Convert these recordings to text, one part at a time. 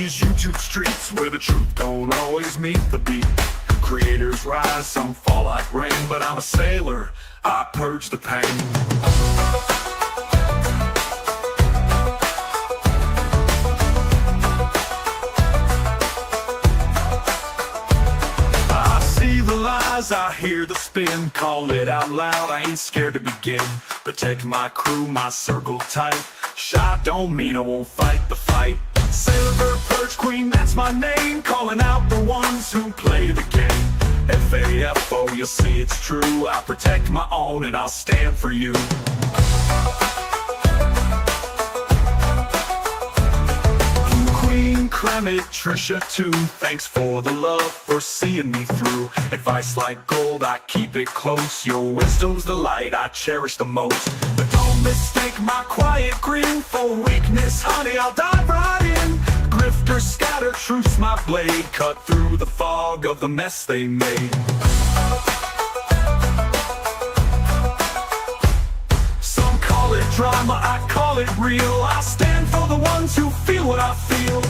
these YouTube streets where the truth don't always meet the beat. Creators rise, some fall like rain, but I'm a sailor, I purge the pain. I hear the spin, call it out loud, I ain't scared to begin. Protect my crew, my circle tight. Shy don't mean I won't fight the fight. Sailor Bird Perch Queen, that's my name. Calling out the ones who play the game. F-A-F-O, you'll see it's true. I protect my own and I'll stand for you. Clement, Trisha too, thanks for the love, for seeing me through. Advice like gold, I keep it close. Your wisdom's the light I cherish the most. But don't mistake my quiet grin for weakness, honey, I'll dive right in. Grifters scatter, truth's my blade, cut through the fog of the mess they made. Some call it drama, I call it real. I stand for the ones who feel what I feel.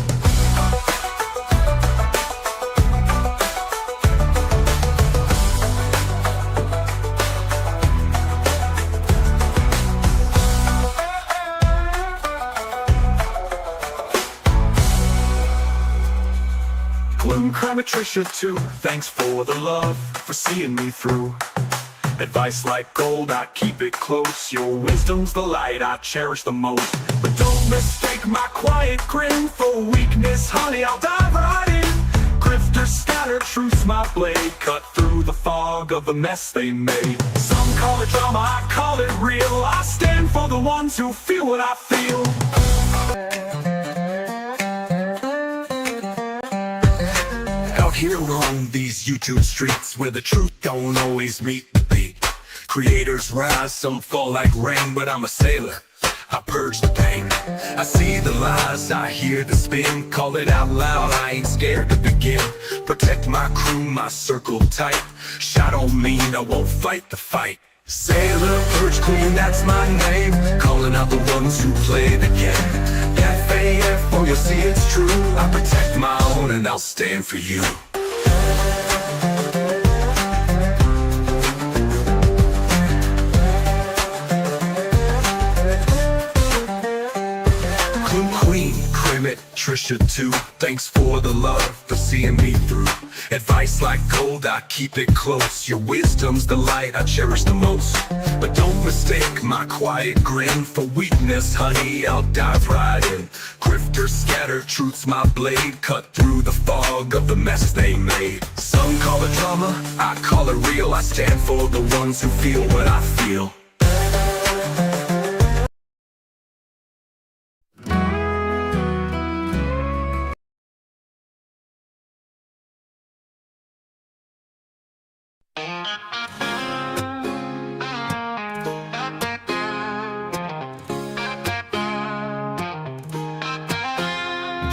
Trisha too, thanks for the love, for seeing me through. Advice like gold, I keep it close. Your wisdom's the light I cherish the most. But don't mistake my quiet grin for weakness, honey, I'll dive right in. Grifters scatter, truth's my blade, cut through the fog of the mess they made. Some call it drama, I call it real. I stand for the ones who feel what I feel. Here on these YouTube streets where the truth don't always meet the beat. Creators rise, some fall like rain, but I'm a sailor, I purge the pain. I see the lies, I hear the spin, call it out loud, I ain't scared to begin. Protect my crew, my circle tight. Shot don't mean I won't fight the fight. Sailor, Perch Queen, that's my name. Calling out the ones who play the game. F-A-F-O, you'll see it's true. I protect my own and I'll stand for you. Trisha too, thanks for the love, for seeing me through. Advice like gold, I keep it close. Your wisdom's the light I cherish the most. But don't mistake my quiet grin for weakness, honey, I'll dive right in. Grifters scatter, truth's my blade, cut through the fog of the mess they made. Some call it drama, I call it real. I stand for the ones who feel what I feel.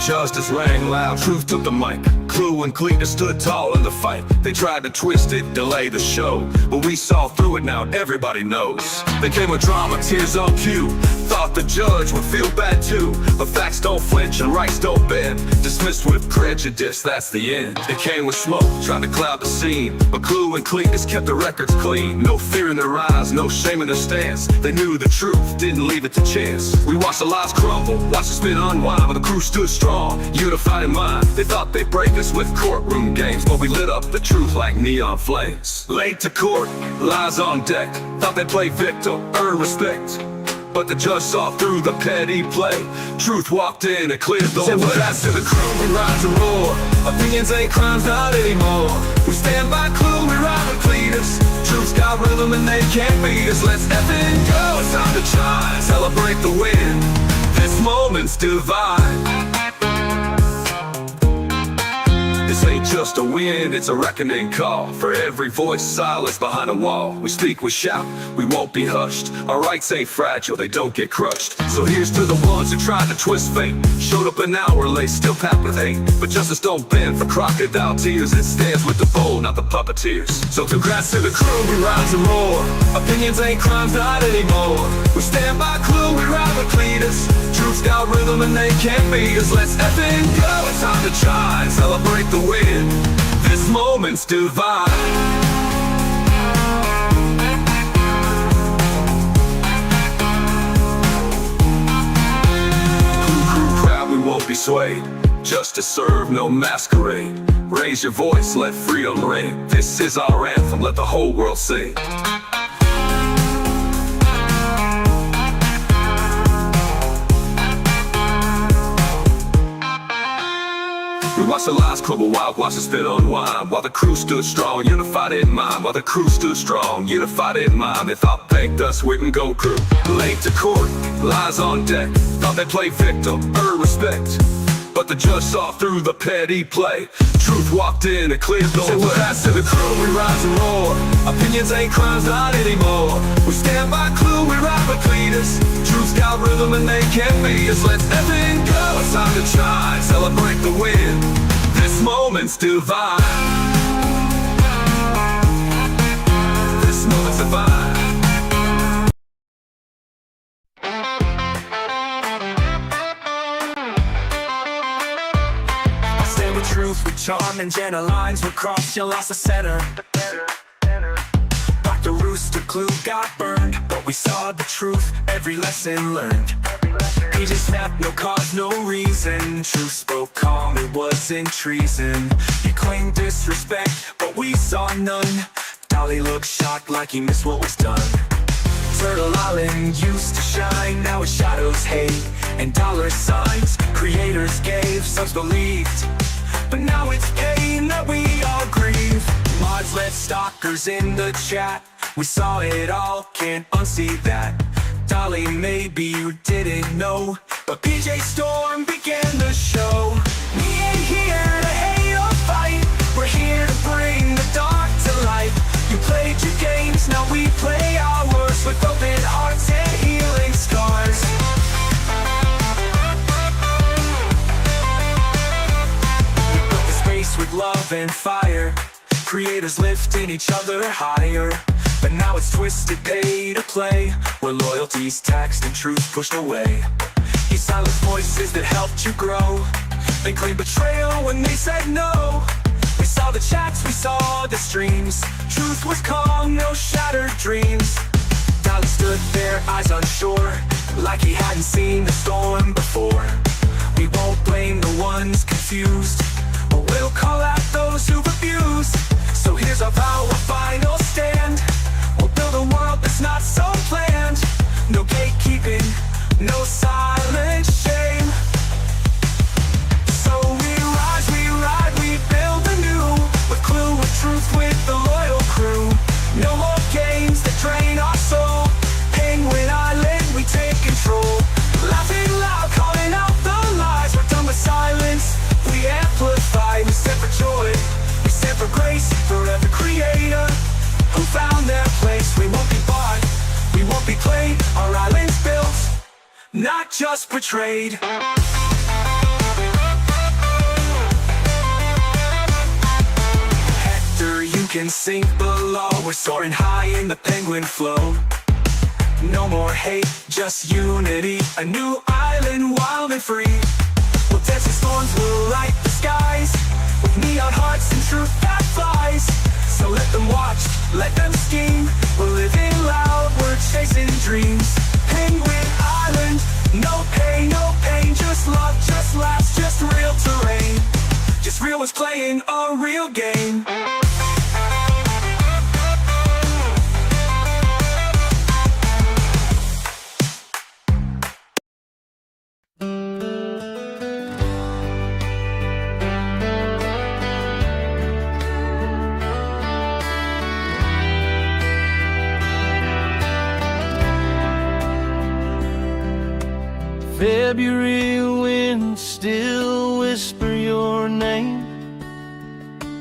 Justice rang loud, truth took the mic. Clue and Cletus stood tall in the fight. They tried to twist it, delay the show, but we saw through it, now everybody knows. They came with drama, tears on cue. Thought the judge would feel bad too, but facts don't flinch and rights don't bend. Dismissed with prejudice, that's the end. They came with smoke, trying to cloud the scene, but Clue and Cletus kept the records clean. No fear in their eyes, no shame in their stance. They knew the truth, didn't leave it to chance. We watched the lies crumble, watched the spin unwind, but the crew stood strong, unified in mind. They thought they'd break us with courtroom games, but we lit up the truth like neon flames. Late to court, lies on deck. Thought they'd play victim, earn respect, but the judge saw through the petty play. Truth walked in and cleared the way. Sympathize to the crew, we rise and roar. Opinions ain't crimes, not anymore. We stand by Clue, we ride with Cletus. Truth's got rhythm and they can't beat us. Let's effing go, it's time to shine. Celebrate the win, this moment's divine. This ain't just a win, it's a reckoning call. For every voice silenced behind a wall, we speak, we shout, we won't be hushed. Our rights ain't fragile, they don't get crushed. So here's to the ones who tried to twist fate. Showed up an hour late, still packed with hate. But justice don't bend for crocodile tears. It stands with the bold, not the puppeteers. So congrats to the crew, we rise and roar. Opinions ain't crimes, not anymore. We stand by Clue, we ride with Cletus. Truth's Truth's got rhythm and they can't beat us. Let's effing go, it's time to shine, celebrate the win. This moment's divine. We won't be swayed, just to serve, no masquerade. Raise your voice, let freedom reign. This is our anthem, let the whole world sing. We watched the lies crumble wild, watched the spit unwind. While the crew stood strong, unified in mind. While the crew stood strong, unified in mind. They thought thanked us, Whitten Go crew. Late to court, lies on deck. Thought they'd play victim, earn respect. But the judge saw through the petty play. Truth walked in and cleared the way. Said we'll pass to the crew, we rise and roar. Opinions ain't crimes, not anymore. We stand by clue, we ride with Cletus. Truth's got rhythm and they can't beat us. Let's effing go, it's time to shine, celebrate the win. This moment's divine. This moment's divine. Truth with charm and gentle lines will cross, you lost the center. Like the rooster clue got burned, but we saw the truth, every lesson learned. He just snapped, no cause, no reason. Truth spoke calm, it wasn't treason. He claimed disrespect, but we saw none. Dolly looked shocked like he missed what was done. Turtle Island used to shine, now its shadows hate. And dollar signs, creators gave, sons believed. But now it's pain that we all grieve. Mods led stalkers in the chat. We saw it all, can't unsee that. Dolly, maybe you didn't know, but PJ Storm began the show. We ain't here to hate or fight, we're here to bring the dark to light. You played your games, now we play ours, with open hearts and healing scars. With love and fire, creators lifting each other higher. But now it's twisted pay to play, where loyalty's taxed and truth pushed away. He silenced voices that helped you grow, they claimed betrayal when they said no. We saw the chats, we saw the streams. Truth was calm, no shattered dreams. Dolly stood there, eyes unsure, like he hadn't seen the storm before. We won't blame the ones confused, but we'll call out those who've abused. So here's our vow, our final stand. We'll build a world that's not so planned. No gatekeeping, no silent shame. So we rise, we ride, we build anew. With clue, with truth, with the loyal crew. No more games that drain our soul. Penguin Island, we take control. Laughing loud, calling out the lies. We're done with silence, we amplify. We stand for joy, we stand for grace. Forever creator, who found their place. We won't be bought, we won't be played. Our island's built, not just portrayed. Hector, you can sink below. We're soaring high in the penguin flow. No more hate, just unity. A new island, wild and free. We'll dance in storms, we'll light the skies. With neon hearts and truth that flies. So let them watch, let them scheme. We're living loud, we're chasing dreams. Penguin Island, no pain, just love, just laughs, just real terrain. Just real was playing a real game. February winds still whisper your name.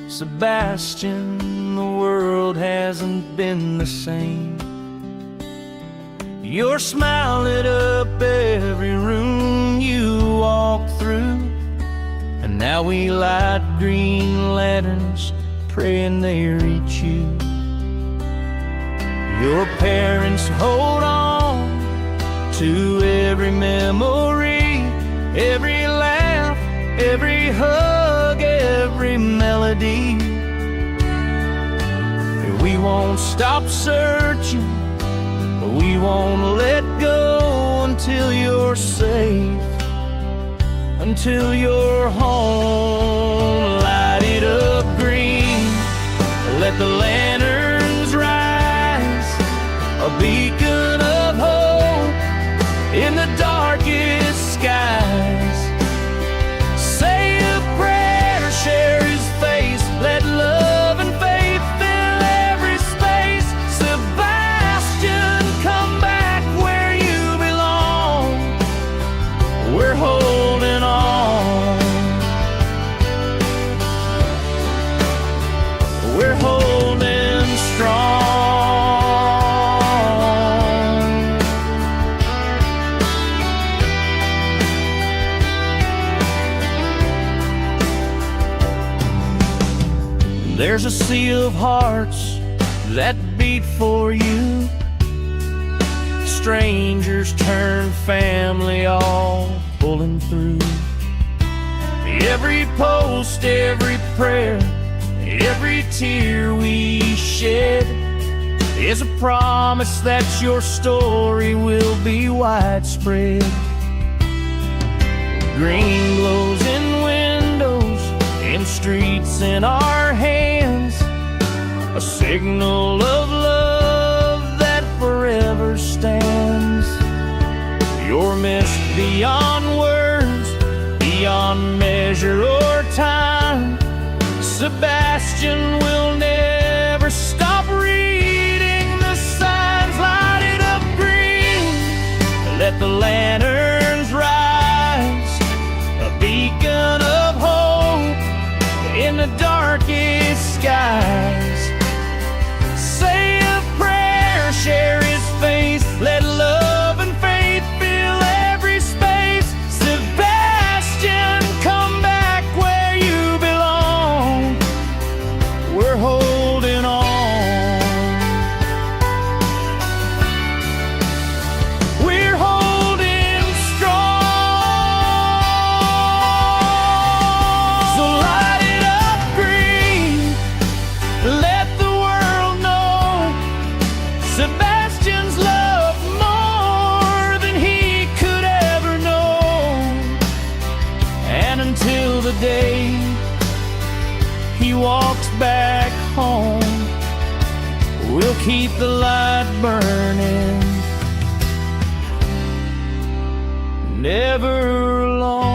Sebastian, the world hasn't been the same. Your smile lit up every room you walked through, and now we light green lanterns, praying they reach you. Your parents hold on to every memory, every laugh, every hug, every melody. We won't stop searching, we won't let go until you're safe, until you're home. Light it up green, let the lanterns rise, a beacon of hope in the darkest skies. Say a prayer, share his face, let love and faith fill every space. Sebastian, come back where you belong. We're holding on. We're holding strong. There's a sea of hearts that beat for you. Strangers turn family, all pulling through. Every post, every prayer, every tear we shed is a promise that your story will be widespread. Green glows in windows, in streets, in our hands, a signal of love that forever stands. You're missed beyond words, beyond measure or time. Sebastian will never stop reading the signs. Light it up green, let the lanterns rise, a beacon of hope in the darkest skies. Say a prayer, share his face, let love and faith fill every space. Sebastian, come back where you belong. We're holding on. We're holding strong. So light it up green, let the world know Sebastian's loved more than he could ever know. And until the day he walks back home, we'll keep the light burning, never alone.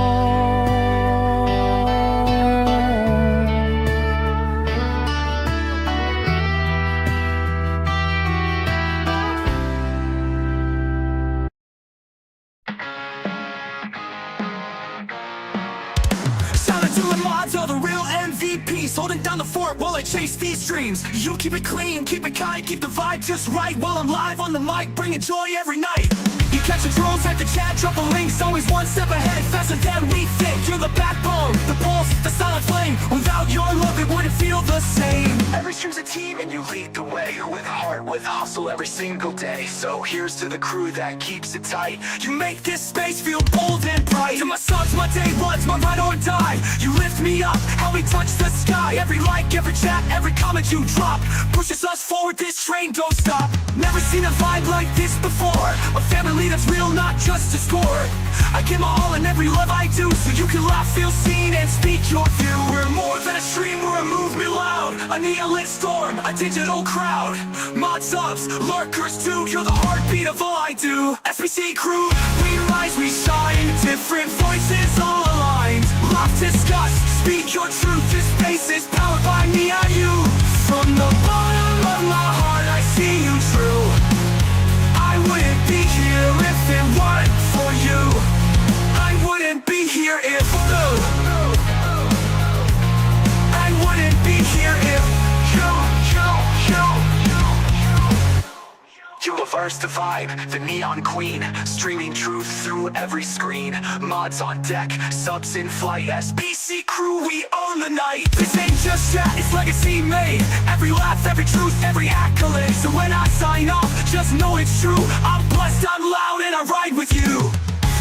Shout out to the mods, all the real MVPs, holding down the fort while I chase these dreams. You keep it clean, keep it kind, keep the vibe just right, while I'm live on the mic, bringing joy every night. You catch the trolls at the chat, drop the links, always one step ahead, faster than we think. You're the backbone, the pulse, the silent flame. Without your love, it wouldn't feel the same. Every stream's a team and you lead the way, with heart, with hustle every single day. So here's to the crew that keeps it tight. You make this space feel bold and bright. To my songs, my day ones, my ride or die. You lift me up, help me touch the sky. Every like, every chat, every comment you drop pushes us forward, this train don't stop. Never seen a vibe like this before, a family that's real, not just a score. I give my all in every love I do, so you can laugh, feel seen, and speak your view. We're more than a stream, we're a movement loud, a neon lit storm, a digital crowd. Mod subs, lurkers too, you're the heartbeat of all I do. SBC crew, we rise, we shine, different voices all aligned. Laugh, discuss, speak your truth, this space is powered by me and you. From the bottom of my heart I see you true. I wouldn't be here if it weren't for you. I wouldn't be here if I wouldn't be here if Universe the vibe, the neon queen, streaming truth through every screen. Mods on deck, subs in flight, SBC crew, we own the night. This ain't just chat, it's legacy made. Every laugh, every truth, every accolade. So when I sign off, just know it's true. I'm blessed, I'm loud, and I ride with you.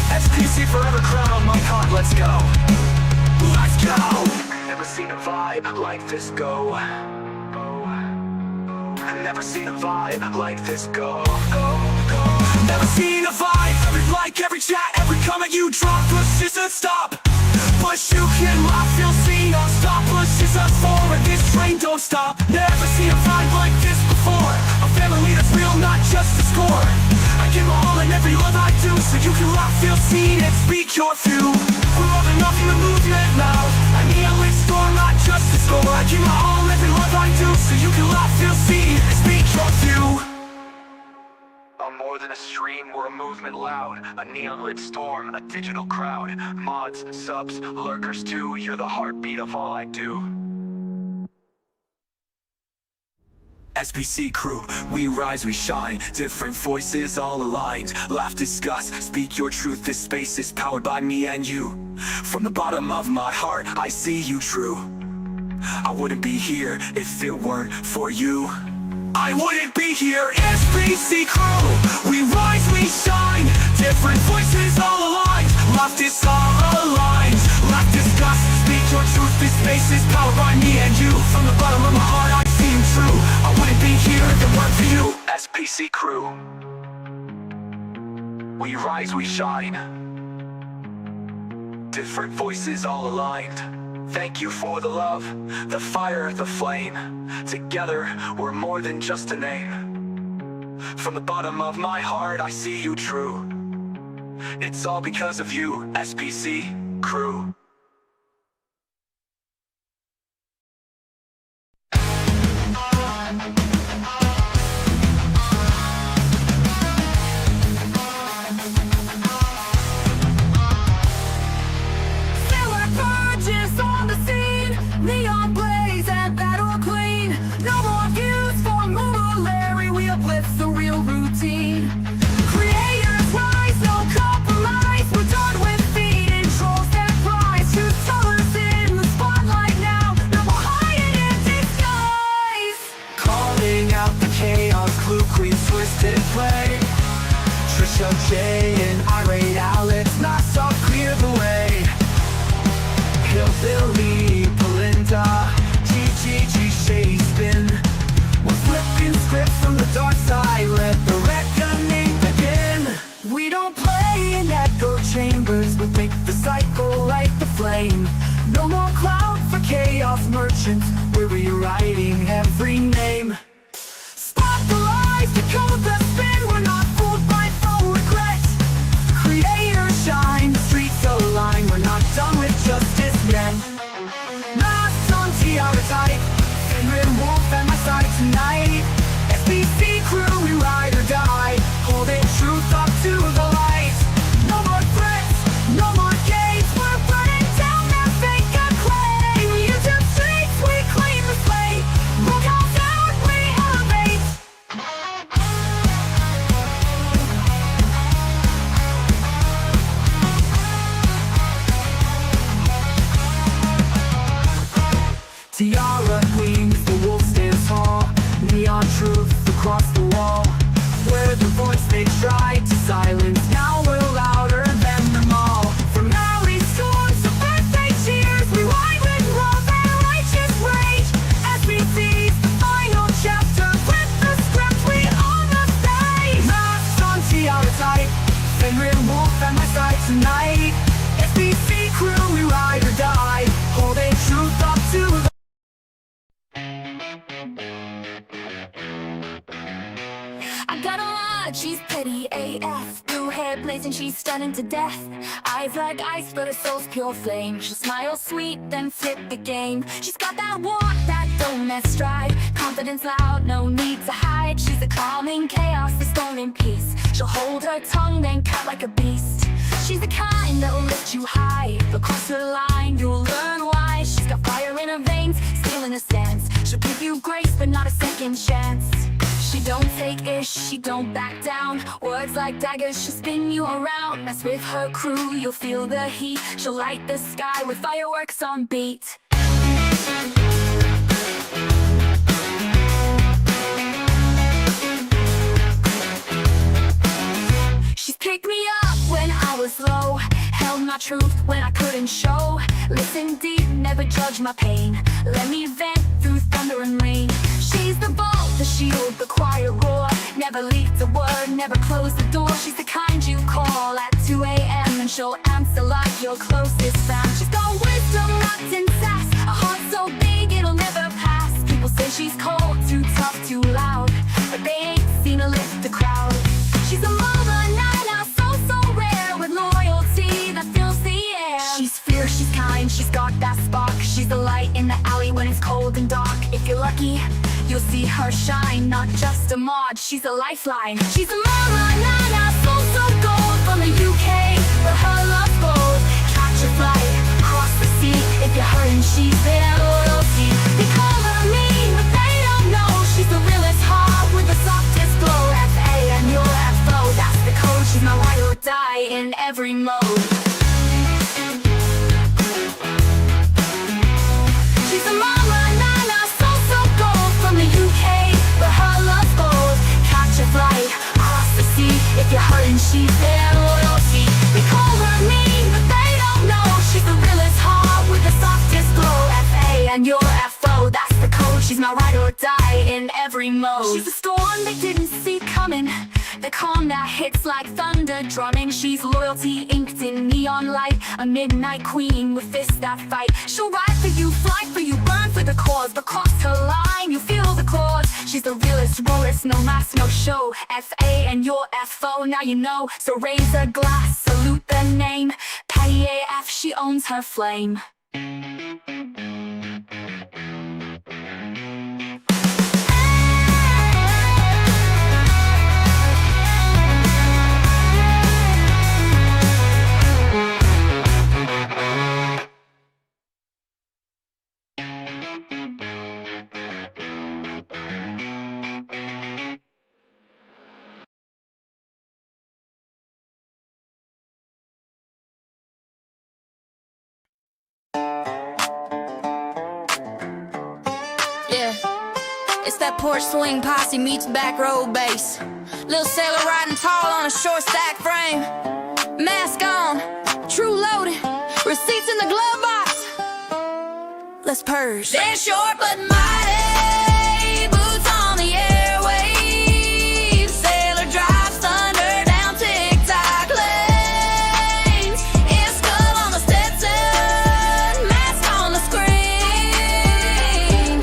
SBC forever crown on my let's go. Let's go. Never seen a vibe like this go. Never seen a vibe like this go. Never seen a vibe like every chat, every comment you drop pushes us stop. Push you can laugh, feel seen, don't stop, pushes us forward, this train don't stop. Never seen a vibe like this before. A family that's real, not just a score. I give my all in every love I do, so you can laugh, feel seen, and speak your view. We're all enough in the movement now. I need a lit storm, not just a score. I give my all in every love I do, so you can laugh, feel seen, and speak your view. I'm more than a stream, we're a movement loud. A neon lit storm, a digital crowd. Mods, subs, lurkers too. You're the heartbeat of all I do. SPC crew, we rise, we shine. Different voices all aligned. Laugh, discuss, speak your truth. This space is powered by me and you. From the bottom of my heart, I see you true. I wouldn't be here if it weren't for you. I wouldn't be here. SPC crew, we rise, we shine. Different voices all aligned. Laugh, is all aligned. Laugh, discuss, speak your truth. This space is powered by me and you. From the bottom of my heart, I see you true. I wouldn't be here if it weren't for you. SPC crew, we rise, we shine. Different voices all aligned. Thank you for the love, the fire, the flame. Together, we're more than just a name. From the bottom of my heart, I see you true. It's all because of you, SPC crew. Neon blaze and battle clean. No more views for Moo Larry. We uplift the real routine. Creators rise, no compromise. We're done with feeding trolls that rise. Choose colors in the spotlight now. No more hiding in disguise. Calling out the chaos, Clue Queen, Twisted Play. Trisha J and Irate Alex, Knox off, clear the way. Hillbilly, GGG shade spin. We're flipping script from the dark side. Let the reckoning begin. We don't play in echo chambers. We make the cycle like the flame. No more cloud for chaos merchants. We're rewriting every name. Spot the lies, decode the spin. We're not fooled by full regret. Creators shine, the streets align. We're not done with justice yet. Tiara type, Fenrir Wolf at my side tonight. SPC crew, we ride or die. Holding truth up to the light. No more threats, no more gates. We're burning down that fake acclaim. YouTube streets, we clean the slate. Look out down, we elevate. Tiara queens, the wolf stands tall. Neon truth across the wall. Where the voice they tried to silence, now we're louder than them all. From alley storms to birthday cheers, we ride with love and righteous rage. SPC's the final chapter, with the script we on the stage. Masks on Tiara type, Fenrir Wolf at my side tonight. SPC crew, we ride or die. Holding truth up to the I got a lot, she's petty AF. Blue hair blazing, she's stunning to death. Eyes like ice, but her soul's pure flame. She'll smile sweet, then flip the game. She's got that walk, that don't mess stride. Confidence loud, no need to hide. She's a calming chaos, the storm in peace. She'll hold her tongue, then cut like a beast. She's the kind that'll lift you high. Across her line, you'll learn why. She's got fire in her veins, steel in her stance. She'll give you grace, but not a second chance. She don't take ish, she don't back down. Words like daggers, she'll spin you around. Mess with her crew, you'll feel the heat. She'll light the sky with fireworks on beat. She's picked me up when I was low. Held my my truth when I couldn't show. Listen deep, never judge my pain. Let me vent through thunder and rain. She's the bolt, the shield, the quiet roar. Never leaked a word, never closed the door. She's the kind you call at 2 a.m. and she'll answer like your closest fan. She's got wisdom wrapped in sass, a heart so big it'll never pass. People say she's cold, too tough, too loud, but they ain't seen her lift the crowd. She's a mother, Nana, so rare, with loyalty that fills the air. She's fierce, she's kind, she's got that spark. She's the light in the alley when it's cold and dark. If you're lucky, you'll see her shine. Not just a mod, she's a lifeline. She's a mother, Nana, so gold from the UK, but her love's bold. Catch a flight, cross the sea. If you're hurting, she's their loyalty. They call her mean, but they don't know she's the realest heart with the softest glow. F.A. and your F.O., that's the code. She's my ride or die in every mode. She's a mama, Nana, so gold from the UK, but her love's bold. Catch a flight, cross the sea. If you're hurting, she's their loyalty. We call her mean, but they don't know she's the realest heart with the softest glow. F.A. and your F.O., that's the code. She's my ride or die in every mode. She's a storm they didn't see coming, the calm that hits like thunder drumming. She's loyalty inked in neon light, a midnight queen with fists that fight. She'll ride for you, fly for you, burn for the cause, but cross her line, you feel the claws. She's the realest, rawest, no mask, no show. F.A. and your F.O., now you know. So raise a glass, salute the name. Patty A.F., she owns her flame. It's that porch swing posse meets back row bass. Little sailor riding tall on a short stack frame. Mask on, true loaded, receipts in the glove box. Let's purge. They're short but mighty, boots on the airwaves. Sailor drives thunder down TikTok lanes. It's skull on the Stetson, mask on the screen.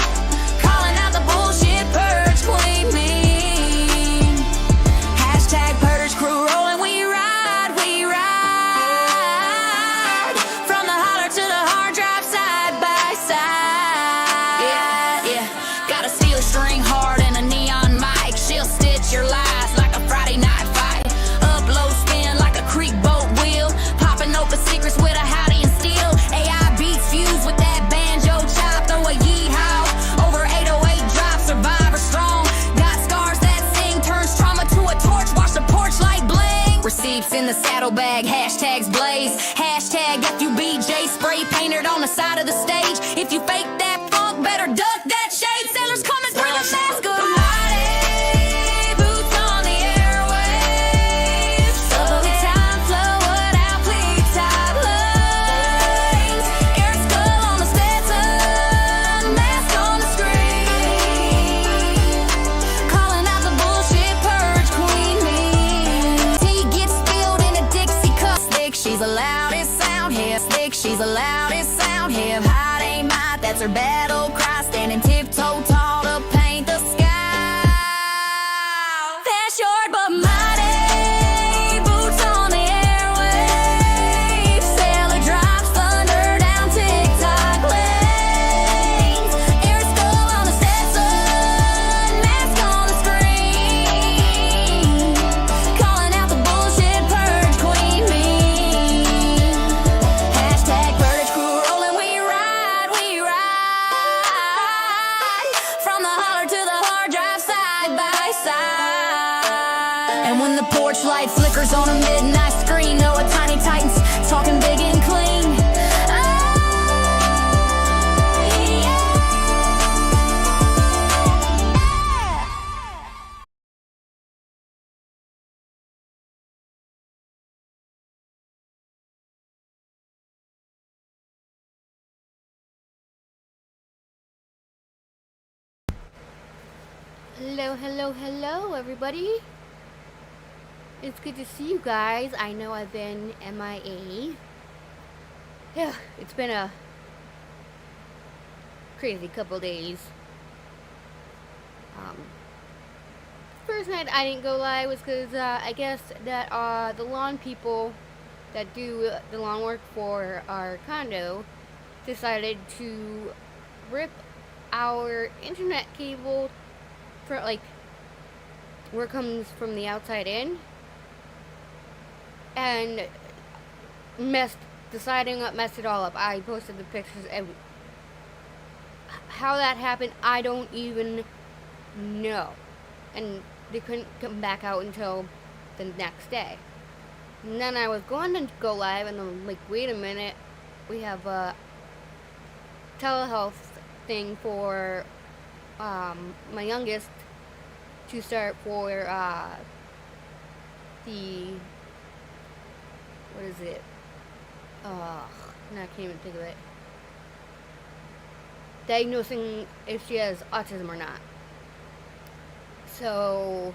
Calling out the bullshit purge queen mean. Hashtag purge crew rolling, we ride, we ride. From the holler to the hard drive, side by side. Yeah. Got a steel string hard and a neon mic. She'll stitch your lies like a Friday night fight. Up low spin like a creek boat wheel. Popping open secrets with a howdy and steel. AI beats fused with that banjo chop. Throw a yeehaw over 808 drop. Survivor strong. Got scars that sing. Turns trauma to a torch. Watch the porch light bling. Receipts in the saddlebag. Hashtags blaze. Hashtag FUBJ. Spray painted on the side of the stage. If you fake that funk, better duck that shade. Sailors coming for the mask of mighty. Boots on the airwaves. Subtle time flow out, pleat top lanes. Air skull on the Stetson, mask on the screen. Calling out the bullshit purge queen mean. Tea gets spilled in a Dixie cup. Slick, she's the loudest sound here. Slick, she's the loudest sound here. Hot ain't might, that's her battle cry. Standing tiptoe tall to paint the sky. They're short but mighty, boots on the airwaves. Sailor drops thunder down TikTok lanes. Air skull on the Stetson, mask on the screen. Calling out the bullshit purge queen mean. Hashtag purge crew rolling, we ride, we ride. Hello, hello, hello, everybody. It's good to see you guys. I know I've been MIA. Yeah, it's been a crazy couple days. First night I didn't go live was because I guess that the lawn people that do the lawn work for our condo decided to rip our internet cable for like where it comes from the outside in, and messed it all up. I posted the pictures, and how that happened I don't even know, and they couldn't come back out until the next day. And then I was going to go live, and I'm like, wait a minute, we have a telehealth thing for my youngest to start for the, what is it? No, I can't even think of it. Diagnosing if she has autism or not. So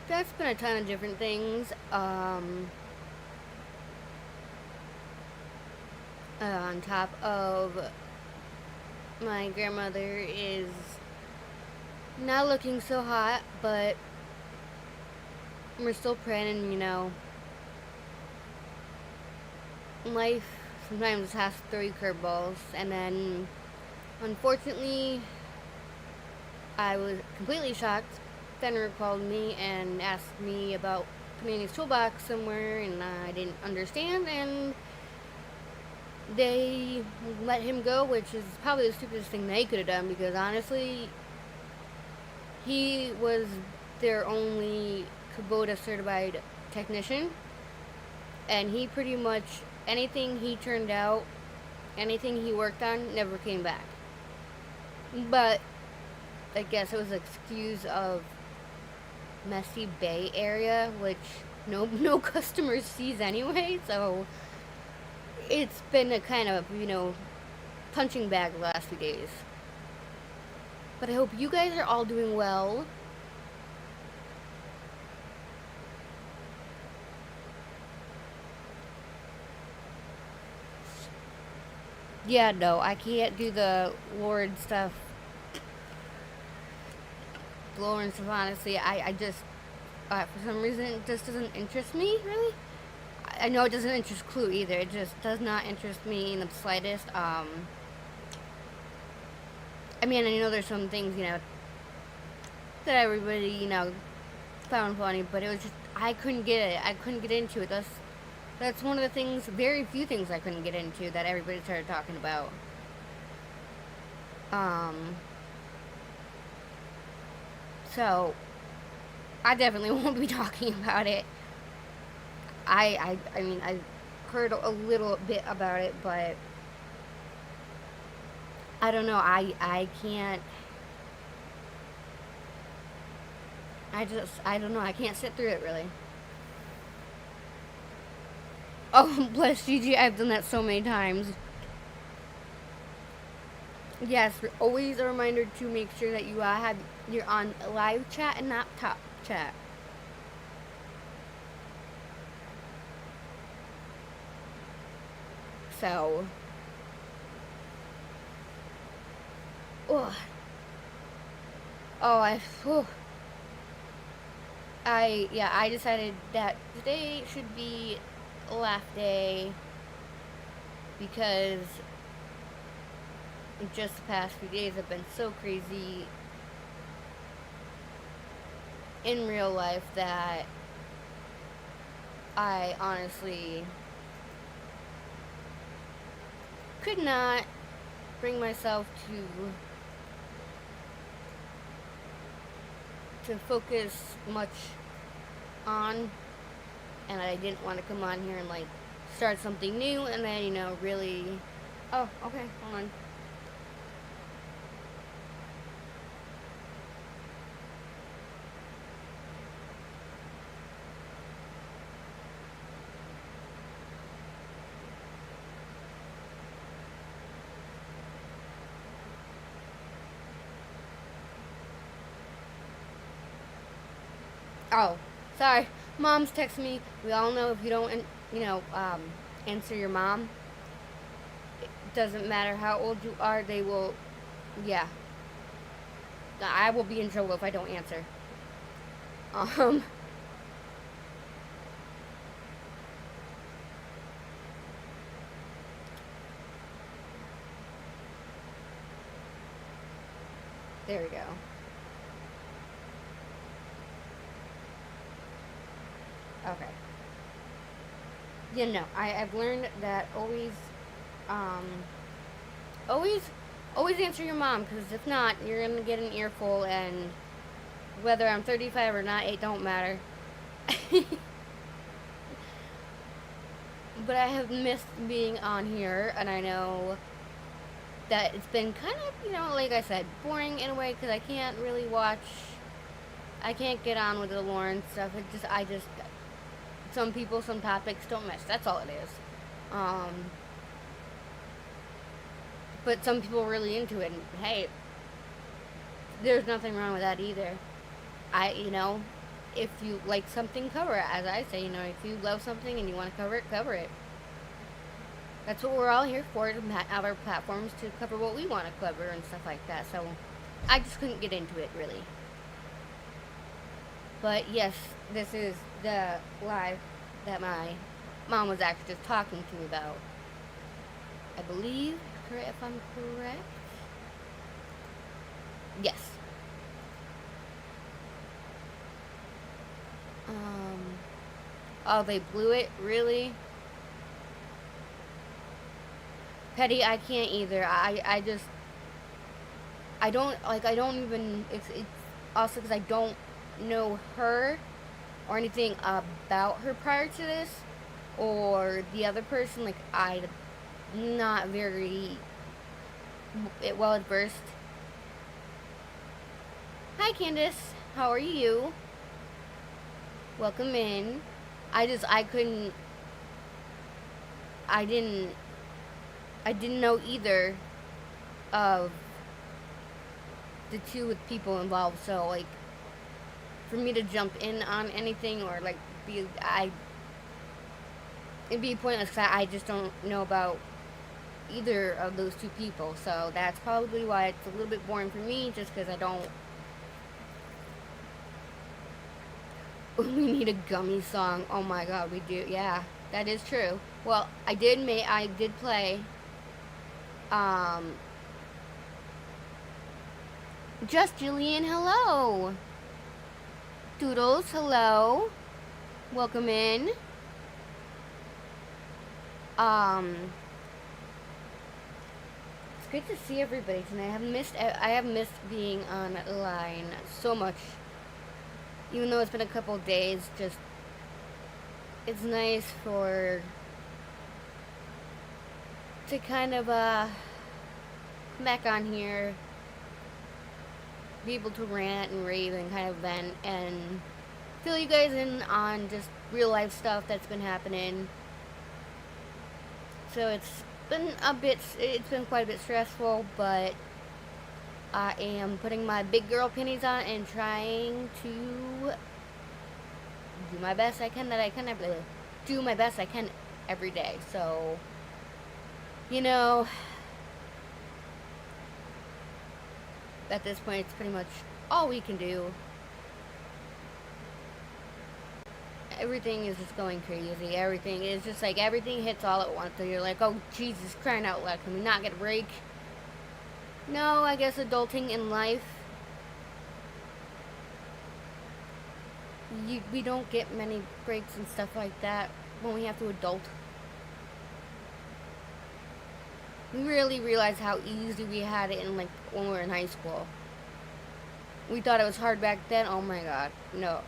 that's been a ton of different things. On top of my grandmother is not looking so hot, but we're still praying, life sometimes has to throw you curveballs. And then unfortunately I was completely shocked. Fenner called me and asked me about putting his toolbox somewhere, and I didn't understand, and they let him go, which is probably the stupidest thing they could have done, because honestly, he was their only Kubota certified technician, and he pretty much, anything he turned out, anything he worked on, never came back. But I guess it was an excuse of messy Bay Area, which no customer sees anyway, so it's been a kind of, punching bag the last few days. But I hope you guys are all doing well. Yeah, no, I can't do the Lord stuff. Lord stuff, honestly, I just, for some reason, it just doesn't interest me, really. I know it doesn't interest Clue either. It just does not interest me in the slightest. I mean, I know there's some things, that everybody, found funny, but it was just, I couldn't get it. I couldn't get into it. That's one of the things, very few things I couldn't get into that everybody started talking about. So, I definitely won't be talking about it. I mean, I heard a little bit about it, but I don't know, I can't, I don't know, I can't sit through it, really. Oh, bless Gigi, I've done that so many times. Yes, always a reminder to make sure that you're on live chat and not top chat. So, I decided that today should be a laugh day, because just the past few days have been so crazy in real life that I honestly could not bring myself to focus much on, and I didn't want to come on here and like start something new and then really, oh, okay, hold on. Oh, sorry. Mom's texting me. We all know if you don't, answer your mom, it doesn't matter how old you are, they will, yeah. I will be in trouble if I don't answer. There we go. Okay. I've learned that always answer your mom, because if not, you're gonna get an earful, and whether I'm 35 or not, it don't matter. But I have missed being on here, and I know that it's been kind of, like I said, boring in a way, because I can't really I can't get on with the lore and stuff. Some people, some topics don't miss. That's all it is. But some people are really into it, and hey, there's nothing wrong with that either. If you like something, cover it. As I say, if you love something and you want to cover it, cover it. That's what we're all here for, to have our platforms to cover what we want to cover and stuff like that. So, I just couldn't get into it, really. But yes, this is the live that my mom was actually just talking to me about. I believe, if I'm correct. Yes. Oh, they blew it? Really? Petty, I can't either. I don't even, it's also because I don't know her or anything about her prior to this, or the other person. Like, I'm not very well versed. Hi, Candace. How are you? Welcome in. I didn't know either of the two with people involved, so like for me to jump in on anything or like it'd be pointless, 'cause I just don't know about either of those two people, so that's probably why it's a little bit boring for me, just because I don't. We need a Gummy song. Oh my god, we do. Yeah, that is true. Well, I did play Just Jillian, hello. Doodles, hello. Welcome in. It's good to see everybody tonight. I have missed being online so much. Even though it's been a couple days, it's nice to kind of come back on here, be able to rant and rave and kind of vent and fill you guys in on just real life stuff that's been happening. So it's been quite a bit stressful, but I am putting my big girl panties on and trying to do my best I can do my best I can every day. So, at this point, it's pretty much all we can do. Everything is just going crazy. Everything is just like, everything hits all at once. So you're like, oh, Jesus, crying out loud, can we not get a break? No, I guess adulting in life, we don't get many breaks and stuff like that when we have to adult. We really realize how easy we had it when we were in high school. We thought it was hard back then. Oh my god. No.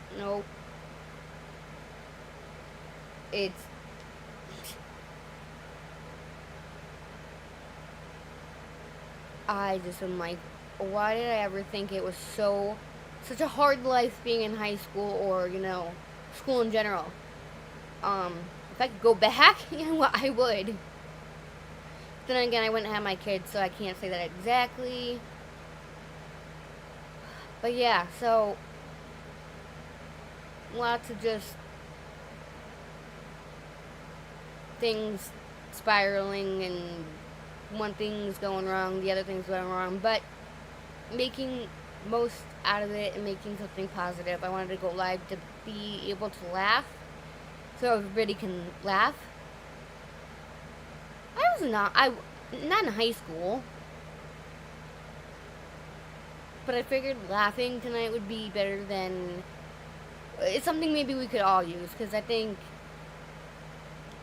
I just am like, why did I ever think it was such a hard life being in high school, or, school in general? If I could go back, I would. Then again, I wouldn't have my kids, so I can't say that exactly. But yeah, so lots of just things spiraling and one thing's going wrong, the other thing's going wrong, but making most out of it and making something positive. I wanted to go live to be able to laugh so everybody can laugh. Not in high school, but I figured laughing tonight would be better than, it's something maybe we could all use, because I think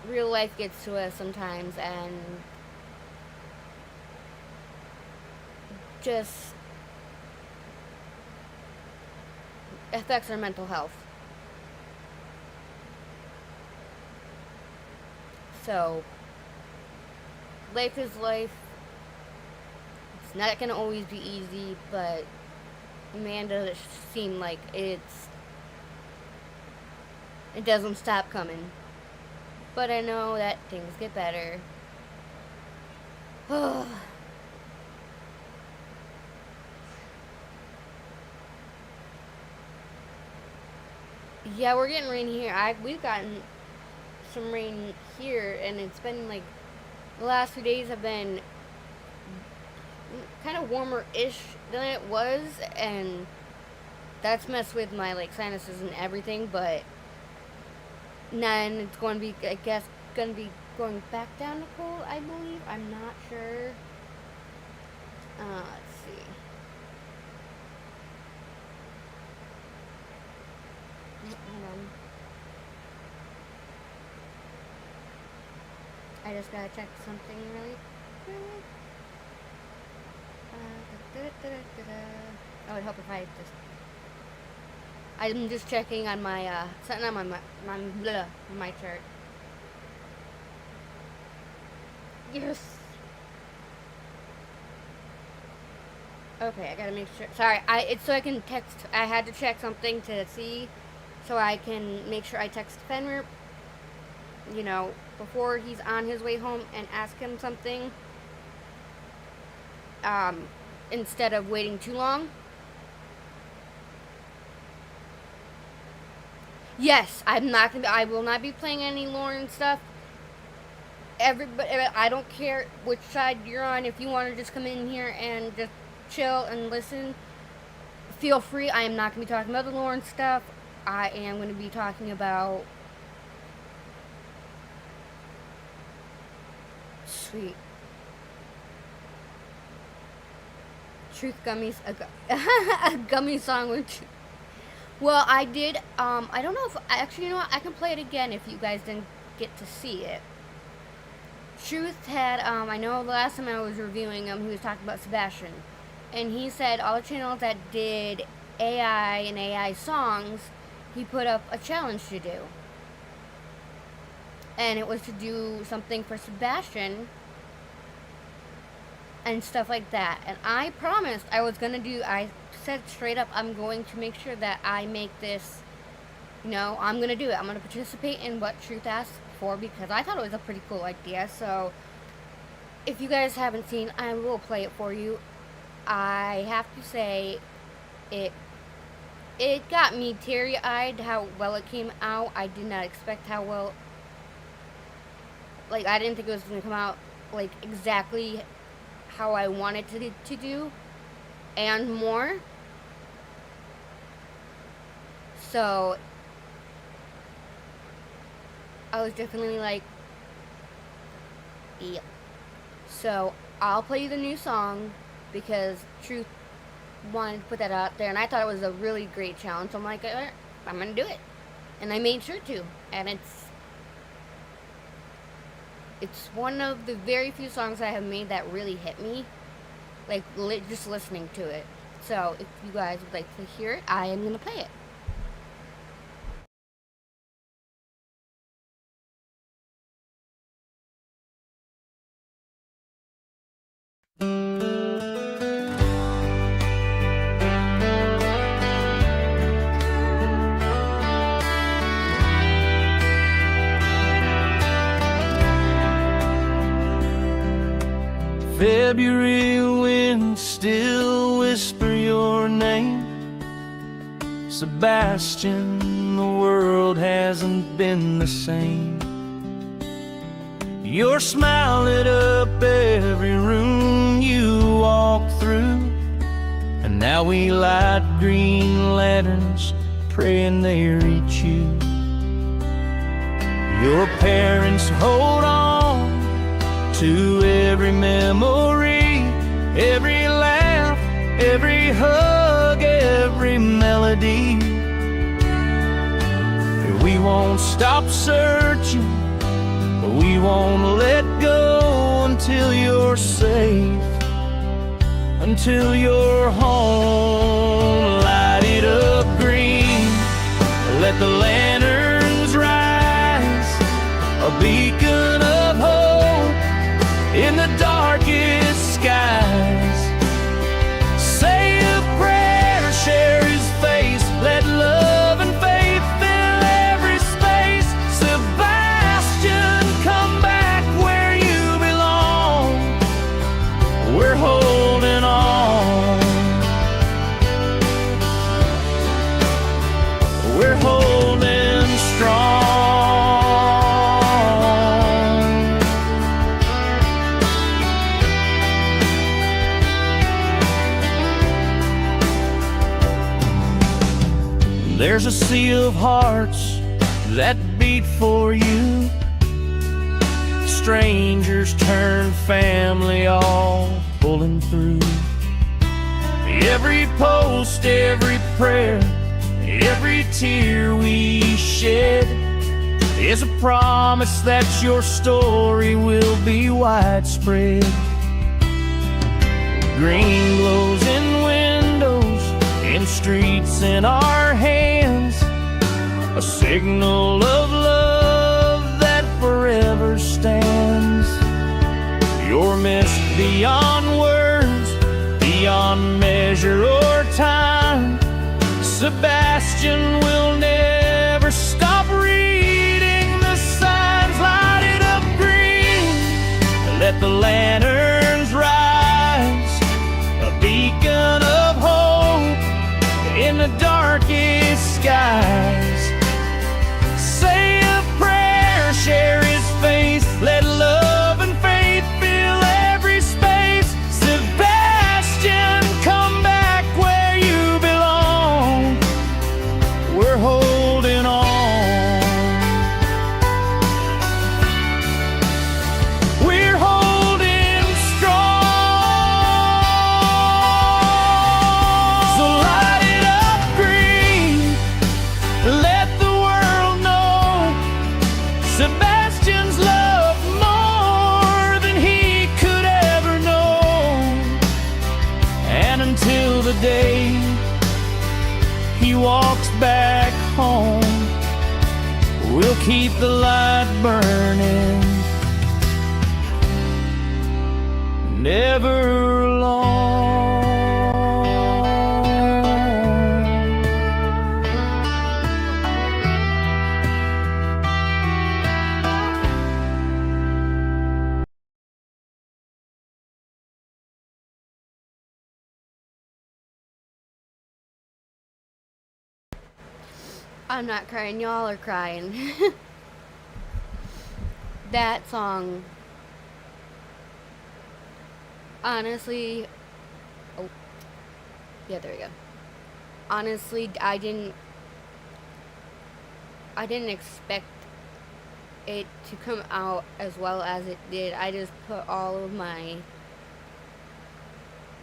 real life gets to us sometimes and just affects our mental health. So life is life. It's not gonna always be easy, but man, does it seem like it doesn't stop coming. But I know that things get better. Yeah, we're getting rain here. We've gotten some rain here, and it's been like the last few days have been kind of warmer-ish than it was, and that's messed with my like sinuses and everything. But then it's going to be, I guess, going to be going back down to cold, I believe. I'm not sure. Let's see. Hang on. I just gotta check something really quick. I would help if I just. I'm just checking on my something on my chart. Yes. Okay, I gotta make sure. Sorry, it's so I can text. I had to check something to see, so I can make sure I text Fenrir, you know, before he's on his way home, and ask him something. Instead of waiting too long. Yes, I will not be playing any Lauren stuff. Everybody, I don't care which side you're on. If you want to just come in here and just chill and listen, feel free. I am not going to be talking about the Lauren stuff. I am going to be talking about sweet Truth Gummies, a gummy song with Truth. Well, I did, I don't know if, actually, you know what, I can play it again if you guys didn't get to see it. Truth had, I know the last time I was reviewing him, he was talking about Sebastian. And he said all the channels that did AI and AI songs, he put up a challenge to do. And it was to do something for Sebastian and stuff like that. And I promised I was going to do, I said straight up, I'm going to make sure that I make this, you know, I'm going to do it. I'm going to participate in what Truth asked for, because I thought it was a pretty cool idea. So if you guys haven't seen, I will play it for you. I have to say, it got me teary-eyed how well it came out. I did not expect how well, like, I didn't think it was going to come out, like, exactly how I wanted to do, and more. So I was definitely like, yeah. So I'll play you the new song because Truth wanted to put that out there, and I thought it was a really great challenge. So I'm like, I'm gonna do it, and I made sure to. And it's one of the very few songs I have made that really hit me, like just listening to it. So if you guys would like to hear it, I am gonna play it. February winds still whisper your name, Sebastian, the world hasn't been the same. Your smile lit up every room you walk through, and now we light green lanterns praying they reach you. Your parents hold on to every memory, every laugh, every hug, every melody. We won't stop searching, we won't let go until you're safe, until you're home. Light it up green, let the lanterns rise, a beacon of hope in the darkest skies. Say a prayer, share his face, let love and faith fill every space. Sebastian, come back where you belong. We're holding on. We're holding strong. There's a sea of hearts that beat for you. Strangers turn family, all pulling through. Every post, every prayer, every tear we shed is a promise that your story will be widespread. Green glows in windows, in streets, in our hands, a signal of love that forever stands. You're missed beyond words, beyond measure or time. Sebastian will never stop reading the signs. Light it up green, let the lanterns rise, a beacon of hope in the darkest skies. Say a prayer, share his face, let love and faith fill every space. Sebastian, come back where you belong. We're holding on. We're holding strong. So light it up green, let the world know Sebastian's loved more than he could ever know. And until the day he walks back home, we'll keep the light burning, never alone. I'm not crying, y'all are crying. That song, honestly, oh, yeah, there we go. Honestly, I didn't expect it to come out as well as it did. I just put all of my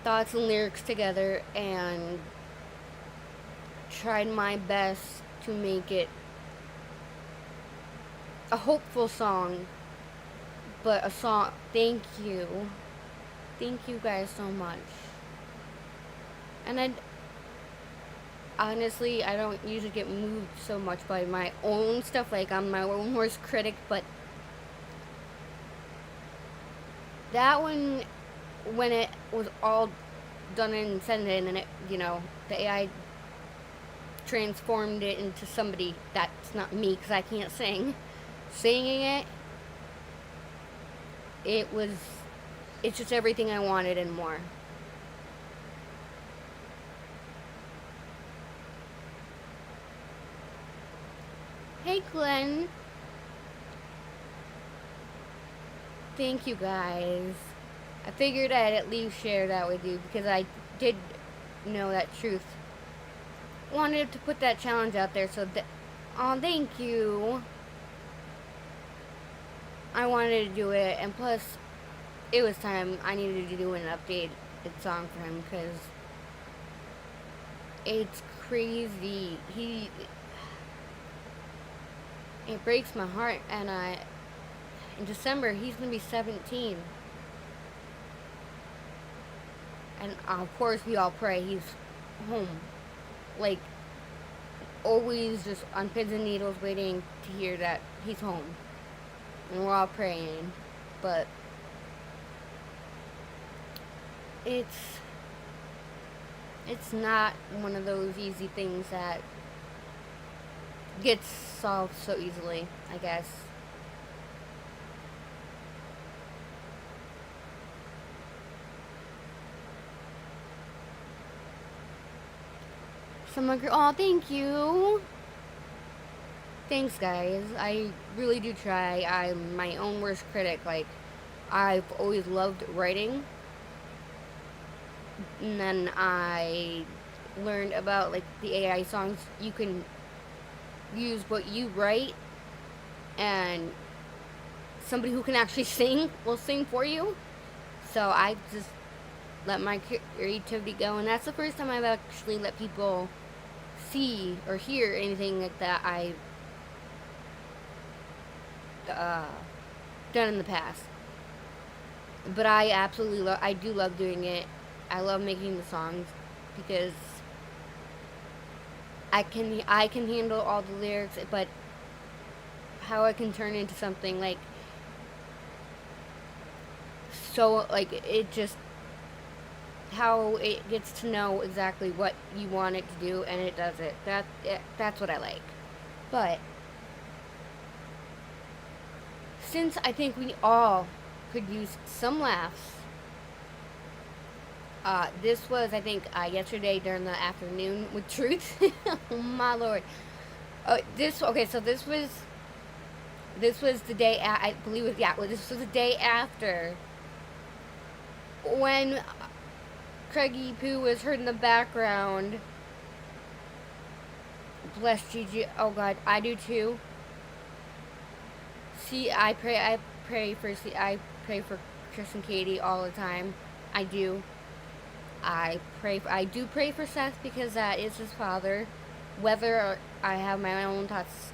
thoughts and lyrics together and tried my best to make it a hopeful song, but a song. Thank you guys so much. And honestly, I don't usually get moved so much by my own stuff, like I'm my own worst critic, but that one, when it was all done and said and it, you know, the AI transformed it into somebody that's not me because I can't sing. Singing it's just everything I wanted and more. Hi, Glenn. Thank you, guys. I figured I'd at least share that with you because I did know that Truth wanted to put that challenge out there. So, oh, thank you. I wanted to do it, and plus, it was time. I needed to do an updated song for him because it's crazy. It breaks my heart, and in December he's gonna be 17, and of course we all pray he's home, like always, just on pins and needles, waiting to hear that he's home, and we're all praying, but it's not one of those easy things that gets solved so easily, I guess. Someone, oh, thank you. Thanks, guys. I really do try. I'm my own worst critic. Like, I've always loved writing. And then I learned about, like, the AI songs. You can use what you write, and somebody who can actually sing will sing for you. So I just let my creativity go, and that's the first time I've actually let people see or hear anything like that I've done in the past. But I absolutely I do love doing it. I love making the songs because I can handle all the lyrics, but how I can turn into something like so, like, it just how it gets to know exactly what you want it to do, and it does it. That's what I like. But since I think we all could use some laughs, this was, I think, yesterday during the afternoon with Truth. Oh my lord. So this was the day, I believe it, yeah, this was the day after when Craigie Poo was heard in the background. Bless Gigi. Oh god, I do too. See, I pray for Chris and Katie all the time. I do. I do pray for Seth because that is his father. Whether I have my own thoughts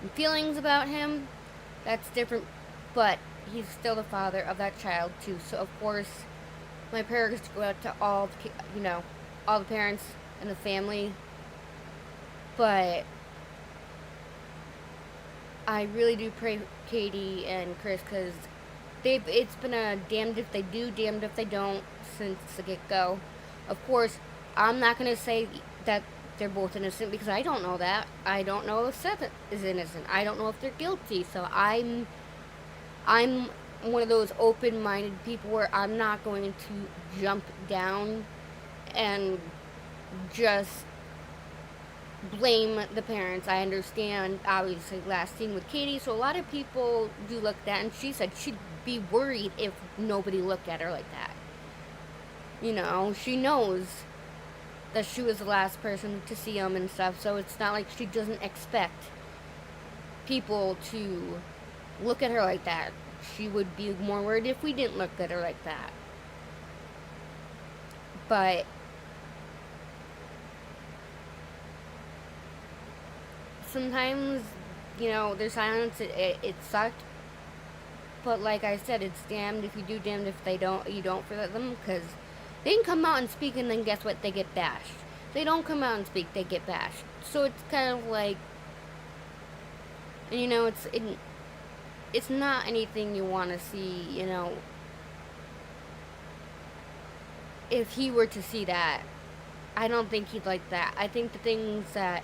and feelings about him, that's different. But he's still the father of that child too. So of course, my prayers go out to all the parents and the family. But I really do pray for Katie and Chris because it's been a damned if they do, damned if they don't since the get-go. Of course, I'm not going to say that they're both innocent because I don't know that. I don't know if Seth is innocent. I don't know if they're guilty. So I'm one of those open-minded people where I'm not going to jump down and just blame the parents. I understand, obviously, last scene with Katie, so a lot of people do look at that, and she said she'd be worried if nobody looked at her like that. You know, she knows that she was the last person to see him and stuff, so it's not like she doesn't expect people to look at her like that. She would be more worried if we didn't look at her like that. But sometimes, their silence, it sucked. But like I said, it's damned if you do, damned if you don't forget them, because they can come out and speak, and then guess what? They get bashed. They don't come out and speak, they get bashed. So it's kind of like, it's not anything you want to see, If he were to see that, I don't think he'd like that. I think the things that,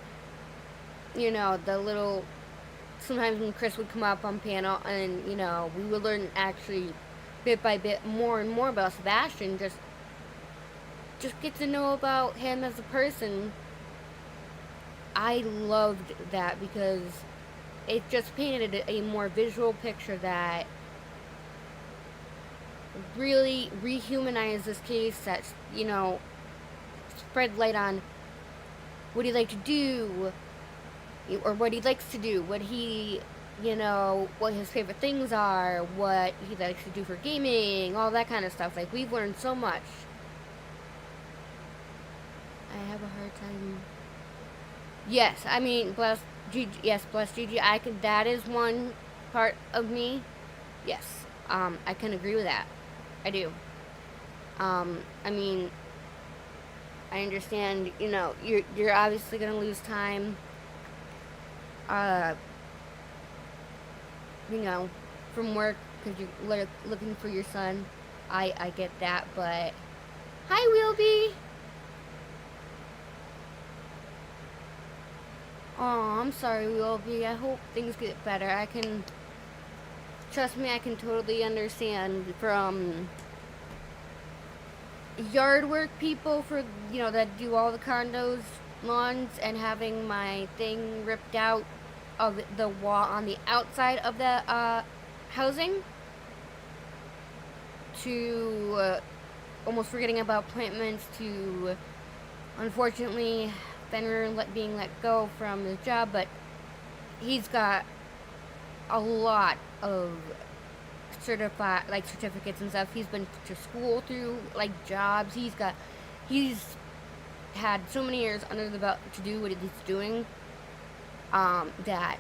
sometimes when Chris would come up on panel and, we would learn actually bit by bit more and more about Sebastian, just get to know about him as a person. I loved that because it just painted a more visual picture that really rehumanized this case, that, you know, spread light on what he liked to do, or what he likes to do, what he, you know, what his favorite things are, what he likes to do for gaming, all that kind of stuff. Like, we've learned so much. I have a hard time. Yes, I mean, bless Gigi. Yes, bless Gigi. I could. That is one part of me. Yes, I can agree with that. I do. I mean, I understand. You know, you're obviously gonna lose time. You know, from work because you're looking for your son. I get that, but hi, Wheelby. Oh, I'm sorry, Wheelby. I hope things get better. Trust me, I can totally understand from yard work people, for, you know, that do all the condos, lawns, and having my thing ripped out of the wall on the outside of the housing, to almost forgetting about appointments, to unfortunately Fenrir being let go from his job. But he's got a lot of certificates and stuff. He's been to school through, like, jobs. He's had so many years under the belt to do what he's doing, that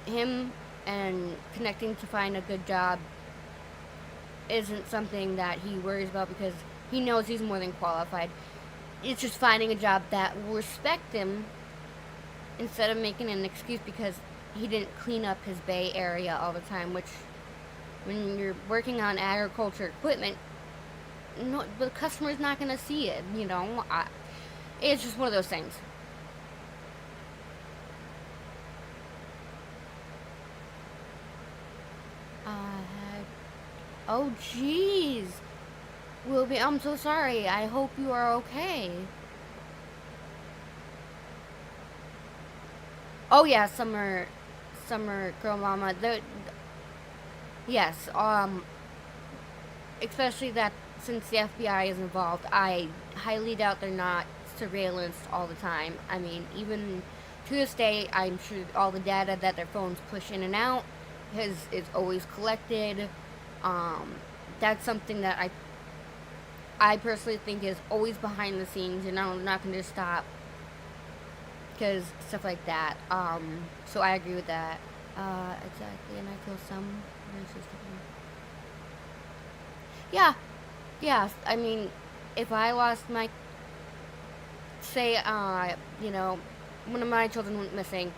him and connecting to find a good job isn't something that he worries about, because he knows he's more than qualified. It's just finding a job that will respect him, instead of making an excuse because he didn't clean up his Bay Area all the time, which, when you're working on agriculture equipment, no, the customer's not going to see it, you know. It's just one of those things. Oh, jeez. Wilby, I'm so sorry. I hope you are okay. Oh, yeah, Summer Girl Mama. Yes, especially that since the FBI is involved, I highly doubt they're not surveillanced all the time. I mean, even to this day, I'm sure all the data that their phones push in and out is always collected. That's something that I personally think is always behind the scenes, and I'm not going to stop because stuff like that. So I agree with that. Exactly, and I feel some. Yeah. I mean, if I lost my, say, you know, one of my children went missing,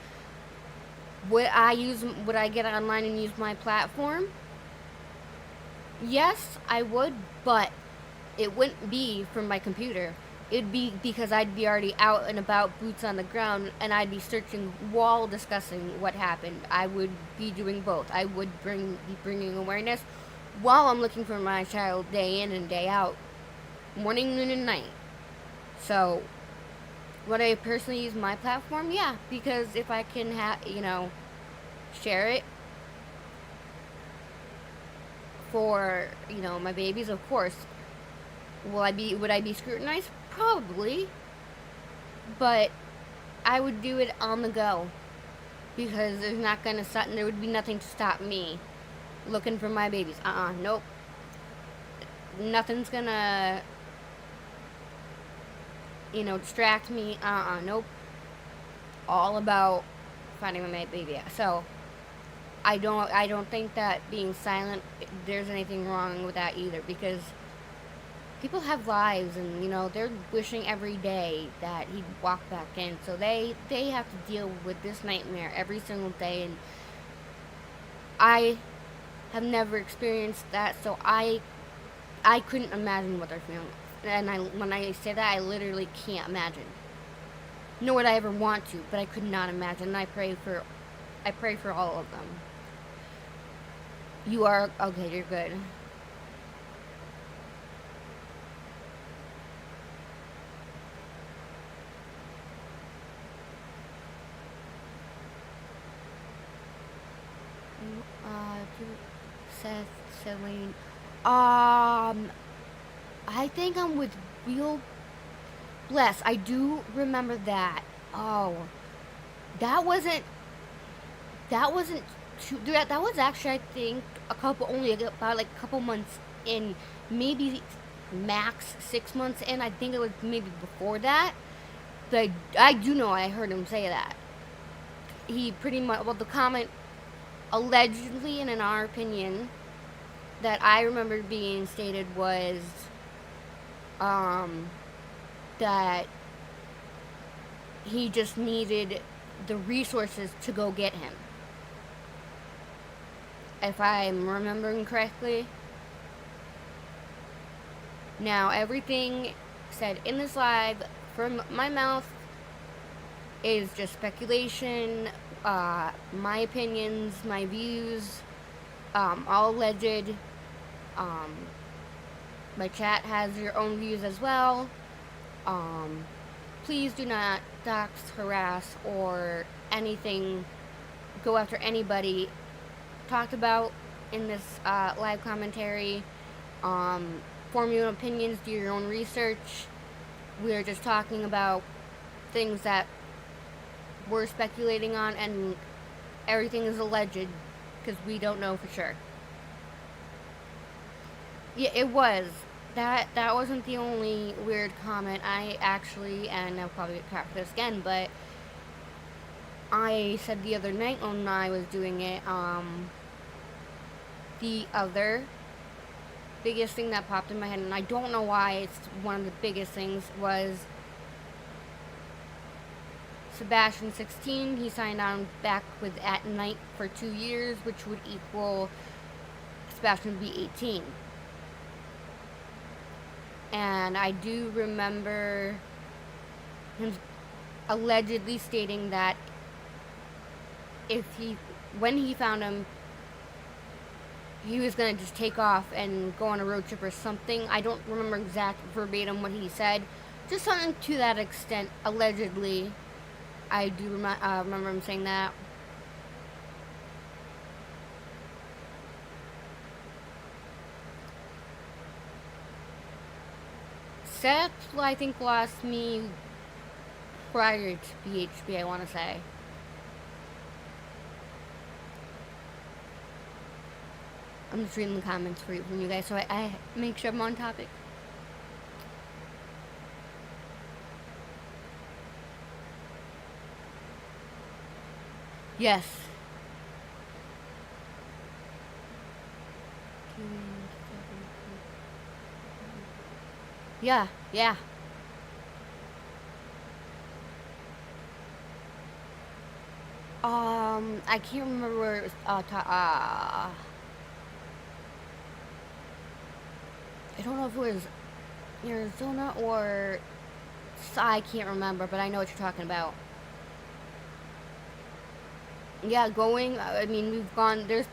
would I get online and use my platform? Yes, I would, but it wouldn't be from my computer. It'd be because I'd be already out and about, boots on the ground, and I'd be searching while discussing what happened. I would be doing both. I would be bringing awareness while I'm looking for my child day in and day out, morning, noon, and night. So, would I personally use my platform? Yeah, because if I can share it for, my babies, of course. Would I be scrutinized? Probably. But I would do it on the go, because there would be nothing to stop me looking for my babies. Nope. Nothing's gonna distract me. Nope. All about finding my baby. So I don't think that being silent, there's anything wrong with that either, because people have lives, and they're wishing every day that he'd walk back in. So they have to deal with this nightmare every single day, and I have never experienced that, so I couldn't imagine what they're feeling. And when I say that, I literally can't imagine. Nor would I ever want to, but I could not imagine. And I pray for all of them. You are okay. You're good. Seth, Celine. I think I'm with Real Bless. I do remember that. Oh, that wasn't too, that was actually, I think, only about like a couple months in, maybe max 6 months in. I think it was maybe before that. But I do know I heard him say that. He pretty much, well, the comment allegedly, and in our opinion, that I remember being stated was that he just needed the resources to go get him. If I'm remembering correctly. Now, everything said in this live from my mouth is just speculation, my opinions, my views, all alleged. My chat has your own views as well. Please do not dox, harass, or anything, go after anybody talked about in this live commentary. Form your own opinions, do your own research. We're just talking about things that we're speculating on, and everything is alleged because we don't know for sure. Yeah, it was. That wasn't the only weird comment. I actually, and I'll probably get cracked for this again, but I said the other night when I was doing it, the other biggest thing that popped in my head, and I don't know why it's one of the biggest things, was Sebastian 16. He signed on back with At Night for 2 years, which would equal Sebastian would be 18. And I do remember him allegedly stating that when he found him, he was going to just take off and go on a road trip or something. I don't remember exact verbatim what he said. Just something to that extent, allegedly. I do remember him saying that. Seth, I think, lost me prior to BHB, I want to say. I'm just reading the comments from you guys, so I make sure I'm on topic. Yes. Yeah, yeah. I can't remember where it was, I don't know if it was Arizona or, I can't remember, but I know what you're talking about. Yeah, I mean, we've gone, there's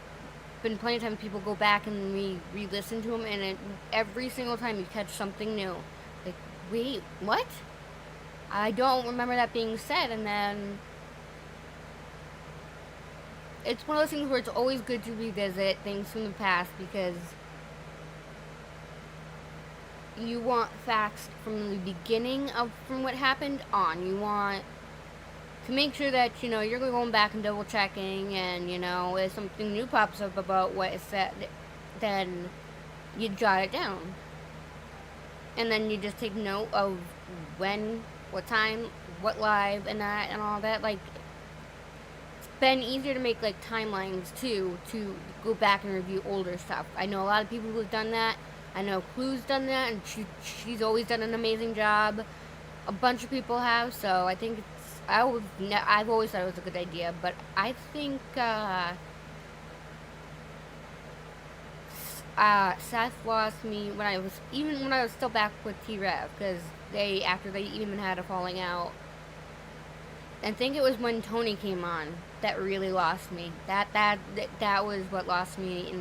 been plenty of times people go back and we re-listen to them, and every single time you catch something new. Like, wait, what? I don't remember that being said, and then it's one of those things where it's always good to revisit things from the past, because you want facts from the beginning from what happened on. You want to make sure that, you're going back and double checking, and, if something new pops up about what is said, then you jot it down. And then you just take note of when, what time, what live, and that, and all that. Like, it's been easier to make, like, timelines, too, to go back and review older stuff. I know a lot of people who have done that. I know Clue's done that, and she's always done an amazing job. A bunch of people have, so I think I've always thought it was a good idea, but I think Seth lost me when I was still back with T-Rev, because after they even had a falling out. I think it was when Tony came on that really lost me. That was what lost me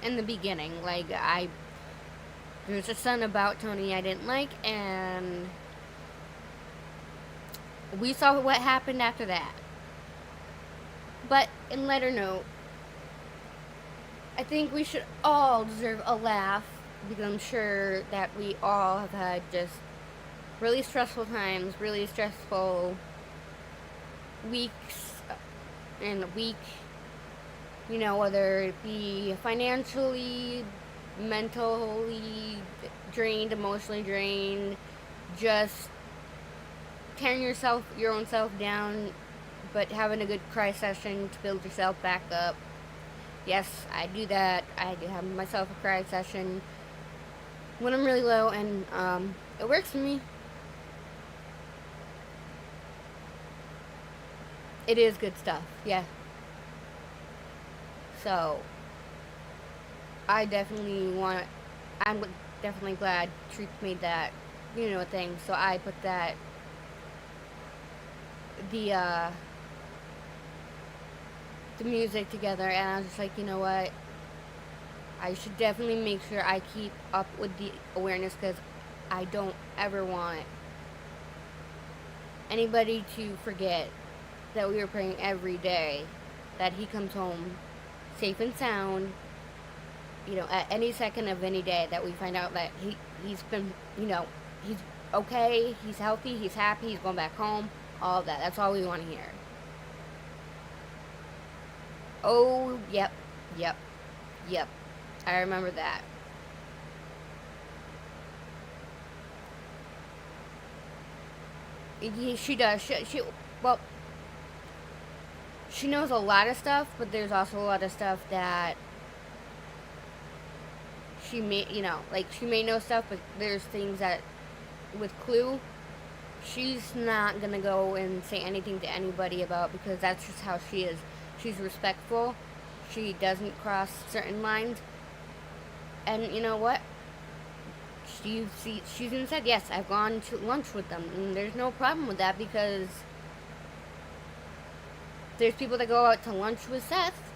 in the beginning. Like, there was just something about Tony I didn't like, and we saw what happened after that. But in lighter note, I think we should all deserve a laugh because I'm sure that we all have had just really stressful times, really stressful weeks and a week, you know, whether it be financially, mentally drained, emotionally drained, just tearing your own self down, but having a good cry session to build yourself back up. Yes, I do that. I do have myself a cry session when I'm really low, and it works for me. It is good stuff, yeah. So, I'm definitely glad Truth made that, you know, thing. So I put that, the music together, and I was just like, you know what? I should definitely make sure I keep up with the awareness, because I don't ever want anybody to forget that we are praying every day that he comes home safe and sound, you know, at any second of any day, that we find out that he's been, you know, he's okay, he's healthy, he's happy, he's going back home, all of that. That's all we want to hear. Oh, yep. I remember that. She does. Well, she knows a lot of stuff, but there's also a lot of stuff that she may, you know, like, she may know stuff, but there's things that, with Clue, she's not gonna go and say anything to anybody about, because that's just how she is. She's respectful. She doesn't cross certain lines. And you know what? She's even said, yes, I've gone to lunch with them, and there's no problem with that, because there's people that go out to lunch with Seth.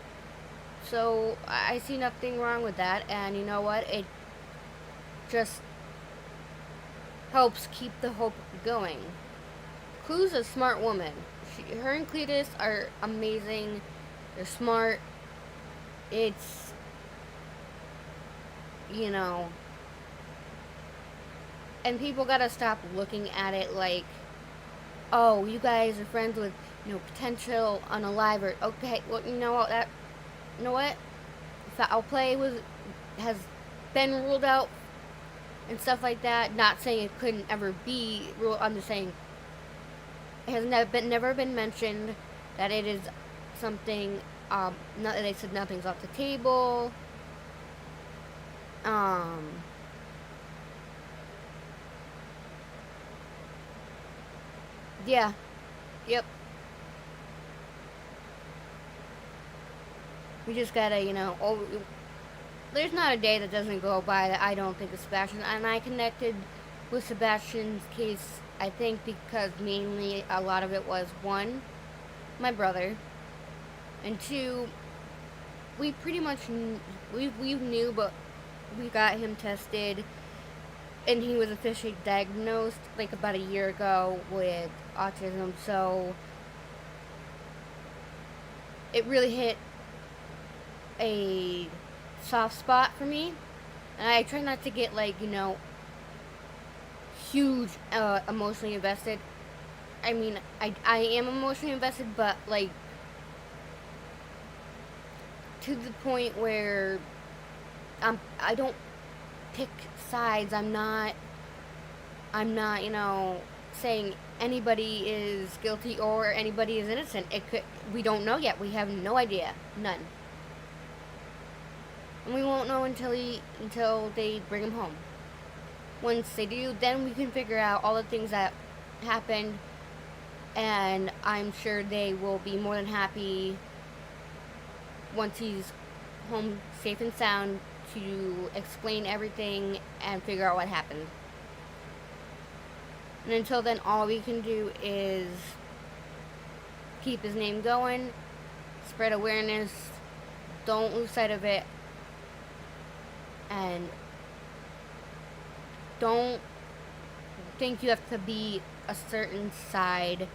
So I see nothing wrong with that, and you know what? It just helps keep the hope going. Clue's a smart woman. Her and Cletus are amazing. They're smart. It's, you know, and people gotta stop looking at it like, oh, you guys are friends with, you know, potential unaliver. Okay, well, you know what? Foul play has been ruled out and stuff like that. Not saying it couldn't ever be ruled. I'm just saying it has never been mentioned that it is something. They said nothing's off the table. Yeah. Yep. We just gotta, you know, there's not a day that doesn't go by that I don't think of Sebastian. And I connected with Sebastian's case, I think, because mainly a lot of it was, one, my brother, and two, we pretty much we knew, but we got him tested, and he was officially diagnosed like about a year ago with autism. So it really hit a soft spot for me, and I try not to get, like, you know, huge emotionally invested. I mean, I am emotionally invested, but like to the point where I don't pick sides. I'm not, you know, saying anybody is guilty or anybody is innocent. We don't know yet. We have no idea. None. And we won't know until they bring him home. Once they do, then we can figure out all the things that happened, and I'm sure they will be more than happy once he's home safe and sound to explain everything and figure out what happened. And until then, all we can do is keep his name going, spread awareness, don't lose sight of it, and don't think you have to be a certain side.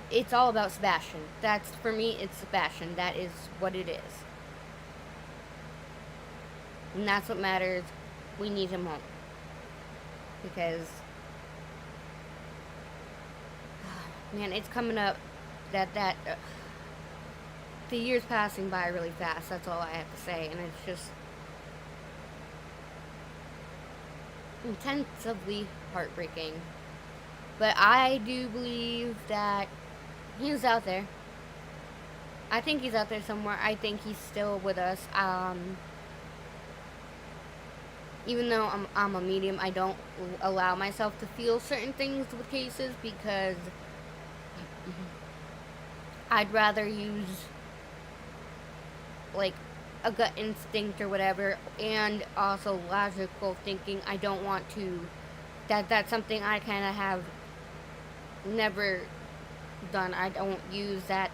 It's all about Sebastian. For me, it's Sebastian. That is what it is. And that's what matters. We need him home. Because, man, it's coming up the year's passing by really fast. That's all I have to say. And it's just intensively heartbreaking. But I do believe that he's out there. I think he's out there somewhere. I think he's still with us. Even though I'm a medium, I don't allow myself to feel certain things with cases because I'd rather use like a gut instinct or whatever, and also logical thinking. I don't want to. That's something I kind of have never done. I don't use that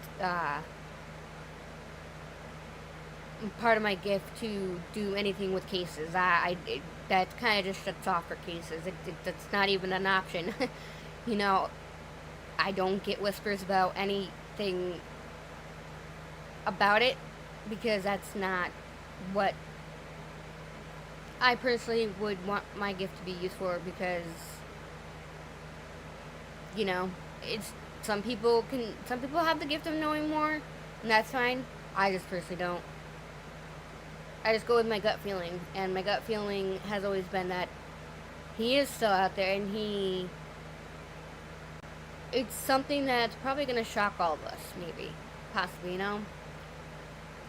part of my gift to do anything with cases. That kind of just shuts off for cases. That's not even an option. You know, I don't get whispers about anything about it because that's not what I personally would want my gift to be used for, because, you know, it's some people have the gift of knowing more, and that's fine. I just personally don't. I just go with my gut feeling, and my gut feeling has always been that he is still out there, and it's something that's probably going to shock all of us, maybe, possibly, you know?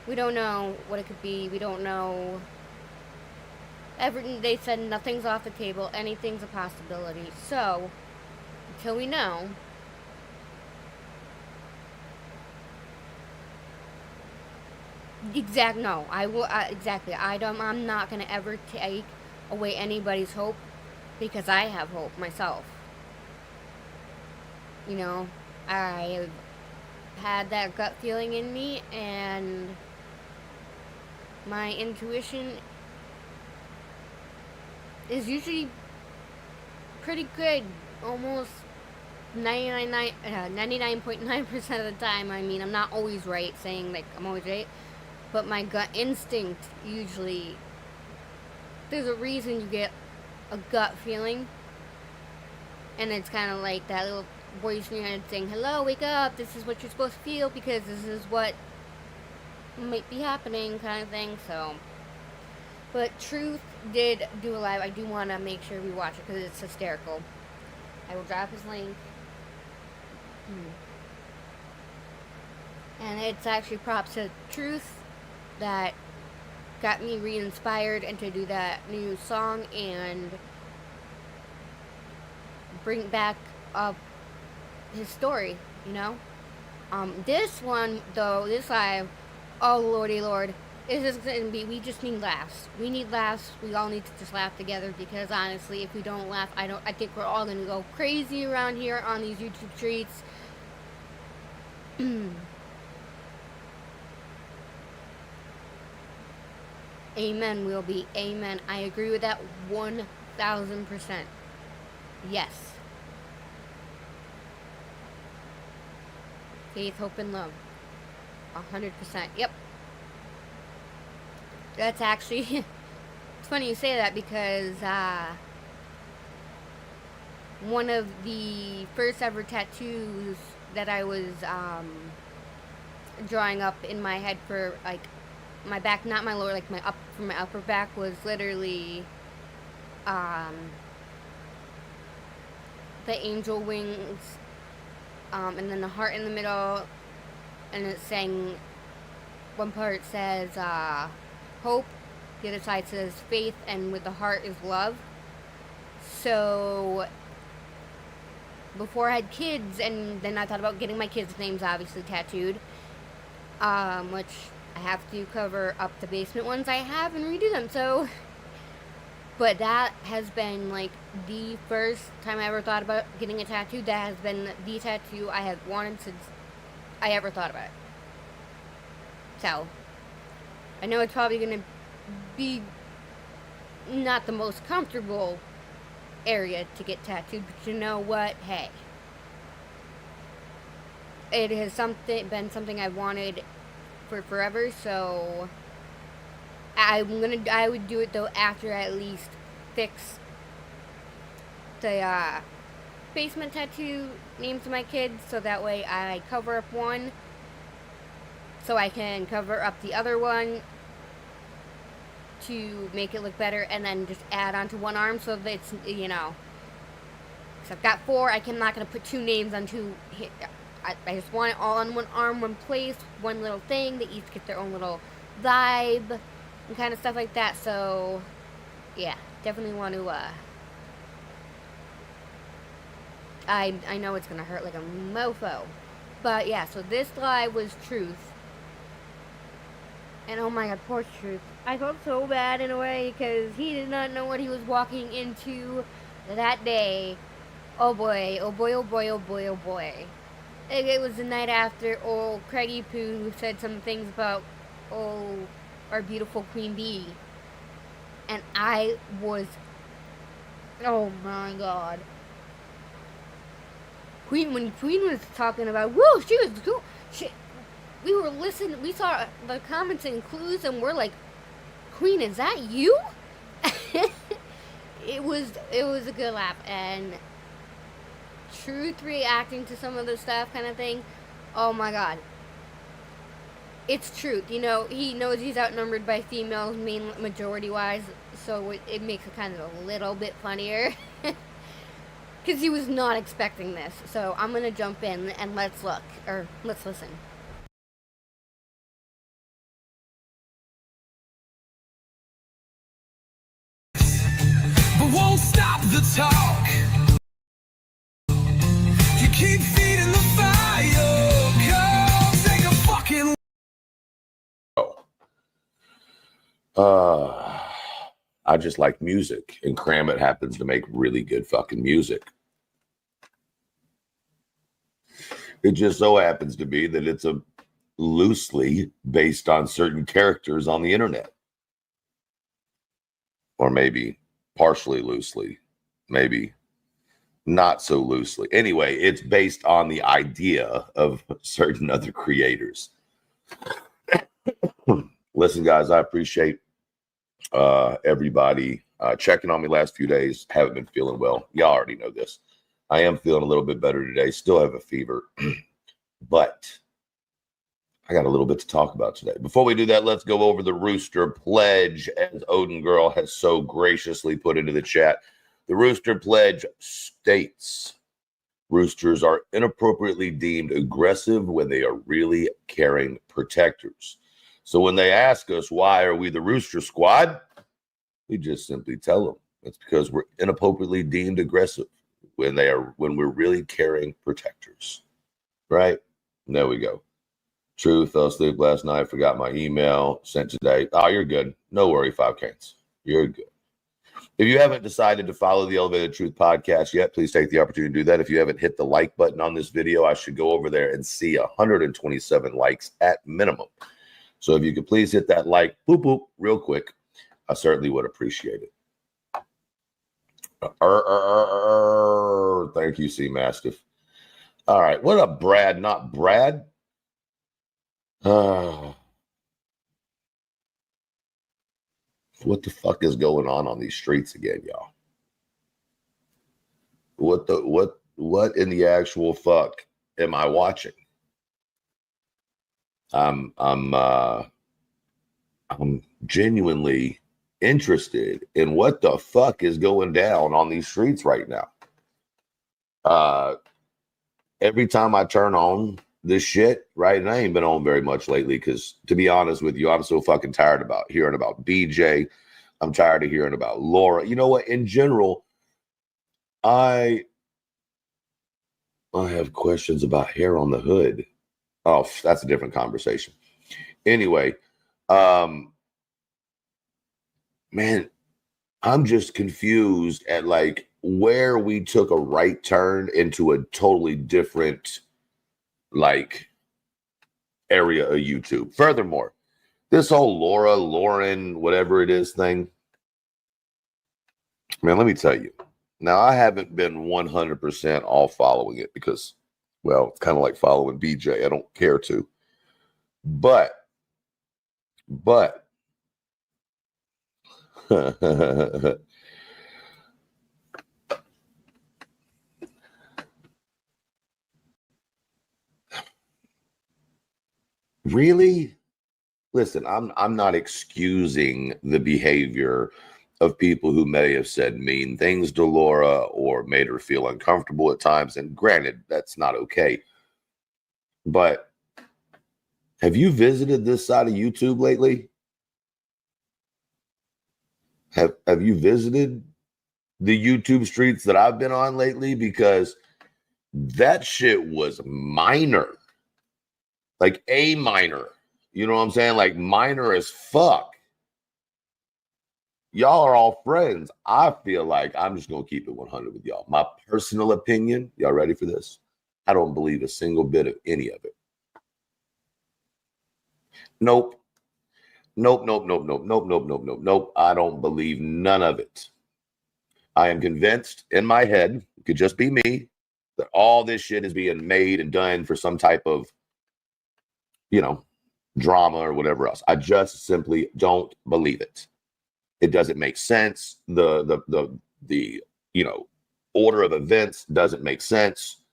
We don't know what it could be. We don't know. They said nothing's off the table. Anything's a possibility. So, until we know, exactly. I'm not gonna ever take away anybody's hope because I have hope myself. You know, I've had that gut feeling in me, and my intuition is usually pretty good, almost 99.9% of the time. I mean, I'm not always right, saying like I'm always right, but my gut instinct usually, there's a reason you get a gut feeling, and it's kind of like that little voice in your head saying, hello, wake up, this is what you're supposed to feel because this is what might be happening, kind of thing. So, but Truth did do a live. I do want to make sure we watch it because it's hysterical. I will drop his link. And it's actually props to Truth that got me re-inspired and to do that new song and bring back up his story, you know? This one, though, this live, oh lordy lord, is just gonna be, we just need laughs. We need laughs. We all need to just laugh together, because honestly, if we don't laugh, I think we're all gonna go crazy around here on these YouTube streets. Amen, will be. Amen. I agree with that 1000%. Yes. Faith, hope, and love. 100%. Yep. That's actually, it's funny you say that, because one of the first ever tattoos that I was drawing up in my head for like my back, not my lower, like for my upper back, was literally the angel wings, and then the heart in the middle, and it's saying, one part says hope, the other side says faith, and with the heart is love. So before I had kids, and then I thought about getting my kids' names obviously tattooed, which I have to cover up the basement ones I have and redo them. So, but that has been like the first time I ever thought about getting a tattoo. That has been the tattoo I have wanted since I ever thought about it. So, I know it's probably going to be not the most comfortable area to get tattooed, but you know what? Hey. It has been something I've wanted for forever, so I would do it though after I at least fix the basement tattoo names of my kids, so that way I cover up one, so I can cover up the other one to make it look better, and then just add onto one arm so that it's, you know, so I've got 4. I'm not going to put 2 names on 2. I just want it all on one arm, one place, one little thing. They each get their own little vibe and kind of stuff like that. So, yeah, definitely want to, I know it's going to hurt like a mofo. But, yeah, so this lie was truth. And, oh my god, poor Truth. I felt so bad in a way because he did not know what he was walking into that day. Oh boy, oh boy, oh boy, oh boy, oh boy. It was the night after old Craigie Poo who said some things about, our beautiful Queen Bee. And I was, oh my god. When Queen was talking about, woo, she was cool. We were listening, we saw the comments and clues, and we're like, Queen, is that you? It was a good laugh, and Truth reacting to some of the stuff kind of thing, oh my god. It's Truth, you know, he knows he's outnumbered by females, majority-wise, so it makes it kind of a little bit funnier. Because he was not expecting this, so I'm going to jump in and let's listen. But won't stop the talk. You keep feeding the fire. Come take a fucking. I just like music, and Kramit happens to make really good fucking music. It just so happens to be that it's a loosely based on certain characters on the internet. Or maybe partially loosely, maybe not so loosely. Anyway, it's based on the idea of certain other creators. Listen, guys, I appreciate everybody checking on me last few days. Haven't been feeling well. Y'all already know this. I am feeling a little bit better today. Still have a fever, but I got a little bit to talk about today. Before we do that, let's go over the Rooster Pledge, as Odin Girl has so graciously put into the chat. The Rooster Pledge states, roosters are inappropriately deemed aggressive when they are really caring protectors. So when they ask us, why are we the Rooster Squad? We just simply tell them it's because we're inappropriately deemed aggressive when we're really caring protectors. Right? There we go. Truth, fell asleep last night, forgot my email, sent today. Oh, you're good. No worry, 5 cans. You're good. If you haven't decided to follow the Elevated Truth podcast yet, please take the opportunity to do that. If you haven't hit the like button on this video, I should go over there and see 127 likes at minimum. So if you could please hit that like, boop, boop, real quick, I certainly would appreciate it. Thank you, C Mastiff. All right, what up, Brad? Not Brad. What the fuck is going on these streets again, y'all? What in the actual fuck am I watching? I'm genuinely interested in what the fuck is going down on these streets right now. Every time I turn on this shit, right, and I ain't been on very much lately because, to be honest with you, I'm so fucking tired about hearing about BJ. I'm tired of hearing about Laura. You know what? In general, I have questions about hair on the hood. Oh, that's a different conversation. Anyway, man, I'm just confused at like where we took a right turn into a totally different like area of YouTube. Furthermore, this whole Lauren, whatever it is thing, man, let me tell you. Now, I haven't been 100% all following it because, well, it's kind of like following BJ. I don't care to. But Really? Listen, I'm not excusing the behavior of people who may have said mean things to Laura or made her feel uncomfortable at times. And granted, that's not okay. But have you visited this side of YouTube lately? Have you visited the YouTube streets that I've been on lately? Because that shit was minor. Like A minor. You know what I'm saying? Like minor as fuck. Y'all are all friends. I feel like I'm just going to keep it 100 with y'all. My personal opinion, y'all ready for this? I don't believe a single bit of any of it. Nope. Nope. I don't believe none of it. I am convinced in my head, it could just be me, that all this shit is being made and done for some type of, drama or whatever else. I just simply don't believe it. It doesn't make sense. The order of events doesn't make sense.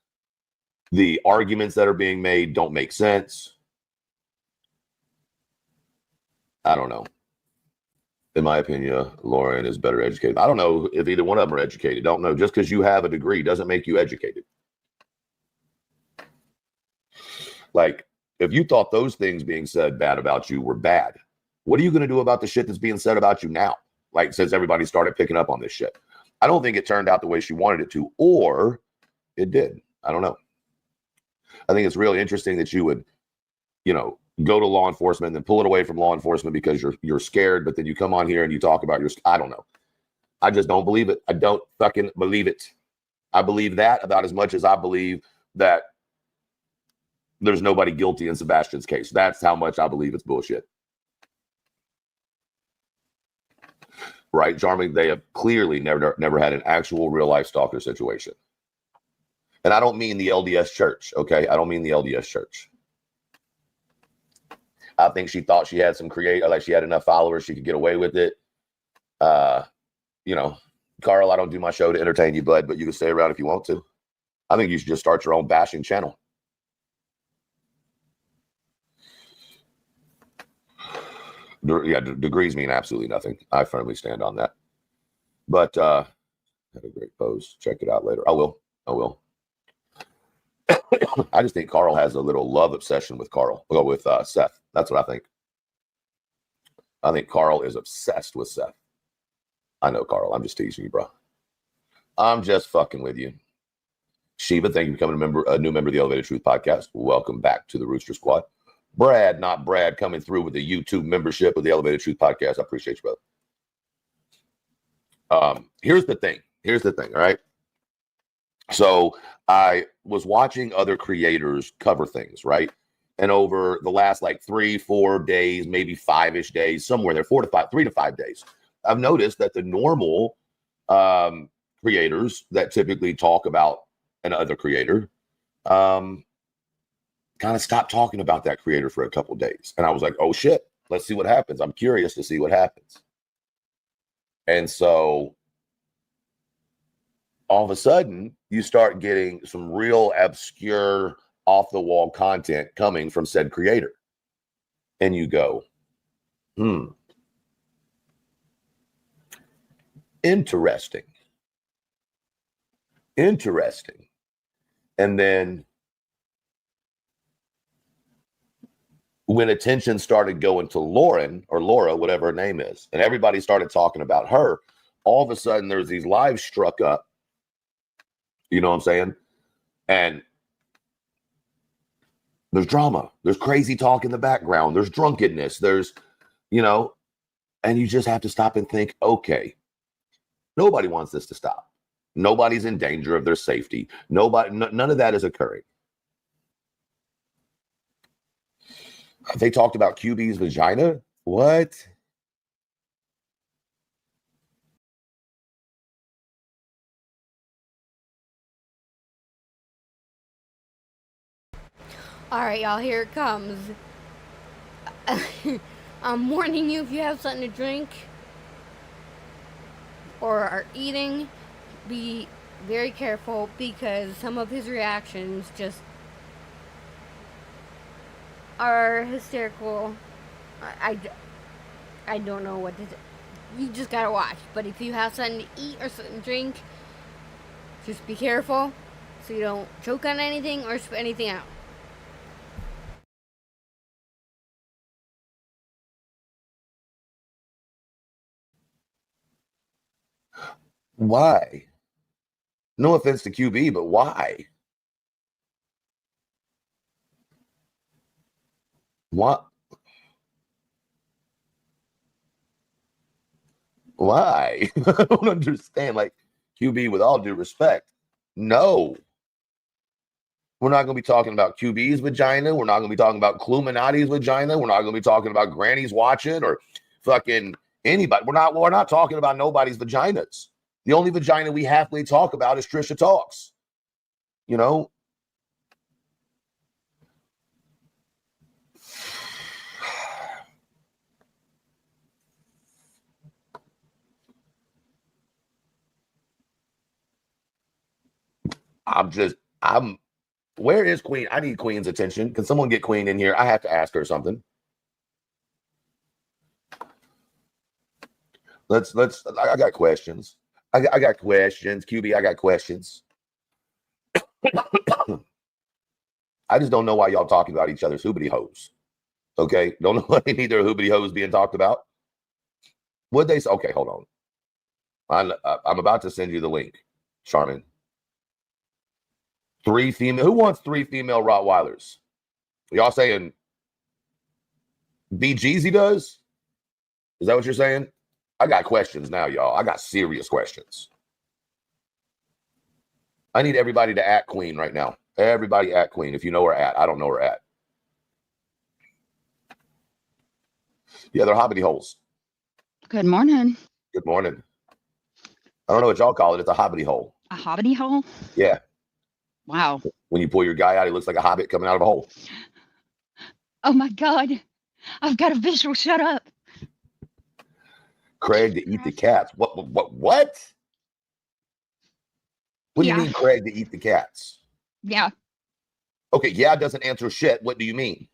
The arguments that are being made don't make sense. I don't know. In my opinion, Lauren is better educated. I don't know if either one of them are educated. Don't know. Just because you have a degree doesn't make you educated. Like, if you thought those things being said bad about you were bad, what are you going to do about the shit that's being said about you now? Like, since everybody started picking up on this shit. I don't think it turned out the way she wanted it to, or it did. I don't know. I think it's really interesting that you would, go to law enforcement and then pull it away from law enforcement because you're scared, but then you come on here and you talk about I don't know. I just don't believe it. I don't fucking believe it. I believe that about as much as I believe that there's nobody guilty in Sebastian's case. That's how much I believe it's bullshit. Right, Charming? They have clearly never had an actual real life stalker situation. And I don't mean the LDS church, okay? I don't mean the LDS church. I think she thought she had like she had enough followers, she could get away with it. Carl, I don't do my show to entertain you, bud, but you can stay around if you want to. I think you should just start your own bashing channel. Yeah, degrees mean absolutely nothing. I firmly stand on that. But had a great post. Check it out later. I will. I just think Carl has a little love obsession with Seth. That's what I think. I think Carl is obsessed with Seth. I know, Carl. I'm just teasing you, bro. I'm just fucking with you. Shiva, thank you for becoming a new member of the Elevated Truth Podcast. Welcome back to the Rooster Squad. Brad, not Brad, coming through with the YouTube membership of the Elevated Truth Podcast. I appreciate you, brother. Here's the thing, all right? So I was watching other creators cover things, right? And over the last 3-4 days, maybe 5-ish days, somewhere there, 3 to 5 days, I've noticed that the normal creators that typically talk about another creator kind of stopped talking about that creator for a couple of days. And I was like, oh shit, let's see what happens. I'm curious to see what happens. And so all of a sudden you start getting some real obscure off the wall content coming from said creator. And you go, interesting. And then when attention started going to Lauren or Laura, whatever her name is, and everybody started talking about her, all of a sudden there's these lives struck up. You know what I'm saying? And there's drama. There's crazy talk in the background. There's drunkenness. There's, and you just have to stop and think, okay, nobody wants this to stop. Nobody's in danger of their safety. None of that is occurring. They talked about QB's vagina? What? All right, y'all, here it comes. I'm warning you, if you have something to drink, or are eating, be very careful because some of his reactions just are hysterical. I don't know what to do. You just gotta watch. But if you have something to eat or something to drink, just be careful so you don't choke on anything or spit anything out. Why? No offense to QB, but why? What? Why? I don't understand. Like, QB, with all due respect, no. We're not going to be talking about QB's vagina. We're not going to be talking about Cluminati's vagina. We're not going to be talking about Granny's watching or fucking anybody. We're not talking about nobody's vaginas. The only vagina we halfway talk about is Trisha Talks. You know? Where is Queen? I need Queen's attention. Can someone get Queen in here? I have to ask her something. I got questions. I got questions. QB, I got questions. I just don't know why y'all talking about each other's hoobity hoes. Okay? Don't know why neither hoobity hoes being talked about. What'd they say? Okay, hold on. I'm about to send you the link, Charmin. 3 female. Who wants 3 female Rottweilers? Y'all saying BGZ does? Is that what you're saying? I got questions now, y'all. I got serious questions. I need everybody to at Queen right now. Everybody at Queen. If you know her at. I don't know her at. Yeah, they're hobbity holes. Good morning. Good morning. I don't know what y'all call it. It's a hobbity hole. A hobbity hole? Yeah. Wow. When you pull your guy out, he looks like a hobbit coming out of a hole. Oh my God. I've got a visual. Shut up. Craig to eat the cats. What? What do you mean, Craig to eat the cats? Yeah. Okay, yeah doesn't answer shit. What do you mean?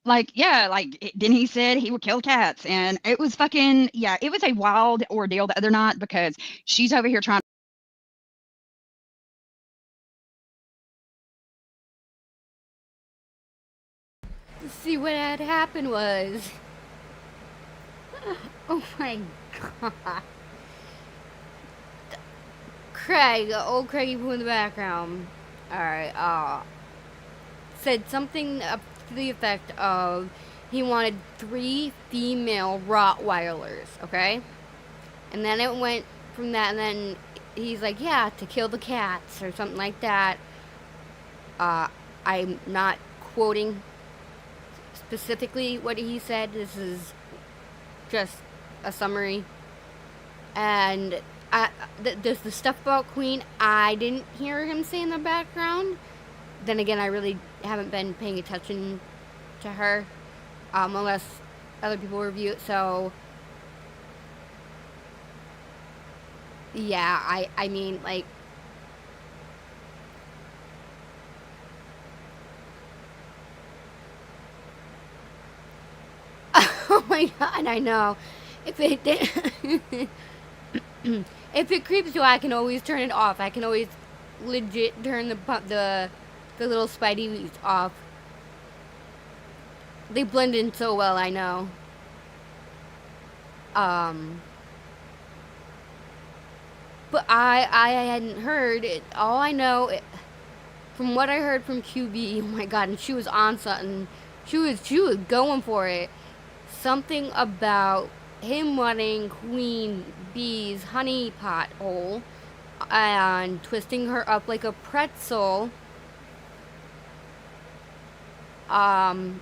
Like, yeah, like, then he said he would kill cats. And it was fucking, yeah, it was a wild ordeal the other night because she's over here trying. See, what had happened was, oh my God, Craig, old Craigie Poo in the background, alright, said something up to the effect of he wanted 3 female Rottweilers, okay? And then it went from that, and then he's like, yeah, to kill the cats, or something like that. I'm not quoting specifically what he said. This is just a summary. And the stuff about Queen, I didn't hear him say in the background. Then again, I really haven't been paying attention to her, unless other people review it. So yeah, I mean, like, oh my God, I know. If it did, if it creeps you, I can always turn it off. I can always legit turn the little spidey weeds off. They blend in so well, I know. But I hadn't heard it. All I know, from what I heard from QB, oh my God, and she was on something. She was going for it. Something about him wanting Queen Bee's honey pot hole and twisting her up like a pretzel. Kind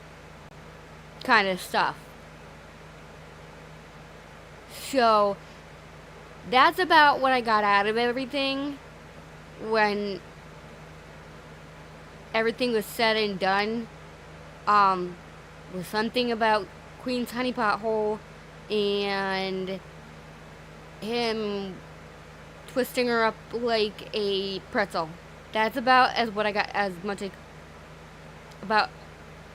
of stuff. So that's about what I got out of everything when everything was said and done. Was something about Queen's honeypot hole and him twisting her up like a pretzel. That's about as what I got, as much like, about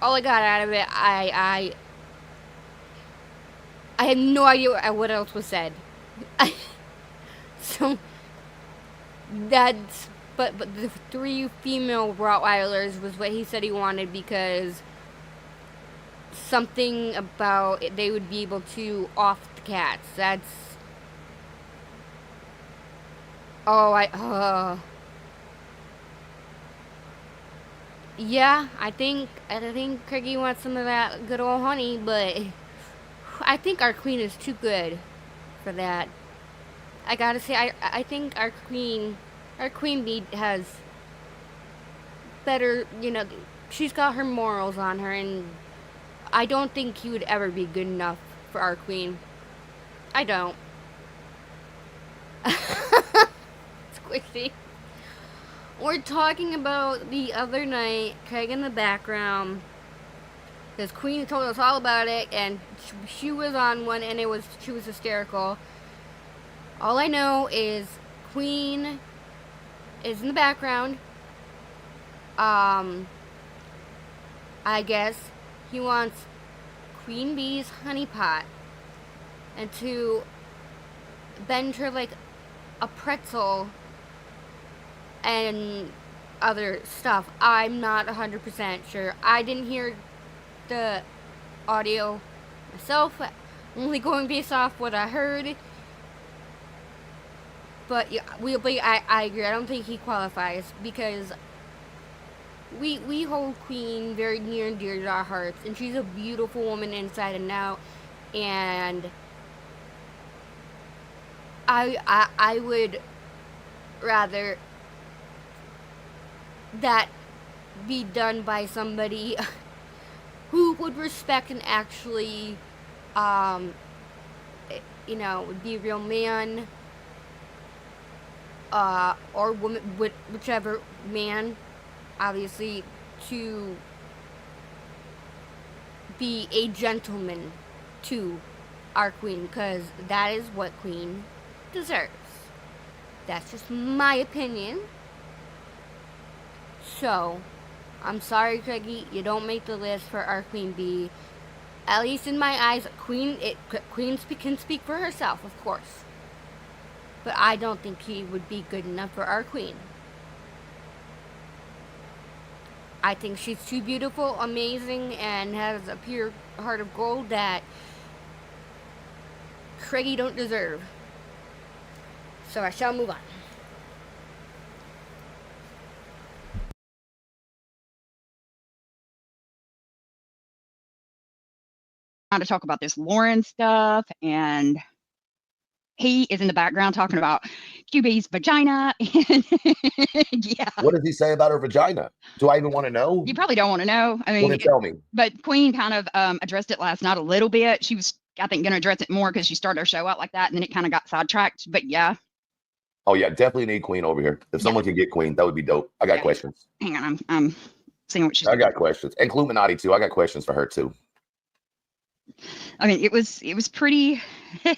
all I got out of it. I had no idea what else was said. So that's, but the 3 female Rottweilers was what he said he wanted, because something about it, they would be able to off the cats. That's, yeah, I think Craigie wants some of that good old honey, but I think our queen is too good for that. I gotta say, I think our queen bee has better, she's got her morals on her, and I don't think he would ever be good enough for our queen. I don't. Squishy. We're talking about the other night, Craig in the background. This queen told us all about it, and she was on one, and she was hysterical. All I know is Queen is in the background. I guess he wants Queen Bee's honey pot and to bend her like a pretzel and other stuff. I'm not 100% sure. I didn't hear the audio myself. I'm only going based off what I heard. But yeah, I agree. I don't think he qualifies, because we hold Queen very near and dear to our hearts, and she's a beautiful woman inside and out. And I would rather that be done by somebody who would respect and actually, would be a real man, or woman, whichever man, obviously, to be a gentleman to our queen, because that is what Queen deserves. That's just my opinion. So, I'm sorry, Craigie, you don't make the list for our Queen Bee. At least in my eyes, Queen can speak for herself, of course. But I don't think he would be good enough for our queen. I think she's too beautiful, amazing, and has a pure heart of gold that Craigie don't deserve. So I shall move on. To talk about this Lauren stuff, and he is in the background talking about QB's vagina. And yeah. What does he say about her vagina? Do I even want to know? You probably don't want to know. I mean, well, then tell me. But Queen kind of addressed it last night a little bit. She was, I think, going to address it more because she started her show out like that, and then it kind of got sidetracked. But yeah. Oh yeah, definitely need Queen over here. If someone can get Queen, that would be dope. I got questions. Hang on, I'm seeing what she's. I got questions, and Cluminati too. I got questions for her too. I mean, it was pretty. Does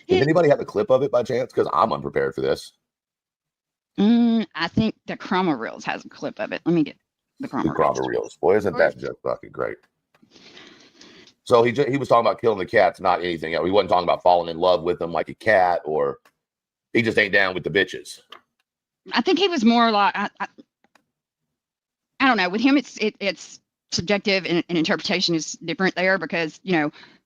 anybody have a clip of it by chance? Because I'm unprepared for this. I think the Chroma Reels has a clip of it. Let me get the Chroma Reels. Boy, isn't that just fucking great? So he was talking about killing the cats, not anything else. He wasn't talking about falling in love with them like a cat, or he just ain't down with the bitches. I think he was more like I don't know. With him, it's subjective, and interpretation is different there, because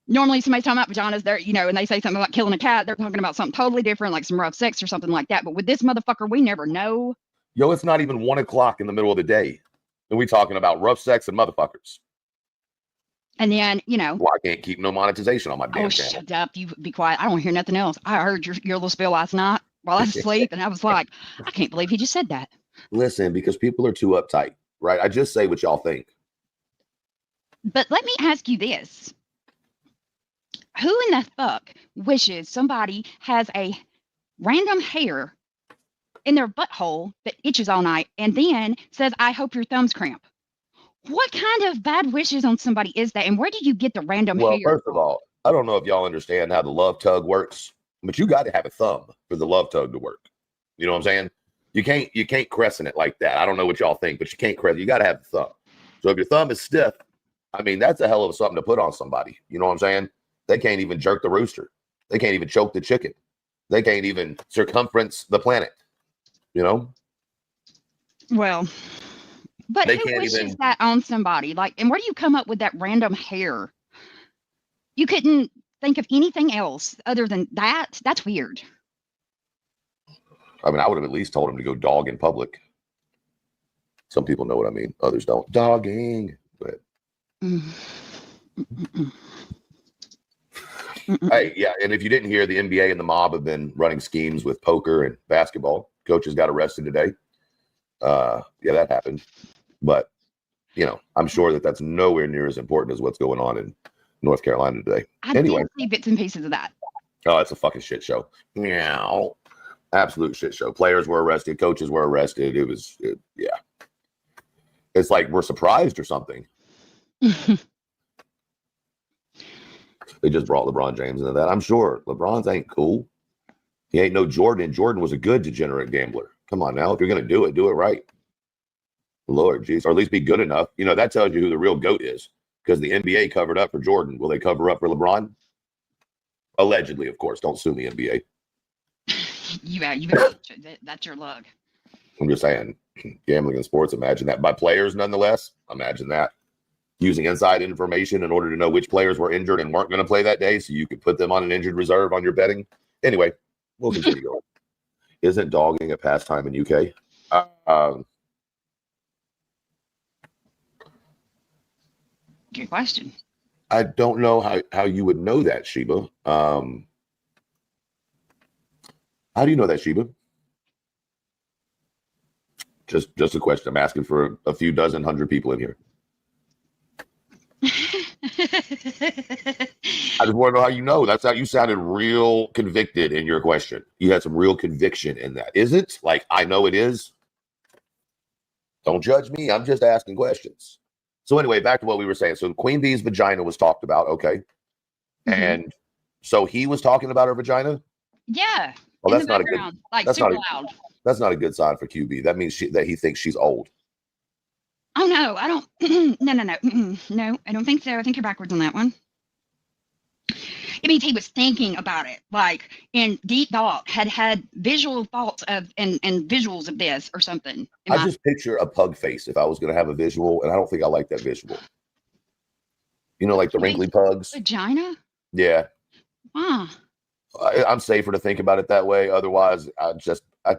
normally somebody's talking about vaginas there, and they say something about killing a cat, they're talking about something totally different, like some rough sex or something like that. But with this motherfucker, we never know. Yo, it's not even 1 o'clock in the middle of the day, and we talking about rough sex and motherfuckers. And then well, I can't keep no monetization on my damn channel. Shut up, you be quiet. I don't hear nothing else. I heard your little spiel last night while I was asleep, and I was like, I can't believe he just said that. Listen, because people are too uptight, right? I just say what y'all think. But let me ask you this. Who in the fuck wishes somebody has a random hair in their butthole that itches all night and then says, I hope your thumbs cramp? What kind of bad wishes on somebody is that? And where did you get the random hair? Well, first of all, I don't know if y'all understand how the love tug works. but you got to have a thumb for the love tug to work. You know what I'm saying? You can't crescent it like that. I don't know what y'all think, but you can't crescent. You got to have the thumb. So if your thumb is stiff, I mean, that's a hell of something to put on somebody. You know what I'm saying? They can't even jerk the rooster. They can't even choke the chicken. They can't even circumference the planet. You know? Well, but They who can't wishes even- that on somebody? Like, and where do you come up with that random hair? You couldn't think of anything else other than that? That's weird. I mean, I would have at least told him to go dog in public. Some people know what I mean. Others don't. Dogging. But hey, yeah. And if you didn't hear, the NBA and the mob have been running schemes with poker and basketball. Coaches got arrested today. Yeah, that happened. But, you know, I'm sure that that's nowhere near as important as what's going on in North Carolina today. Anyway. did see bits and pieces of that. Oh, it's a fucking shit show. Meow. Absolute shit show. Players were arrested. Coaches were arrested. Yeah. It's like we're surprised or something. They just brought LeBron James into that. I'm sure LeBron's ain't cool. He ain't no Jordan. Jordan was a good degenerate gambler. Come on now. If you're going to do it right. Lord, jeez. Or at least be good enough. You know, that tells you who the real GOAT is. Because the NBA covered up for Jordan. Will they cover up for LeBron? Allegedly, of course. Don't sue the NBA. You better, that's your luck. I'm just saying, gambling in sports, imagine that. By players, nonetheless, imagine that. Using inside information in order to know which players were injured and weren't going to play that day so you could put them on an injured reserve on your betting. Anyway, we'll continue going. Isn't dogging a pastime in UK? Good question. I don't know how you would know that, Sheba. How do you know that, Sheba? Just a question. I'm asking for a few dozen, 100 people in here. I just want to know how you know. That's how you sounded real convicted in your question. You had some real conviction in that. Is it? Like, I know it is. Don't judge me. I'm just asking questions. So anyway, back to what we were saying. So Queen Bee's vagina was talked about. Okay. Mhm. And so he was talking about her vagina? Yeah. Well, in that's the not a good. background, like that's super not loud. That's not a good sign for QB. That means that he thinks she's old. Oh no, I don't. No, no, I don't think so. I think you're backwards on that one. It means he was thinking about it, like in deep thought, had visual thoughts of and visuals of this or something. I just picture a pug face if I was going to have a visual, and I don't think I like that visual. You know, like the wrinkly pugs. Vagina? Yeah, Wow. I'm safer to think about it that way. Otherwise,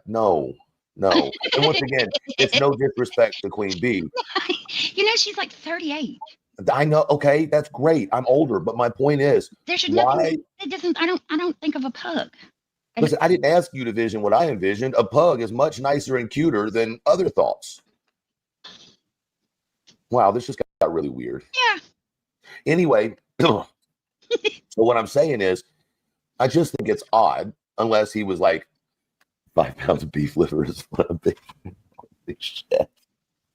no. And once again, it's no disrespect to Queen Bee. You know, she's like 38. I know. Okay, that's great. I'm older, but my point is, There should why? nothing. It doesn't. I don't think of a pug. Listen, I didn't ask you to vision what I envisioned. A pug is much nicer and cuter than other thoughts. Wow, this just got really weird. Yeah. Anyway, so what I'm saying is, I just think it's odd, unless he was like, 5 pounds of beef liver is what a big shit.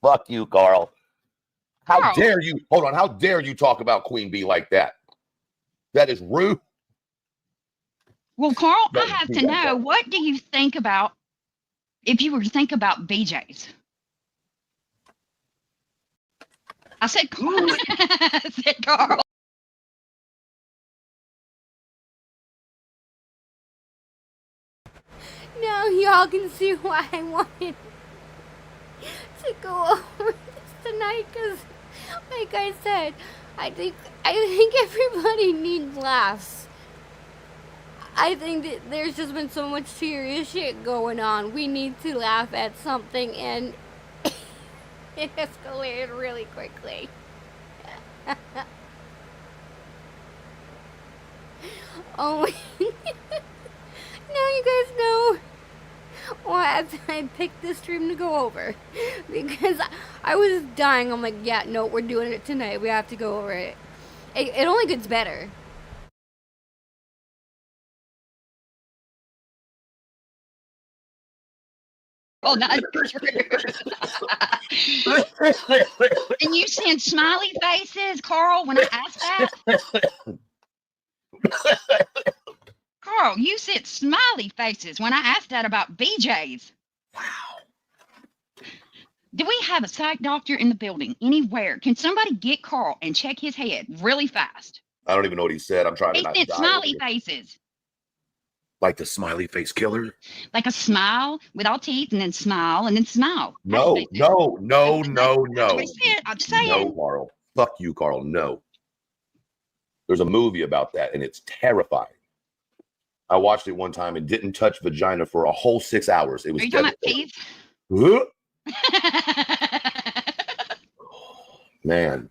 Fuck you, Carl. How Carl. dare you? Hold on. How dare you talk about Queen Bee like that? That is rude. Well, Carl, I But have he to got know, that. what do you think about if you were to think about BJ's? I said Carl. I said Carl. Now y'all can see why I wanted to go over this tonight, because like I said, I think everybody needs laughs. I think that there's just been so much serious shit going on. We need to laugh at something, and it escalated really quickly. Oh, now you guys know why I picked this stream to go over, because I was dying. I'm like, yeah, no, we're doing it tonight. We have to go over it. It only gets better. Oh, not. And you send smiley faces, Carl, when I asked that? Carl, you said smiley faces when I asked that about BJ's. Wow. Do we have a psych doctor in the building anywhere? Can somebody get Carl and check his head really fast? I don't even know what he said. I'm trying to He not said die smiley over here. faces. Like the smiley face killer? Like a smile with all teeth and then smile and then smile. That's No, what he said. no, no, no, That's no. what he said. I'm just saying. No, Carl. Fuck you, Carl. No. There's a movie about that, and it's terrifying. I watched it one time and didn't touch vagina for a whole 6 hours. It was Are you talking about devastating. teeth? Man.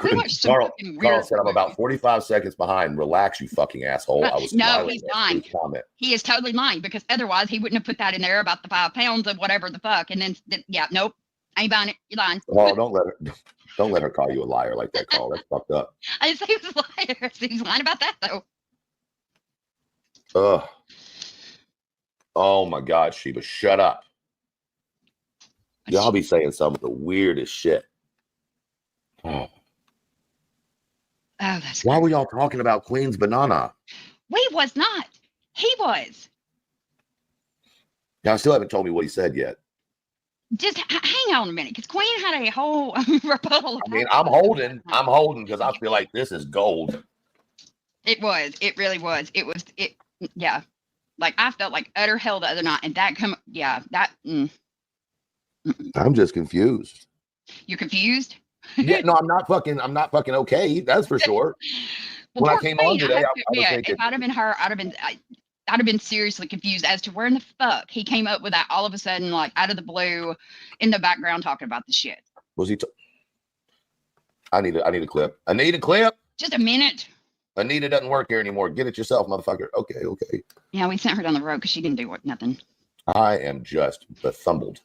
We watched some Carl fucking weird said I'm about movies. 45 seconds behind. Relax, you fucking asshole. I was No, smiling he's at lying. his comment. He is totally lying because otherwise he wouldn't have put that in there about the 5 pounds of whatever the fuck. And then, yeah, nope, ain't buying it. You're lying. Oh, don't let her call you a liar like that, Carl. That's fucked up. I didn't say he was a liar. I said he was lying about that though. Ugh. Oh my God, Sheba, shut up. Y'all be saying some of the weirdest shit. Oh. Oh, that's Why were y'all talking about Queen's banana? We was not. He was. Y'all still haven't told me what he said yet. Just hang on a minute, because Queen had a whole rebuttal. I mean, I'm holding because I feel like this is gold. It was. It really was. It was. It. Yeah. Like I felt like utter hell the other night, and that come. Yeah. That. I'm just confused. You're confused. Yeah, no, I'm not fucking okay. That's for sure. Well, When I poor came Queen, on today, I was yeah, thinking, if I'd have been her, I'd have been seriously confused as to where in the fuck he came up with that all of a sudden, like out of the blue, in the background talking about the shit. was he? I need a clip. I need a clip. Just a minute. Anita doesn't work here anymore. Get it yourself, motherfucker. Okay. Yeah, we sent her down the road because she didn't do nothing. I am just bethumbled.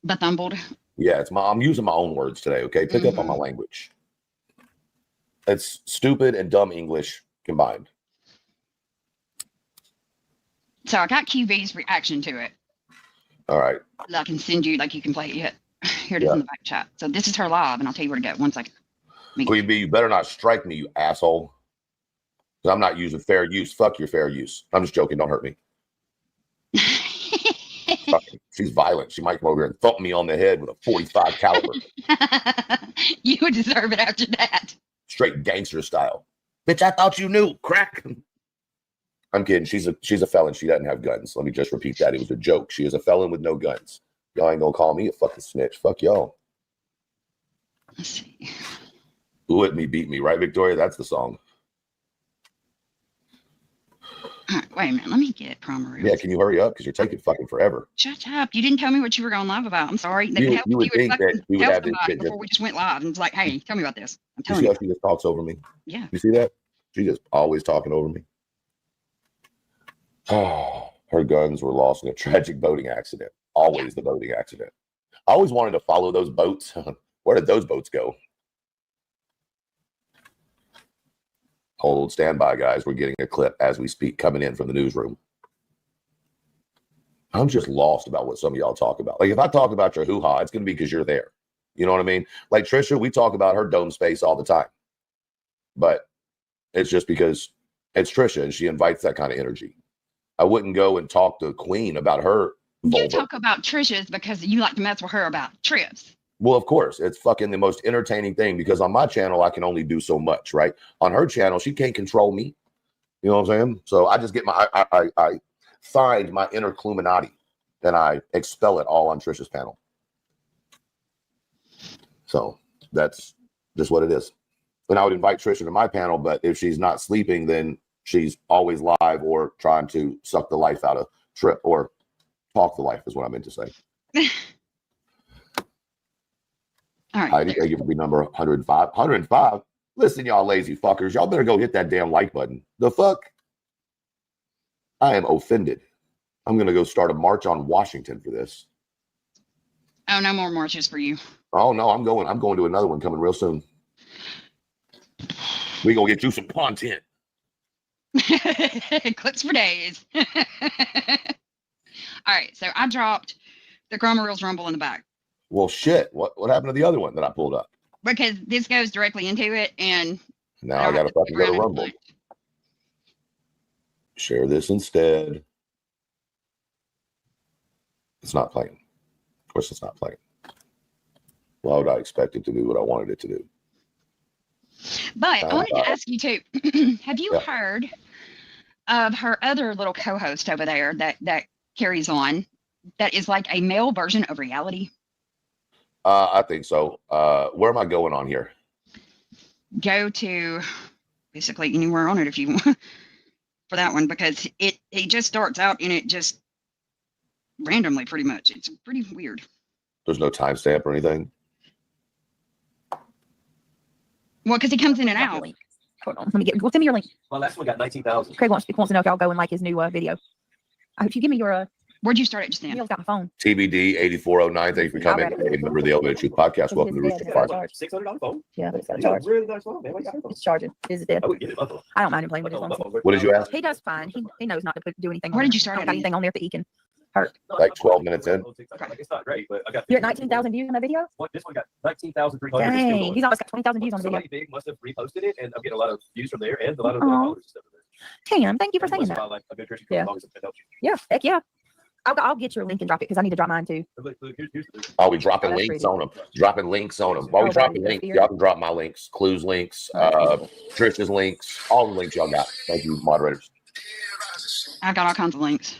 Bethumbled. Yeah, I'm using my own words today. Okay, pick up on my language. It's stupid and dumb English combined. So I got QV's reaction to it. All right. I can send you, like you can play it yet. Here it is Yeah. in the back chat. So this is her live, and I'll tell you where to go. 1 second. Queen B, you better not strike me, you asshole. 'Cause I'm not using fair use. Fuck your fair use. I'm just joking. Don't hurt me. She's violent. She might come over here and thump me on the head with a 45 caliber. You would deserve it after that. Straight gangster style. Bitch, I thought you knew. Crack. I'm kidding. She's a felon. She doesn't have guns. Let me just repeat that. It was a joke. She is a felon with no guns. Y'all ain't gonna call me a fucking snitch. Fuck y'all. Let's see. Who at me beat me, right, Victoria? That's the song. All right, wait a minute. Let me get promo reels. Yeah, can you hurry up? Because you're taking fucking forever. Shut up. You didn't tell me what you were going live about. I'm sorry. That You- would help you if would you would think that fucking we would tell have this somebody shit before we just went live and was like, hey, tell me about this. I'm You telling see you. how she just talks over me? Yeah. You see that? She just always talking over me. Oh, her guns were lost in a tragic boating accident. Always the boating accident. I always wanted to follow those boats. Where did those boats go? Hold standby, guys. We're getting a clip as we speak coming in from the newsroom. I'm just lost about what some of y'all talk about. Like if I talk about your hoo-ha, it's going to be because you're there. You know what I mean? Like Trisha, we talk about her dome space all the time. But it's just because it's Trisha and she invites that kind of energy. I wouldn't go and talk to Queen about her You vulva. talk about Trisha's because you like to mess with her about trips. Well, of course, it's fucking the most entertaining thing because on my channel, I can only do so much, right? On her channel, she can't control me. You know what I'm saying? So I just get I find my inner Cluminati and I expel it all on Trisha's panel. So that's just what it is. And I would invite Trisha to my panel, but if she's not sleeping, then she's always live or trying to suck the life out of Trip or talk the life is what I meant to say. All right. Heidi, thank you for being number 105. 105? Listen, y'all lazy fuckers. Y'all better go hit that damn like button. The fuck? I am offended. I'm going to go start a march on Washington for this. Oh, no more marches for you. Oh, no, I'm going to another one coming real soon. We going to get you some content. Clips for days. All right. So I dropped the Chroma Reels Rumble in the back Well, shit. What happened to the other one that I pulled up? because this goes directly into it. And Now I got to fucking go to Rumble. Share this instead. It's not playing. Of course, it's not playing. Why would I expect it to do what I wanted it to do? But I wanted to ask you too. Have you Yeah. heard of her other little co-host over there that carries on? That is like a male version of reality. I think so. Where am I going on here? Go to basically anywhere on it if you want for that one, because it just starts out and it just randomly, pretty much. It's pretty weird. There's no timestamp or anything. Well, because he comes in and Got the out. link. Hold on. Let me get. Well, send me your link. My last one got 19,000. Craig wants to know if y'all go and like his new video. If you give me your Where'd you start it just then? Neil's got my phone. TBD 8409. Thank you for coming. I'll write it. A member of the Elevated Truth Podcast. Welcome to Rooster Fire. $600 phone. Yeah, but it's got a You got a charge. really nice phone, man. Why you got her phone? It's charging. Is it dead? I would get it. I don't mind him playing with his phone. What did you ask? He does fine. He knows not to do anything. Where on did there. you start I don't it got in? anything on there that he can hurt. Like 12 minutes in. It's not great, but I got. You're at 19,000 views on that video? This one got 19,300. Dang, he's almost got 20,000 views on the video. Somebody big must have reposted it, and I'm getting a lot of views from there and a lot of Aw. followers and stuff. Cam, thank you for saying that. Like a good Christian Yeah. as long as it helps Yeah, heck yeah. I'll get your link and drop it because I need to drop mine too. you. Look, here's the Are we dropping Oh, that's links pretty. on them? Dropping links on them. While we Oh, dropping right, links, here. y'all can drop my links, Clues links, Trisha's links, all the links y'all got. Thank you, moderators. I've got all kinds of links.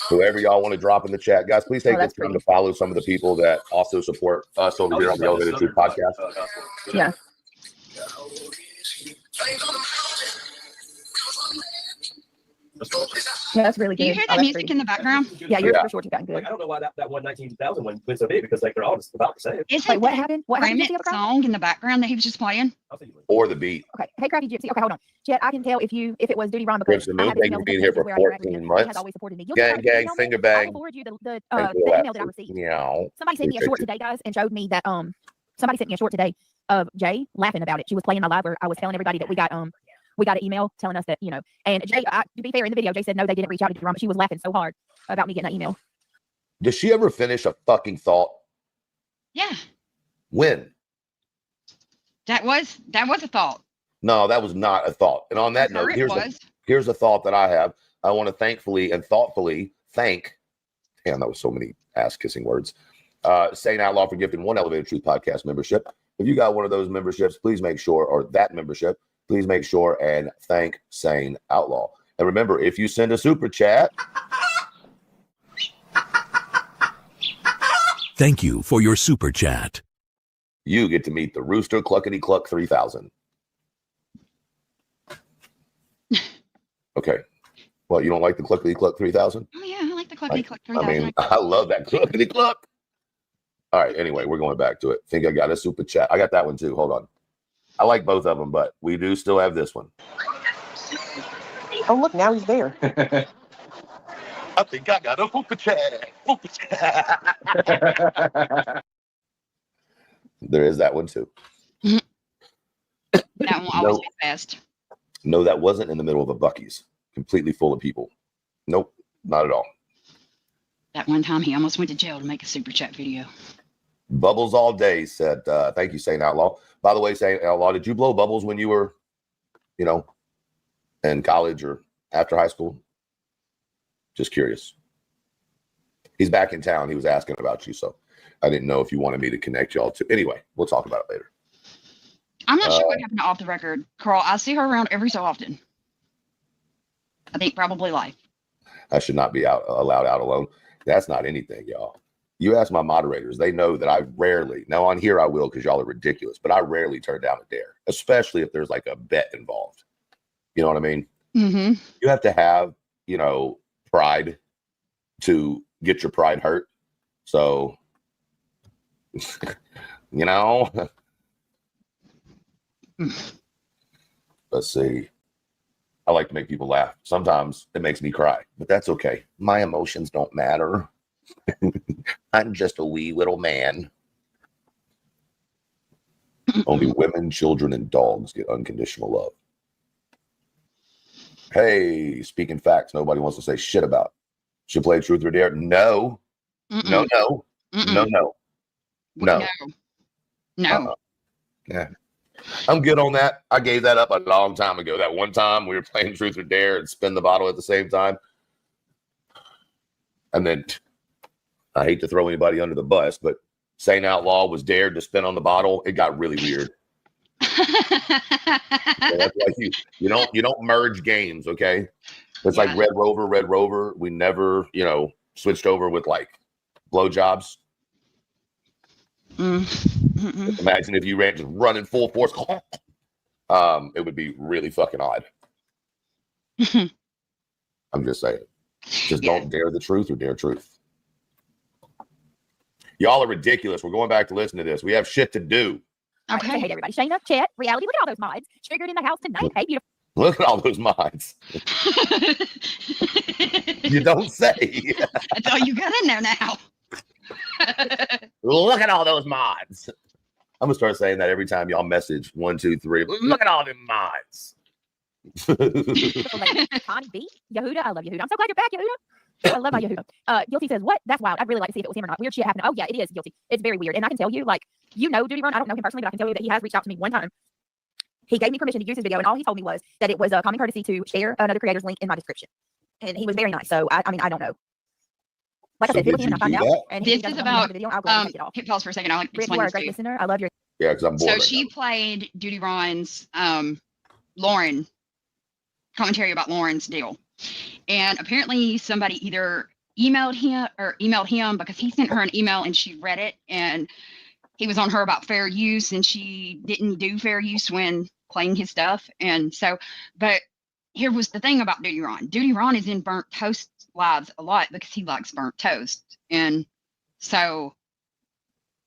Whoever y'all want to drop in the chat, guys, please take Oh, this that's time pretty. to follow some of the people that also support us over here on the Elevated Truth Podcast. Yeah. Yeah, that's really Do good. you hear Oh, that that's music pretty. in the background? Yeah, yours Yeah. for sure too gotten good. Like, I don't know why that one 19,000 one went so big because like they're all just about the same. Isn't Wait, what that happened? What happened? Remix Gypsy, okay? song in the background that he was just playing? I'll send you a link. Or the beat. Okay. Hey, Crafty Gypsy. Okay, hold on. Chet, I can tell if it was Duty Ron because Crimson I Moon, have his thank you email for being here for where I interact with 14 him. He months. has always supported me. You'll Gang, just have to gang, email me. finger I bang. will forward you the Thank you, email that I Ashley. received. Meow. Somebody sent me a Appreciate short you. today, guys, and showed me that somebody sent me a short today of Jay laughing about it. She was playing my live where I was telling everybody that we got an email telling us that, and Jay, to be fair, in the video, Jay said no, they didn't reach out to Ron, but she was laughing so hard about me getting that email. Does she ever finish a fucking thought? Yeah, When? that was a thought. No, that was not a thought. And on that For note, it here's was. a thought that I have. I want to thankfully and thoughtfully thank. Damn, that was so many ass kissing words. Sane Outlaw for gifting one Elevated Truth Podcast membership. If you got one of those memberships, please make sure, or that membership, please make sure and thank Sane Outlaw. And remember, if you send a super chat, Thank you for your super chat. you get to meet the Rooster Cluckety Cluck 3000. Okay. Well, you don't like the Cluckety Cluck 3000? Oh yeah, I like the cluckety cluck 3000. I mean, I love that Cluckety Cluck. All right. Anyway, we're going back to it. Think I got a super chat. I got that one too. Hold on. I like both of them, but we do still have this one. Oh, look, now he's there. I think I got a super chat. Super chat. There is that one too. That one always No. be fast. No, that wasn't in the middle of a Buc-ee's, completely full of people. Nope, not at all. That one time he almost went to jail to make a super chat video. Bubbles all day said, thank you, Saint Outlaw. By the way, Saint Outlaw, did you blow bubbles when you were, in college or after high school? Just curious. He's back in town. He was asking about you, so I didn't know if you wanted me to connect y'all to. Anyway, we'll talk about it later. I'm not sure what happened to Off the Record. Carl, I see her around every so often. I think probably life. I should not be allowed out alone. That's not anything, y'all. You ask my moderators, they know that I rarely, now on here I will because y'all are ridiculous, but I rarely turn down a dare, especially if there's like a bet involved. You know what I mean? Mm-hmm. You have to have, pride to get your pride hurt. So, let's see. I like to make people laugh. Sometimes it makes me cry, but that's okay. My emotions don't matter. I'm just a wee little man. Only women, children, and dogs get unconditional love. Hey, speaking facts, nobody wants to say shit about. Should play Truth or Dare? No. Mm-mm. No, no. Mm-mm. No, no. No. No. Yeah. I'm good on that. I gave that up a long time ago. That one time we were playing Truth or Dare and spin the bottle at the same time. And then I hate to throw anybody under the bus, but Saint Outlaw was dared to spin on the bottle. It got really weird. So that's why you don't merge games, okay? It's like Red Rover. We never, switched over with like blowjobs. Imagine if you ran just running full force. It would be really fucking odd. I'm just saying. Just don't dare the truth or dare truth. Y'all are ridiculous. We're going back to listen to this. We have shit to do. Okay. Hey, everybody. Shayna, Chet, Reality. Look at all those mods. Triggered in the house tonight. Hey, beautiful. Look at all those mods. You don't say. That's all you got in there now. Look at all those mods. I'm going to start saying that every time y'all message 1, 2, 3. Look at all them mods. Connie B. Yehuda. I love Yehuda. I'm so glad you're back, Yehuda. I love my Yehuda. Guilty says, what? That's wild. I'd really like to see if it was him or not. Weird shit happened. Oh, yeah, it is, Guilty. It's very weird. And I can tell you, like, Duty Run. I don't know him personally, but I can tell you that he has reached out to me one time. He gave me permission to use his video, and all he told me was that it was a common courtesy to share another creator's link in my description. And he was very nice. So, I mean, I don't know. Like I said, people can find out. And this is about, pause for a second. I'll explain this to you. Listener. I love your. Yeah, because I'm bored. So she played Duty Ron's Lauren commentary about Lauren's deal. And apparently somebody either emailed him because he sent her an email and she read it, and he was on her about fair use, and she didn't do fair use when playing his stuff. And so, but here was the thing about Duty Ron. Duty Ron is in Burnt Toast lives a lot because he likes burnt toast. And so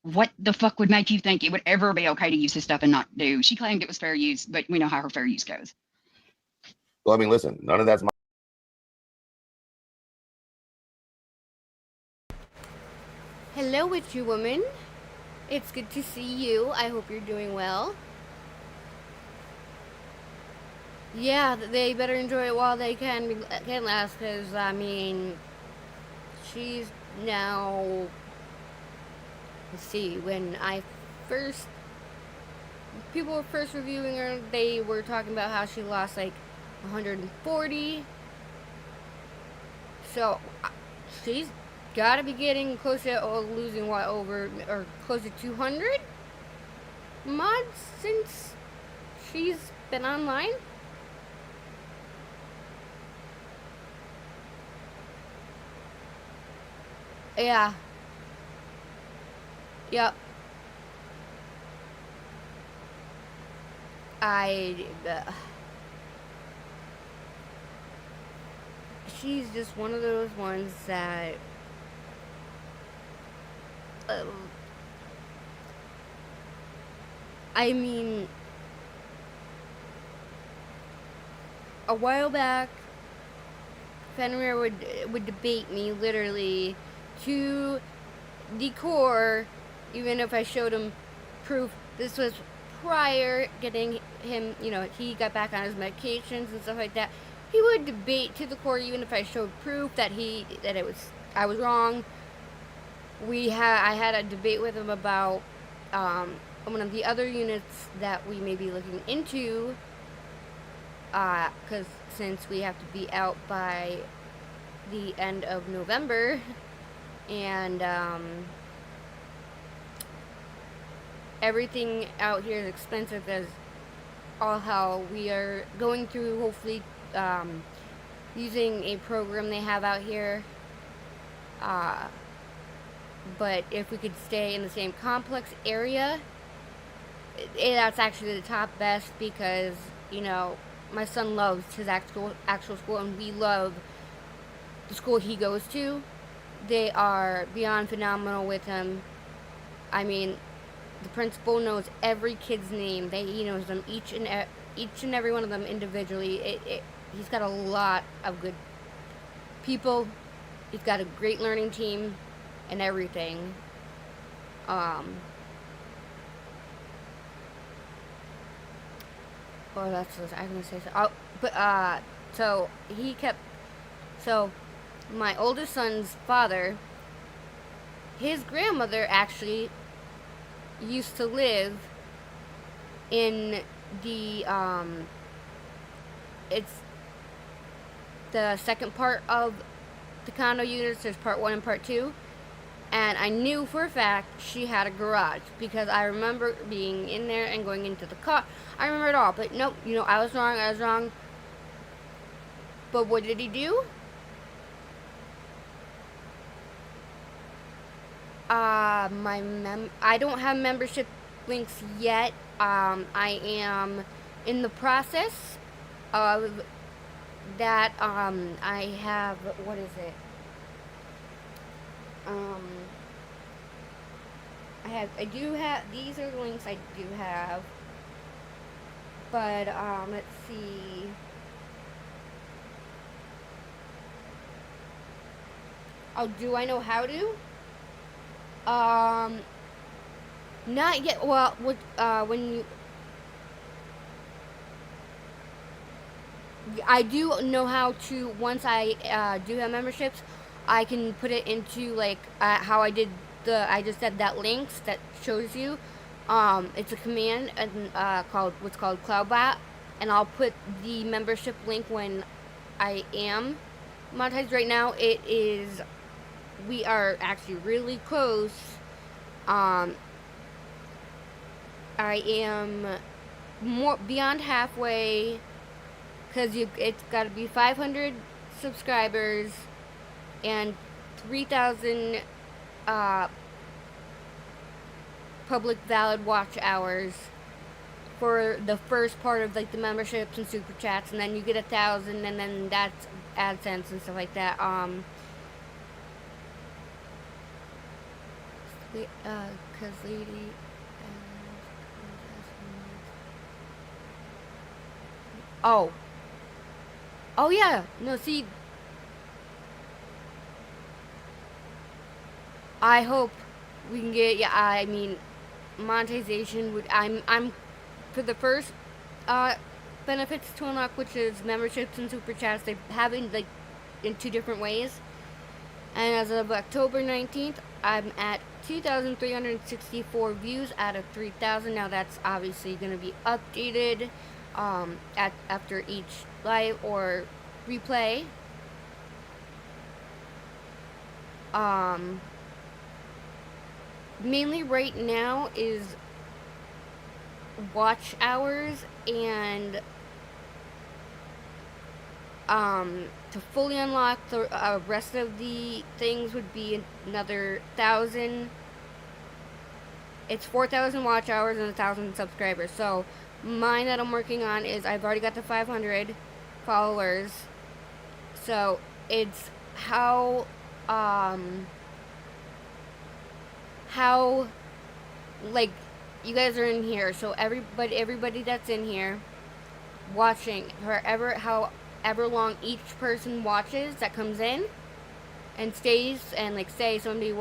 what the fuck would make you think it would ever be okay to use his stuff and not do? She claimed it was fair use, but we know how her fair use goes. Well, I mean, listen, none of that's my. Hello, witchy woman. It's good to see you. I hope you're doing well. Yeah, they better enjoy it while they can last, because, I mean, she's now, let's see, when people were first reviewing her, they were talking about how she lost, like, 140, so, she's gotta be getting close to losing, close to 200 mods since she's been online. Yeah. Yep. She's just one of those ones that I mean, a while back, Fenrir would debate me literally to the core, even if I showed him proof. This was prior getting him, he got back on his medications and stuff like that. He would debate to the core, even if I showed proof that I was wrong. I had a debate with him about one of the other units that we may be looking into, because since we have to be out by the end of November, and everything out here is expensive, as all how we are going through, hopefully using a program they have out here, but if we could stay in the same complex area, that's actually the top best, because my son loves his actual school, and we love the school he goes to. They are beyond phenomenal with him. I mean, the principal knows every kid's name. He knows them each and every one of them individually. He's got a lot of good people. He's got a great learning team and everything. Oh, that's what I was gonna say. So my oldest son's father, his grandmother actually used to live in the it's the second part of the condo units. There's part 1 and part 2, and I knew for a fact she had a garage because I remember being in there and going into the car. I remember it all, but nope, you know, I was wrong. But what did he do? I don't have membership links yet. I am in the process of that. I have, what is it? I do have, these are the links I do have. But, let's see. Oh, do I know how to? Not yet. Well, when you, I do know how to, once I do have memberships, I can put it into like how I did I just said that links that shows you. It's a command and what's called CloudBot, and I'll put the membership link when I am monetized. Right now, we are actually really close. I am more beyond halfway, because it's got to be 500 subscribers and 3,000 public valid watch hours for the first part of like the memberships and super chats, and then you get 1,000, and then that's AdSense and stuff like that. Cause lady. Oh yeah, no, see, I hope we can get, yeah, I mean, monetization would, I'm for the first benefits to unlock, which is memberships and super chats. They have it like in 2 different ways, and as of October 19th, I'm at 2,364 views out of 3,000. Now that's obviously going to be updated after each live or replay. Mainly right now is watch hours, and to fully unlock the rest of the things would be another 1,000. It's 4,000 watch hours and 1,000 subscribers. So mine that I'm working on is, I've already got the 500 followers. So it's how like you guys are in here, so everybody that's in here watching, however long each person watches that comes in and stays, and like say somebody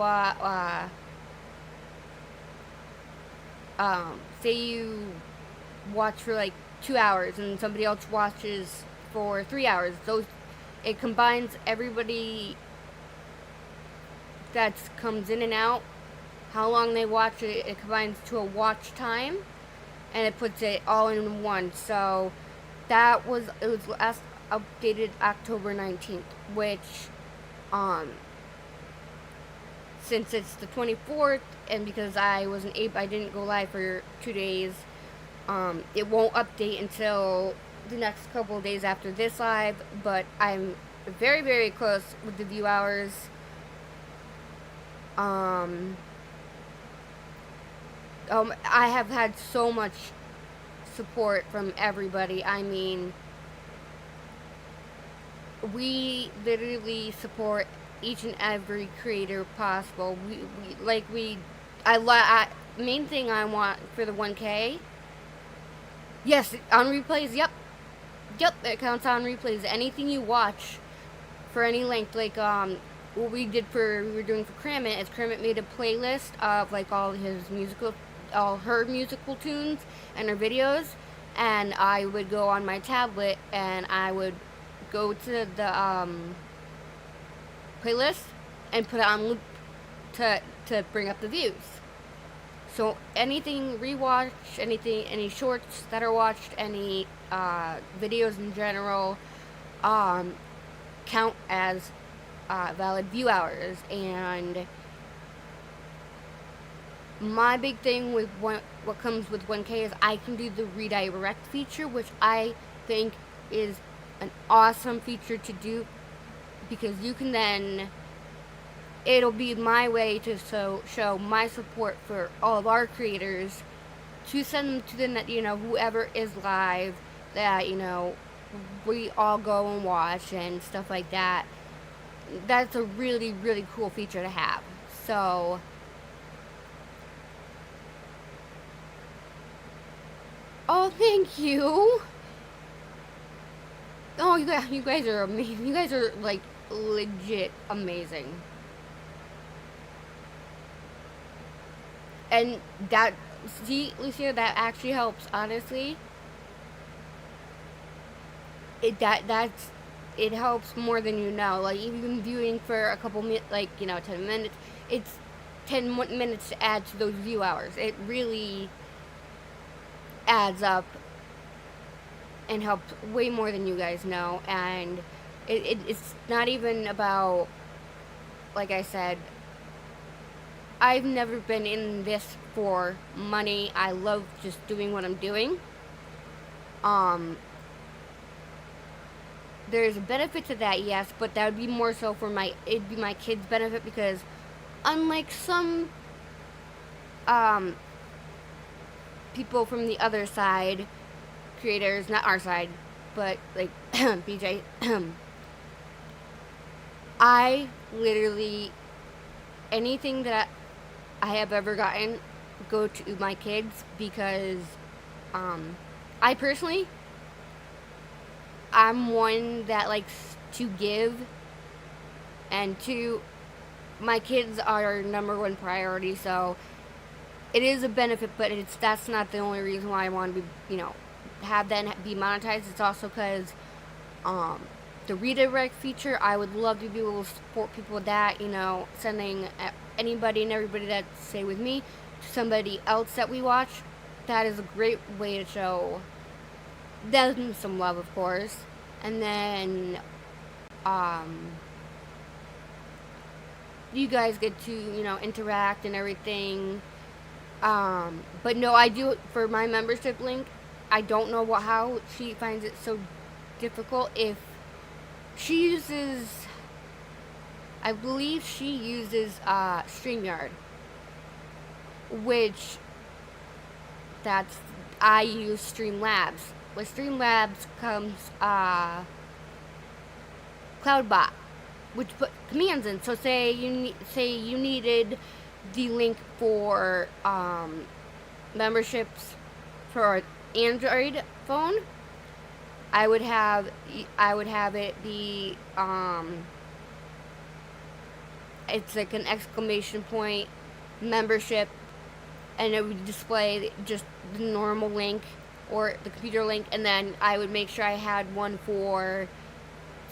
say you watch for like 2 hours and somebody else watches for 3 hours, it combines everybody that comes in and out, how long they watch it, it combines to a watch time, and it puts it all in one. So it was last updated October 19th, which since it's the 24th, and because I didn't go live for 2 days, it won't update until the next couple of days after this live, but I'm very, very close with the view hours. I have had so much support from everybody. I mean, we literally support each and every creator possible. Main thing I want for the 1K. Yes, on replays. Yep, it counts on replays. Anything you watch for any length, like what we were doing for Kramit, is Kramit made a playlist of like all her musical tunes and her videos, and I would go on my tablet and I would go to the playlist and put it on loop to bring up the views. So anything rewatched, any shorts that are watched, any videos in general, count as valid view hours. And my big thing with what comes with 1K is I can do the redirect feature, which I think is an awesome feature to do, because you can then, it'll be my way to show my support for all of our creators, to send them to the, you know, whoever is live, that, you know, we all go and watch and stuff like that. That's a really, really cool feature to have. So oh, thank you. Oh, you guys are amazing. You guys are like legit amazing. And that, see, Lucia, that actually helps, honestly. It helps more than you know. Like, even viewing for a couple minutes, like, you know, 10 minutes, it's 10 minutes to add to those view hours. It really adds up and helps way more than you guys know. And it's not even about, like I said, I've never been in this for money. I love just doing what I'm doing. There's a benefit to that, yes, but that would be more so for it'd be my kids' benefit, because unlike some people from the other side, creators, not our side, but like BJ, I literally, anything that I have ever gotten go to my kids, because I personally, I'm one that likes to give, and two, my kids are number one priority, so it is a benefit, but that's not the only reason why I want to be, you know, have that be monetized. It's also because the redirect feature, I would love to be able to support people with that, you know, sending anybody and everybody that stay with me to somebody else that we watch. That is a great way to show them some love, of course. And then you guys get to, you know, interact and everything. But no, I do, for my membership link, I don't know how she finds it so difficult. If she uses, I believe she uses StreamYard, which I use Streamlabs. With Streamlabs comes CloudBot, which put commands in. So say you needed the link for memberships for Android phone, I would have it be it's like an exclamation point membership, and it would display just the normal link or the computer link, and then I would make sure I had one for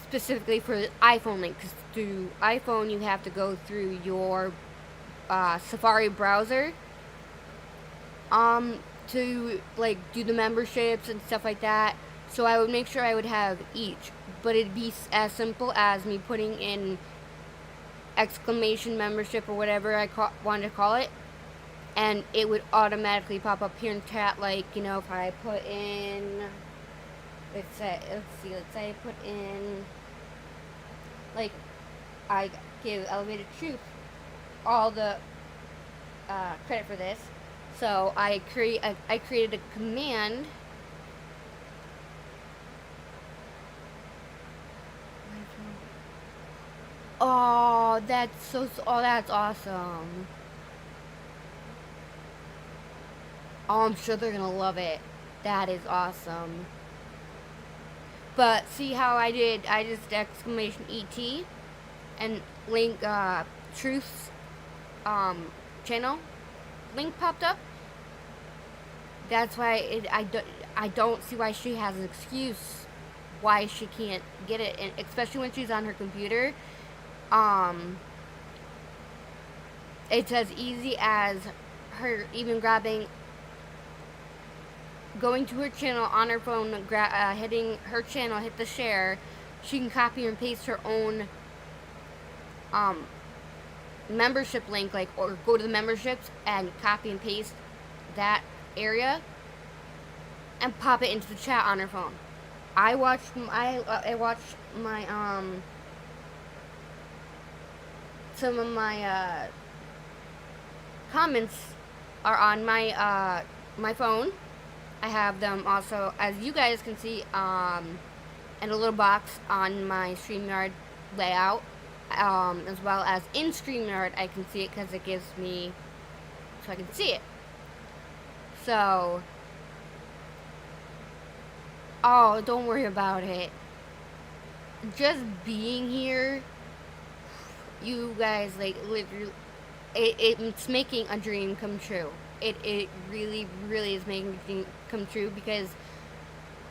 specifically for the iPhone link, because through iPhone you have to go through your Safari browser to like do the memberships and stuff like that. So I would make sure I would have each, but it'd be as simple as me putting in exclamation membership or whatever I wanted to call it, and it would automatically pop up here in chat. Like, you know, if I put in, let's say I put in, like, I give Elevated Truth all the credit for this. So I created a command. Oh, that's that's awesome. Oh, I'm sure they're gonna love it. That is awesome. But see how I just exclamation ET and link Truth's channel link popped up. That's why I don't see why she has an excuse why she can't get it, and especially when she's on her computer. It's as easy as her even going to her channel on her phone, hitting her channel, hit the share. She can copy and paste her own membership link, like, or go to the memberships and copy and paste that area and pop it into the chat on her phone. I watched my some of my comments are on my my phone. I have them also, as you guys can see, in a little box on my StreamYard layout, as well as in StreamYard. I can see it because it gives me, so I can see it. So, oh, don't worry about it. Just being here, you guys, like, literally, it's making a dream come true. It really, really is making a dream come true, because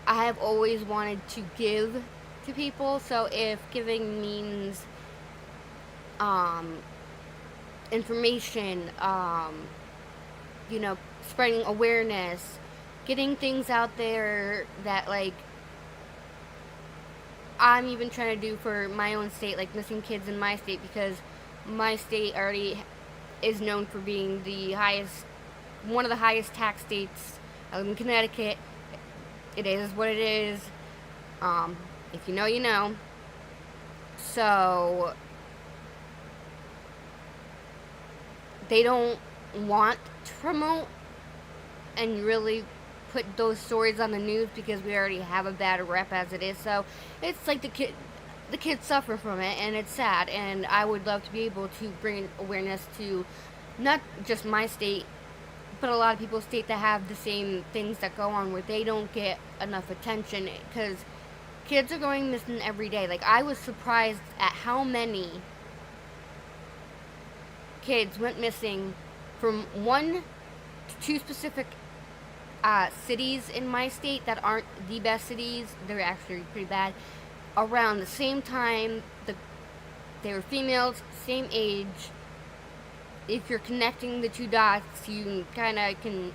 I have always wanted to give to people. So if giving means information, you know, spreading awareness, getting things out there that, like, I'm even trying to do for my own state, like missing kids in my state, because my state already is known for being the highest, one of the highest tax states. I live in Connecticut. It is what it is. If you know, you know. So they don't want to promote and really put those stories on the news, because we already have a bad rep as it is. So it's like the kids suffer from it, and it's sad. And I would love to be able to bring awareness to not just my state, but a lot of people's state that have the same things that go on, where they don't get enough attention, because kids are going missing every day. Like, I was surprised at how many kids went missing from 1 to 2 specific cities in my state that aren't the best cities. They're actually pretty bad. Around the same time, they were females, same age. If you're connecting the two dots, you kind of can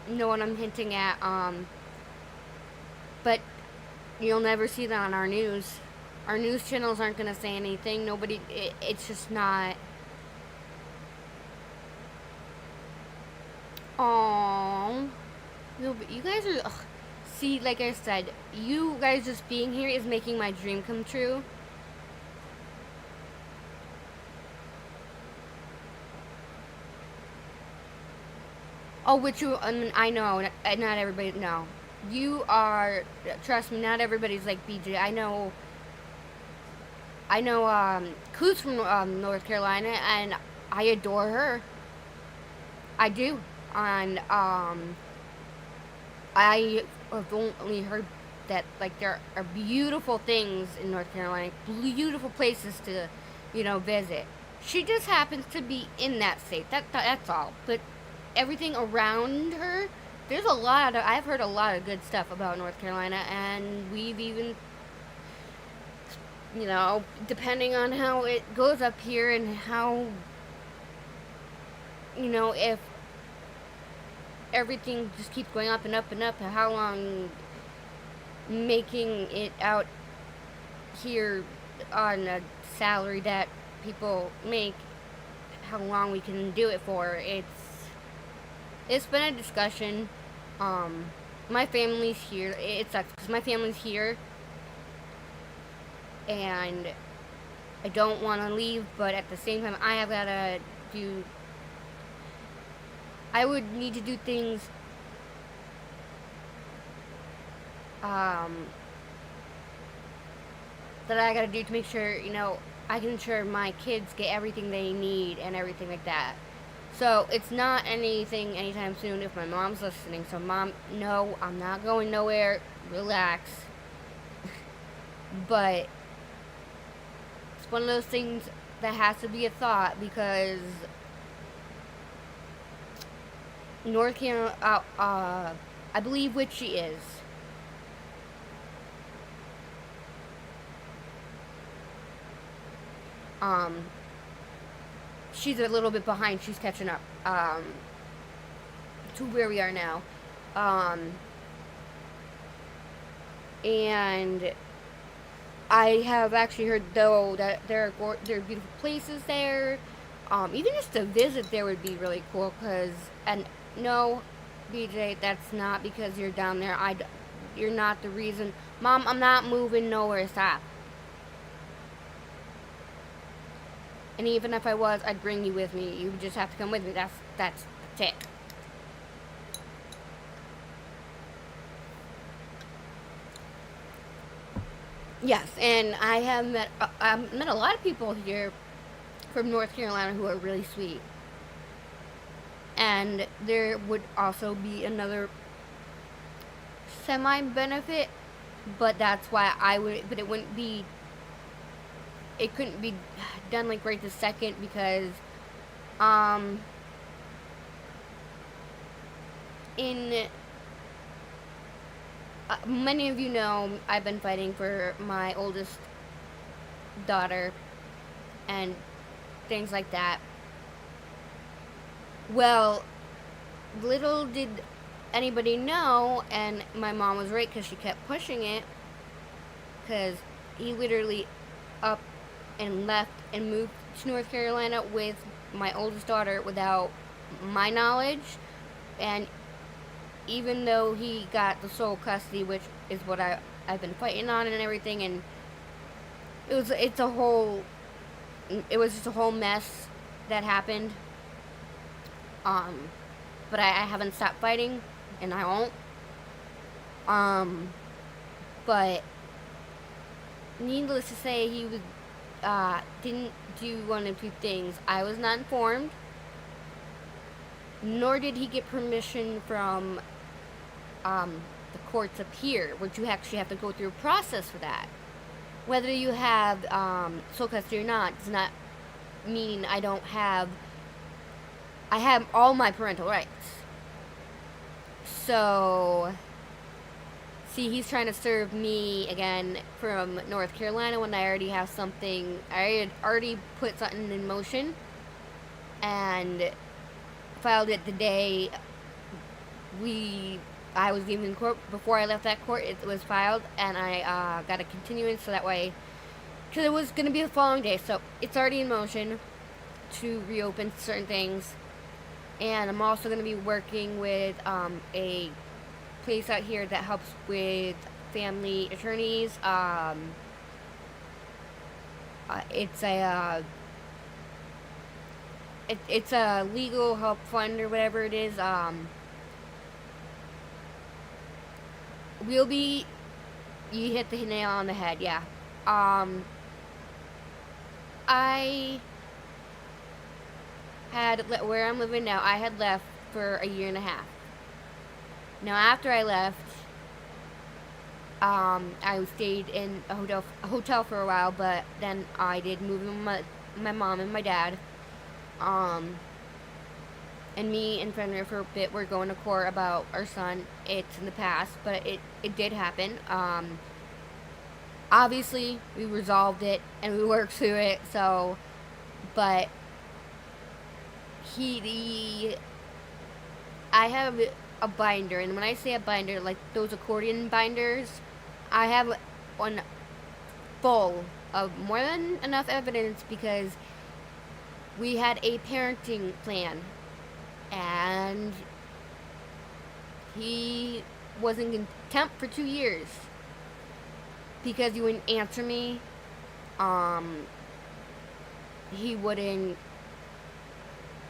know what I'm hinting at. But you'll never see that on our news. Our news channels aren't going to say anything. Nobody, it's just not. Aww. No, but you guys are, ugh. See, like I said, you guys just being here is making my dream come true. Oh, which you, I mean, I know, not everybody, no. You are, trust me, not everybody's like BJ. I know, Koo's from North Carolina, and I adore her. I do. And I have only heard that, like, there are beautiful things in North Carolina, beautiful places to, you know, visit. She just happens to be in that state. That's all. But everything around her, there's a lot of, I've heard a lot of good stuff about North Carolina, and we've even, you know, depending on how it goes up here and how, you know, if everything just keeps going up and up and up, how long making it out here on a salary that people make, how long we can do it for. It's been a discussion. My family's here. It sucks because my family's here, and I don't want to leave, but at the same time, I have gotta do. I would need to do things that I gotta do to make sure, you know, I can ensure my kids get everything they need and everything like that. So it's not anything anytime soon if my mom's listening. So Mom, no, I'm not going nowhere. Relax. But it's one of those things that has to be a thought, because North Carolina, I believe which she is. She's a little bit behind. She's catching up. to where we are now. And I have actually heard, though, that there are beautiful places there. Even just to visit there would be really cool, and no, BJ, that's not because you're down there. You're not the reason. Mom, I'm not moving nowhere, stop. And even if I was, I'd bring you with me. You just have to come with me. That's it. Yes, and I have met a lot of people here from North Carolina who are really sweet. And there would also be another semi-benefit, but that's why but it wouldn't be, it couldn't be done like right this second, because many of you know I've been fighting for my oldest daughter and things like that. Well, little did anybody know, and my mom was right because she kept pushing it, because he literally up and left and moved to North Carolina with my oldest daughter without my knowledge. And even though he got the sole custody, which is what I've been fighting on and everything, and it was just a whole mess that happened. But I haven't stopped fighting, and I won't. But needless to say, he was didn't do one of two things. I was not informed, nor did he get permission from the courts up here, which you actually have to go through a process for that. Whether you have sole custody or not does not mean I have all my parental rights. So, see, he's trying to serve me again from North Carolina when I already have something. I had already put something in motion and filed it the day I was even in court. Before I left that court, it was filed, and I got a continuance, so that way, because it was going to be the following day, so it's already in motion to reopen certain things. And I'm also going to be working with a place out here that helps with family attorneys. It's a legal help fund or whatever it is. You hit the nail on the head, yeah. I had, where I'm living now, I had left for a year and a half. Now, after I left, I stayed in a hotel for a while, but then I did move in with my mom and my dad. And me and Fenrir for a bit were going to court about our son. It's in the past, but it did happen. Obviously, we resolved it and we worked through it, so, but I have a binder, and when I say a binder, like those accordion binders, I have one full of more than enough evidence, because we had a parenting plan, and he was in contempt for 2 years because he wouldn't answer me. He wouldn't,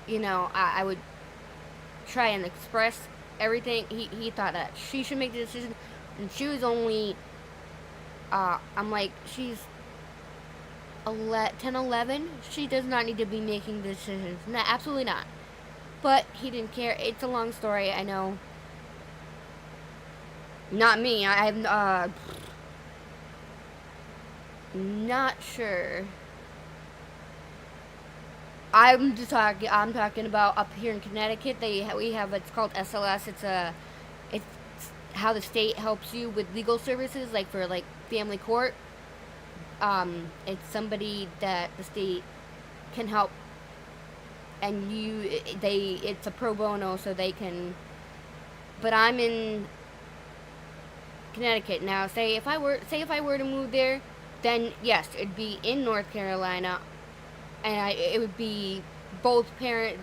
I would try and express everything. He thought that she should make the decision, and she was only, I'm like, she's 10, 11. She does not need to be making decisions. No, absolutely not. But he didn't care. It's a long story, I know. Not me. I'm not sure. I'm talking about up here in Connecticut. We have, it's called SLS. It's how the state helps you with legal services, like for family court. It's somebody that the state can help, and it's a pro bono, so they can but I'm in Connecticut now. Say if I were to move there, then yes, it'd be in North Carolina, and it would be both parent.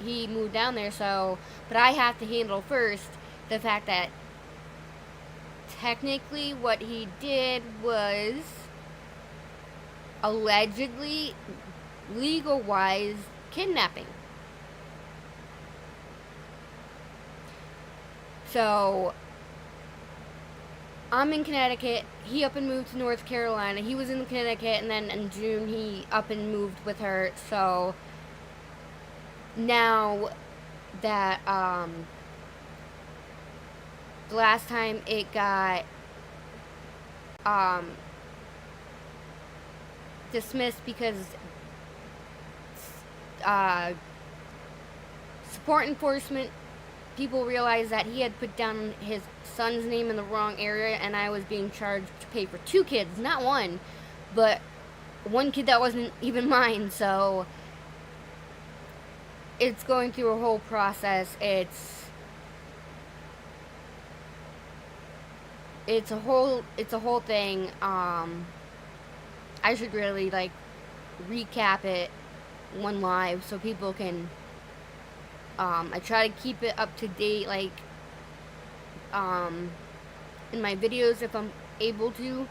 He moved down there, so but I have to handle first the fact that technically what he did was allegedly, legal-wise, kidnapping. So I'm in Connecticut. He up and moved to North Carolina. He was in Connecticut, and then in June he up and moved with her. So now that the last time it got dismissed because support enforcement people realized that he had put down his son's name in the wrong area, and I was being charged to pay for 2 kids, not one, but 1 kid that wasn't even mine. So it's going through a whole process. It's a whole thing. I should really recap it one live so people can I try to keep it up to date in my videos if I'm able to,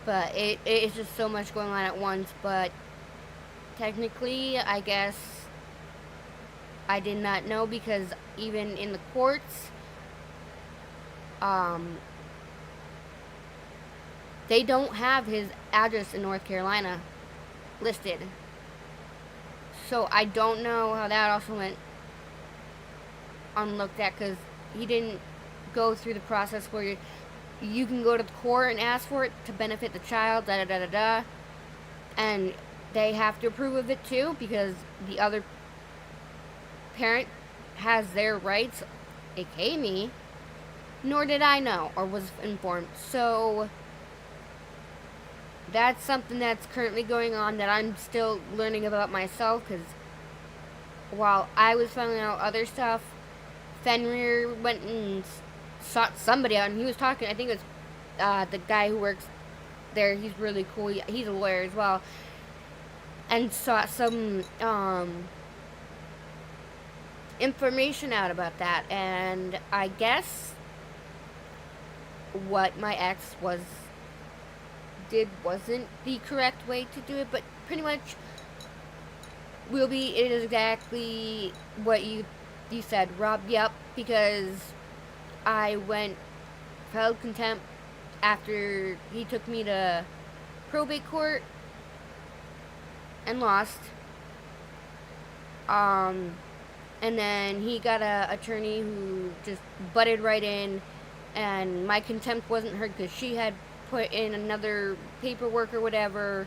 but it's just so much going on at once. But technically, I guess I did not know, because even in the courts, they don't have his address in North Carolina listed. So I don't know how that also went unlooked at, because he didn't go through the process where you can go to the court and ask for it to benefit the child, and they have to approve of it too, because the other parent has their rights, aka me. Nor did I know or was informed. So that's something that's currently going on that I'm still learning about myself, because while I was finding out other stuff, Fenrir went and sought somebody out, and he was talking, I think it was the guy who works there. He's really cool. He's a lawyer as well, and sought some information out about that. And I guess what my ex did wasn't the correct way to do it, but pretty much it is exactly what you said, Rob. Yep, because I filed contempt after he took me to probate court and lost. And then he got a attorney who just butted right in, and my contempt wasn't heard because she had put in another paperwork or whatever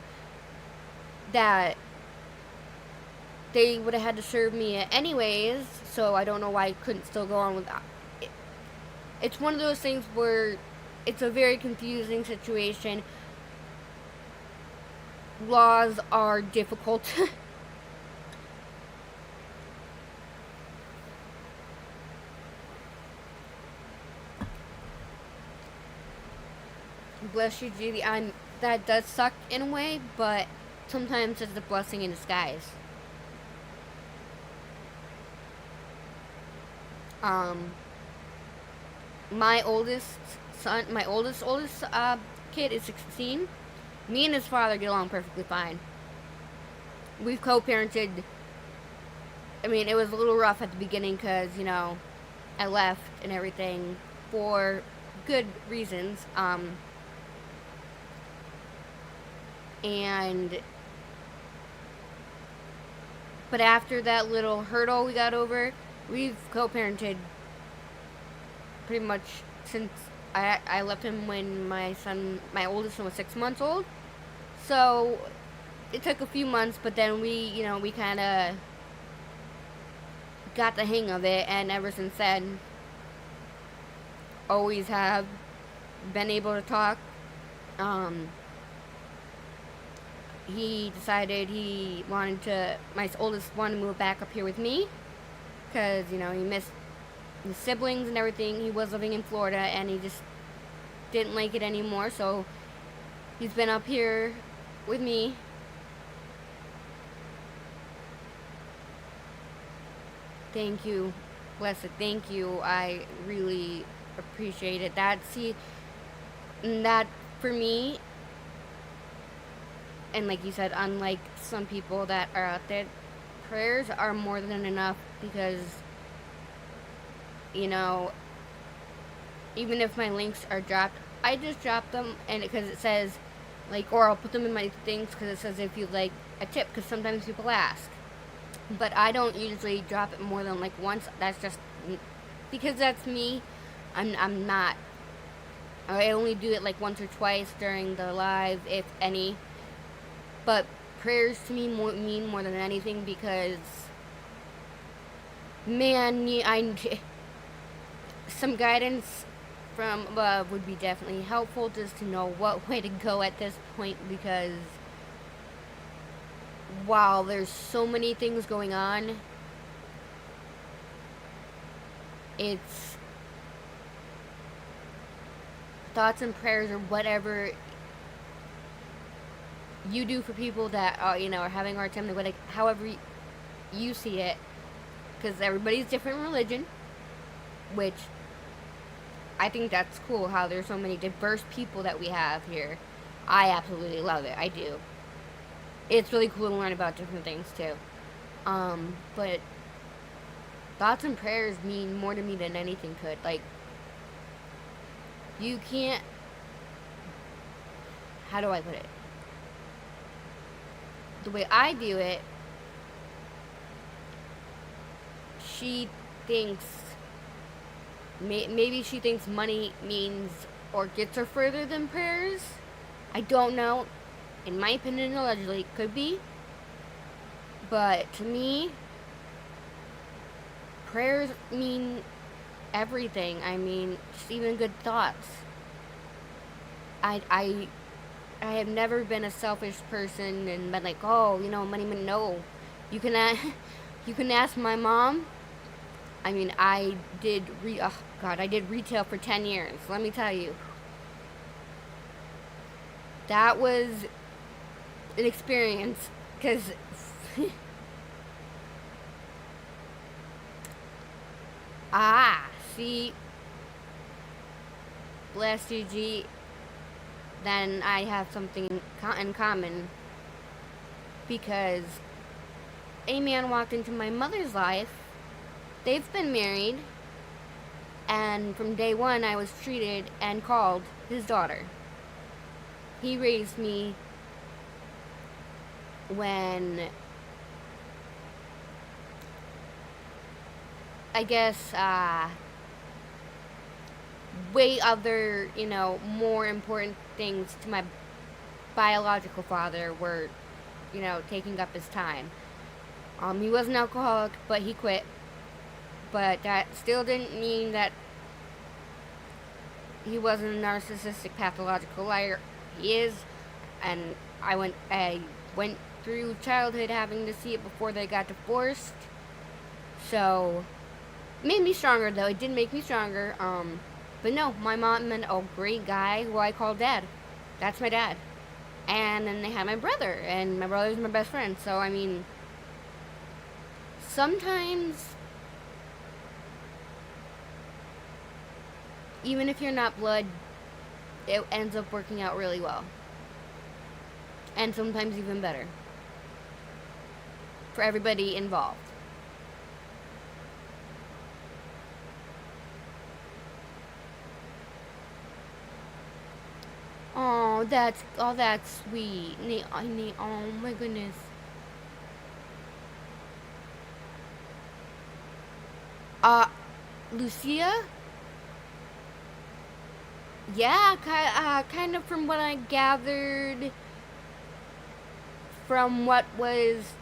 that they would have had to serve me anyways. So I don't know why I couldn't still go on with that. It's one of those things where it's a very confusing situation. Laws are difficult. Bless you, Judy. That does suck in a way, but sometimes it's a blessing in disguise. My oldest kid is 16. Me and his father get along perfectly fine. We've co-parented. I mean, it was a little rough at the beginning because, I left and everything for good reasons. But after that little hurdle we got over, we've co-parented pretty much since I left him when my oldest son was 6 months old. So it took a few months, but then we kind of got the hang of it, and ever since then, always have been able to talk. He decided my oldest wanted to move back up here with me. because, you know, he missed his siblings and everything. He was living in Florida, and he just didn't like it anymore, so he's been up here with me. Thank you, Blessed. Thank you. I really appreciate it. That for me, and like you said, unlike some people that are out there, prayers are more than enough, because, you know, even if my links are dropped, I just drop them, and because it says, like, or I'll put them in my things because it says if you'd like a tip, because sometimes people ask. But I don't usually drop it more than like once. That's just because that's me. I'm not. I only do it like once or twice during the live, if any. But prayers to me mean more than anything, because, man, some guidance from above would be definitely helpful, just to know what way to go at this point, because wow, there's so many things going on. It's thoughts and prayers, or whatever you do for people that are, you know, are having a hard time, like, however you see it, because everybody's different religion, which I think that's cool, how there's so many diverse people that we have here. I absolutely love it. I do. It's really cool to learn about different things too. But thoughts and prayers mean more to me than anything could. Like, you can't, how do I put it? The way I view it, she thinks, maybe she thinks money means or gets her further than prayers. I don't know. In my opinion, allegedly, it could be. But to me, prayers mean everything. I mean, just even good thoughts. I have never been a selfish person and been like, oh, you know, money. No, you can ask my mom. I mean, I did retail for 10 years. Let me tell you, that was an experience, because see, bless you, G. Then I have something in common, because a man walked into my mother's life. They've been married, and from day one I was treated and called his daughter. He raised me when, I guess, way other, you know, more important things to my biological father were, you know, taking up his time. He was an alcoholic, but he quit. But that still didn't mean that he wasn't a narcissistic, pathological liar. He is, and I went through childhood having to see it before they got divorced. So, it made me stronger, though. It did make me stronger. But no, my mom met a great guy who I call Dad. That's my dad. And then they had my brother, and my brother's my best friend. So, I mean, sometimes, even if you're not blood, it ends up working out really well. And sometimes even better. For everybody involved. Oh, that's sweet. Oh my goodness. Lucia? Yeah, kind of from what I gathered from what was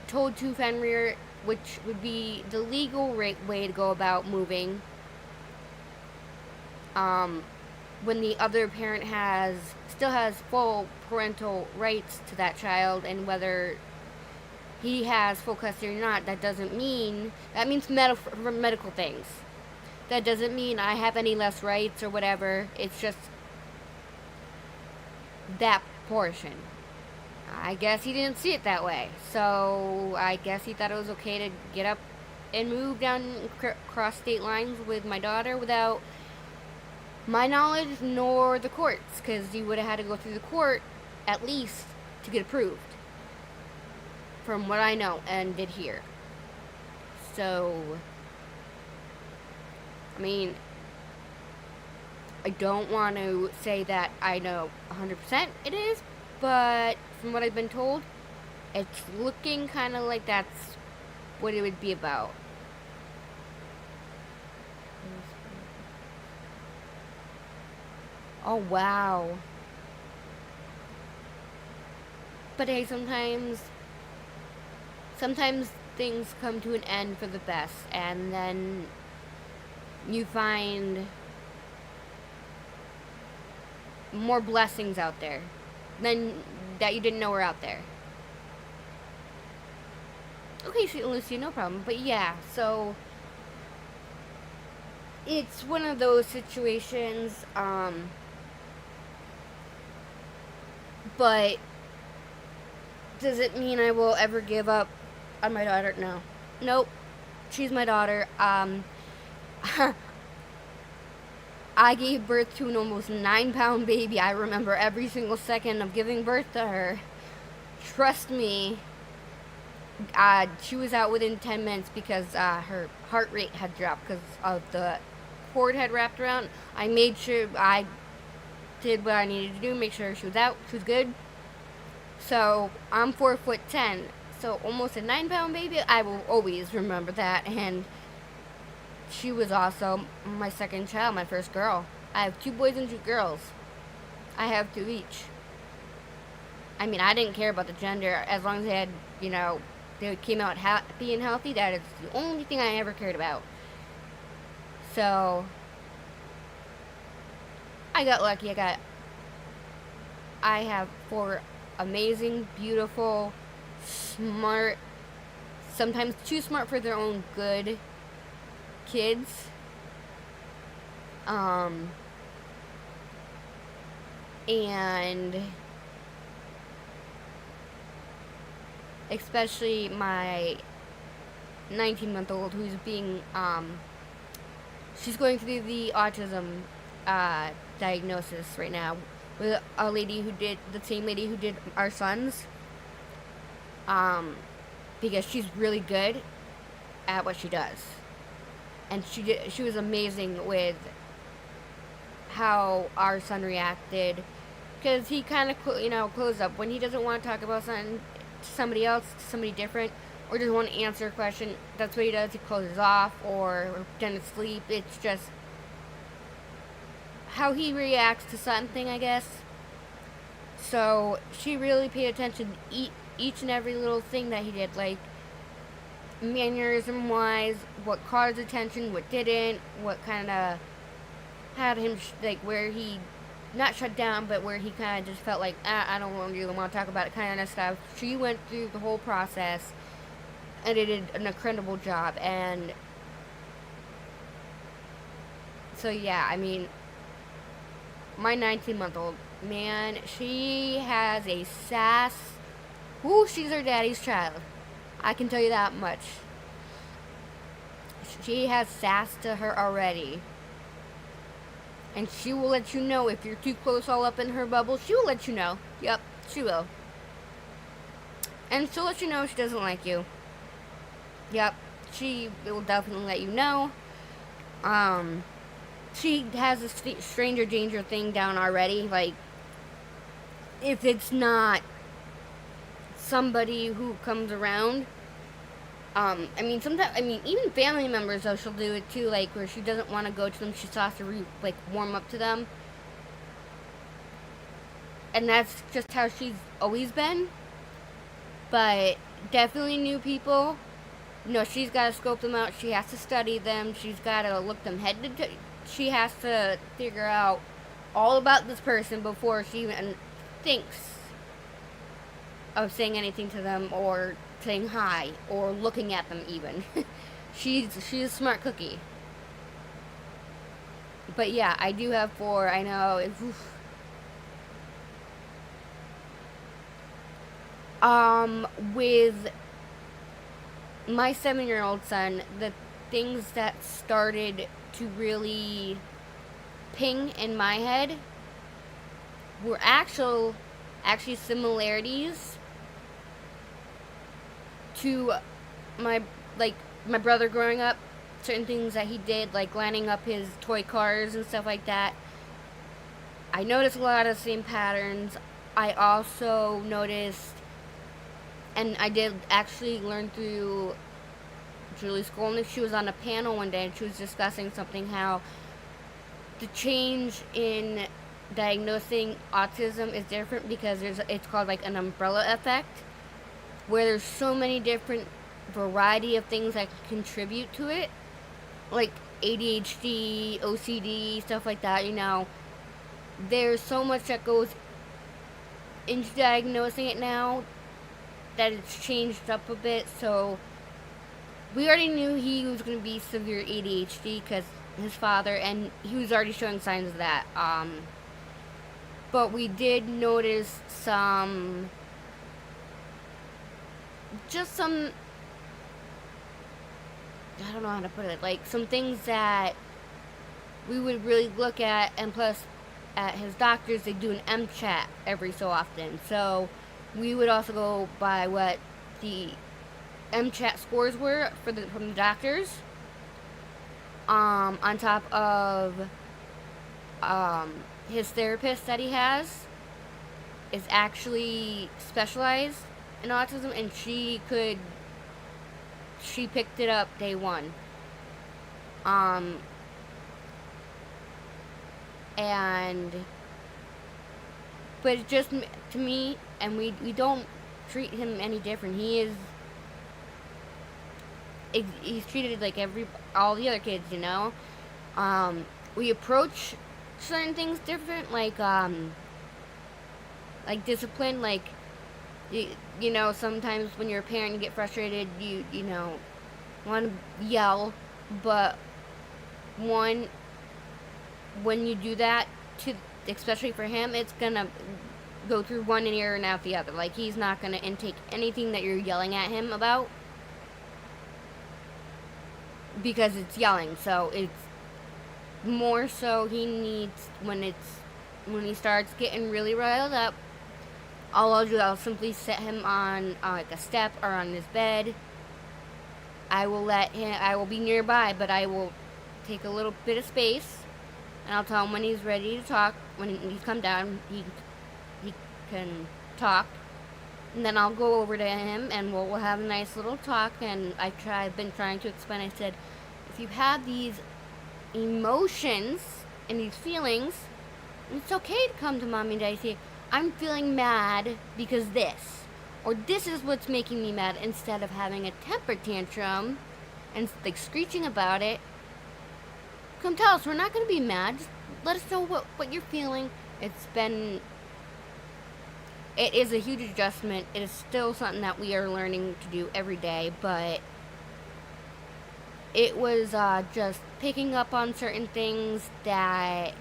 told to Fenrir, which would be the legal way to go about moving. When the other parent still has full parental rights to that child, and whether he has full custody or not, that means medical things. That doesn't mean I have any less rights or whatever. It's just that portion. I guess he didn't see it that way. So I guess he thought it was okay to get up and move down across state lines with my daughter without my knowledge nor the courts, because you would have had to go through the court at least to get approved, from what I know and did hear. So, I mean, I don't want to say that I know 100% it is, but from what I've been told, it's looking kind of like that's what it would be about. Oh, wow. But hey, sometimes things come to an end for the best, and then you find more blessings out there than that you didn't know were out there. Okay, sweet Lucy, no problem. But yeah, so it's one of those situations, but does it mean I will ever give up on my daughter? No. Nope. She's my daughter. I gave birth to an almost 9-pound baby. I remember every single second of giving birth to her. Trust me. She was out within 10 minutes because her heart rate had dropped because of the cord had wrapped around. I made sure I did what I needed to do, make sure she was out, she was good. So I'm 4'10", so almost a 9-pound baby. I will always remember that. And she was also my second child, my first girl. I have 2 boys and 2 girls. I have 2 each. I mean, I didn't care about the gender as long as they had, they came out happy and healthy. That is the only thing I ever cared about. So I got lucky. I have 4 amazing, beautiful, smart, sometimes too smart for their own good kids. And especially my 19-month-old who's being, she's going through the autism diagnosis right now with a lady the same lady who did our sons, because she's really good at what she does. And she was amazing with how our son reacted, because he kind of closed up when he doesn't want to talk about something to somebody else, to somebody different, or doesn't want to answer a question. That's what he does. He closes off or pretend to sleep. It's just how he reacts to something, I guess. So she really paid attention to each and every little thing that he did, like mannerism wise, what caused attention, what didn't, what kind of had him where he not shut down, but where he kind of just felt like, I don't want to talk about it, kind of stuff. She went through the whole process and it did an incredible job. And so yeah, I mean, my 19-month-old, man, she has a sass. Ooh, she's her daddy's child. I can tell you that much. She has sass to her already. And she will let you know if you're too close all up in her bubble. She will let you know. Yep, she will. And she'll let you know she doesn't like you. Yep, she will definitely let you know. She has a stranger danger thing down already. Like, if it's not somebody who comes around, sometimes, even family members, though, she'll do it too, like, where she doesn't want to go to them, she still has to, warm up to them. And that's just how she's always been. But definitely new people, she's got to scope them out, she has to study them, she's got to look them head to toe. She has to figure out all about this person before she even thinks of saying anything to them or saying hi or looking at them even. she's a smart cookie. But yeah, I do have 4. I know. With my 7-year-old son, the things that started to really ping in my head were actually similarities to my brother growing up. Certain things that he did, like lining up his toy cars and stuff like that. I noticed a lot of the same patterns. I also noticed, and I did actually learn through Julie Skolnick. She was on a panel one day and she was discussing something, how the change in diagnosing autism is different because it's called like an umbrella effect, where there's so many different variety of things that contribute to it, like ADHD, OCD, stuff like that. There's so much that goes into diagnosing it now that it's changed up a bit. So we already knew he was going to be severe ADHD because his father, and he was already showing signs of that. But we did notice some I don't know how to put it, like some things that we would really look at, and plus at his doctors, they do an MCHAT every so often. So we would also go by what the MCHAT scores were from the doctors, on top of his therapist that he has is actually specialized in autism, and she picked it up day one. But it just, to me, and we don't treat him any different. He's treated like all the other kids, we approach certain things different, like discipline, like, sometimes when you're a parent, you get frustrated, you want to yell, but when you do that, especially for him, it's gonna go through one ear and out the other. Like, he's not gonna intake anything that you're yelling at him about, because it's yelling. So it's more so he needs, when he starts getting really riled up, all I'll do, I'll simply set him on like a step or on his bed. I will be nearby, but I will take a little bit of space, and I'll tell him when he's ready to talk. When he's come down, he can talk, and then I'll go over to him, and we'll have a nice little talk. And I've been trying to explain. I said, if you have these emotions and these feelings, it's okay to come to Mommy and Daddy and say, I'm feeling mad because this, or this is what's making me mad, instead of having a temper tantrum and like screeching about it. Come tell us. We're not going to be mad. Just let us know what you're feeling. It is a huge adjustment. It is still something that we are learning to do every day, but it was just picking up on certain things that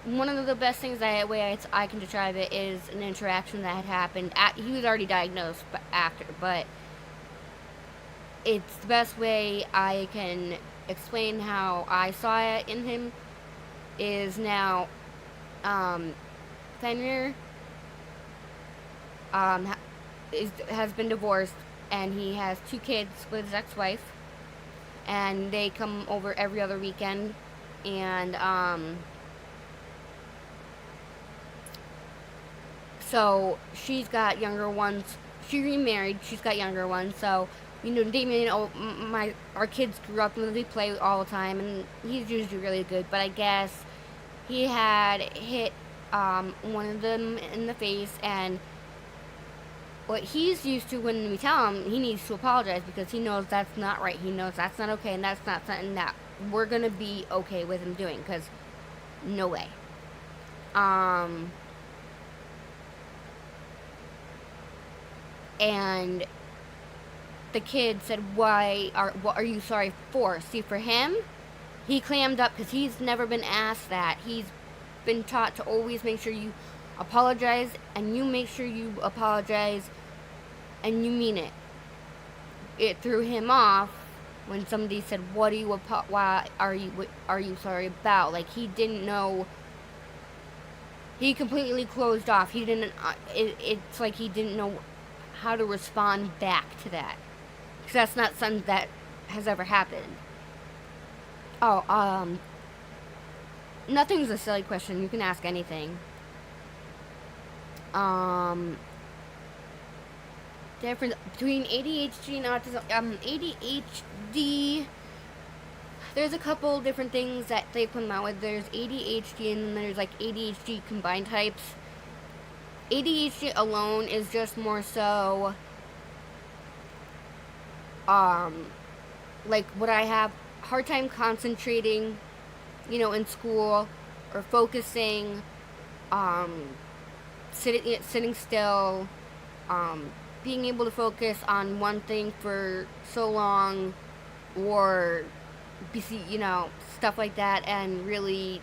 one of the best things I can describe it is an interaction that had happened. He was already diagnosed but it's the best way I can explain how I saw it in him. Is now Fenrir has been divorced, and he has 2 kids with his ex-wife, and they come over every other weekend, and so she's got younger ones. She remarried. She's got younger ones. So Damien, our kids grew up and we play all the time, and he's usually really good. But I guess he had hit one of them in the face, and what he's used to when we tell him he needs to apologize because he knows that's not right. He knows that's not okay, and that's not something that we're gonna be okay with him doing, because no way. And the kid said, what are you sorry for? See, for him, he clammed up because he's never been asked that. He's been taught to always make sure you apologize, and you make sure you apologize and you mean it. It threw him off when somebody said, why are you sorry about? Like, he didn't know. He completely closed off. He didn't, it's like he didn't know how to respond back to that. Because that's not something that has ever happened. Oh, nothing's a silly question. You can ask anything. Difference between ADHD and autism. ADHD, there's a couple different things that they come out with. There's ADHD and then there's like ADHD combined types. ADHD alone is just more so, like what I have, hard time concentrating, in school, or focusing, sitting still, being able to focus on one thing for so long, or stuff like that, and really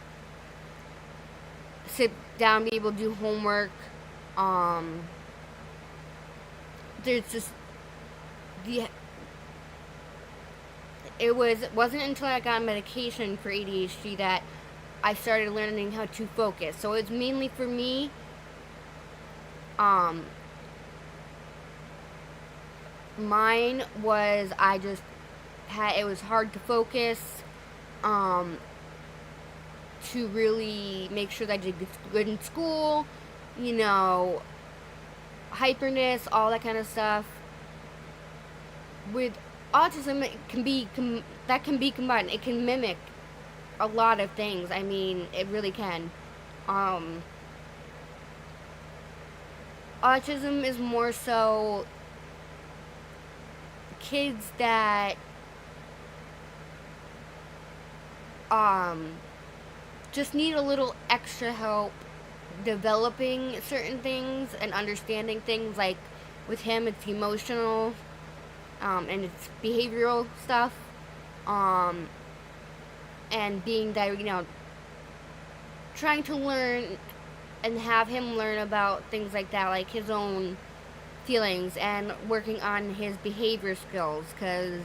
sit down, be able to do homework. There's just it wasn't until I got medication for ADHD that I started learning how to focus. So it's mainly for me, mine was, it was hard to focus, to really make sure that I did good in school, hyperness, all that kind of stuff. With autism, it can be combined. It can mimic a lot of things. I mean, it really can. Autism is more so kids that just need a little extra help developing certain things and understanding things. Like with him, it's emotional, and it's behavioral stuff, and being that, trying to learn and have him learn about things like that, like his own feelings, and working on his behavior skills, because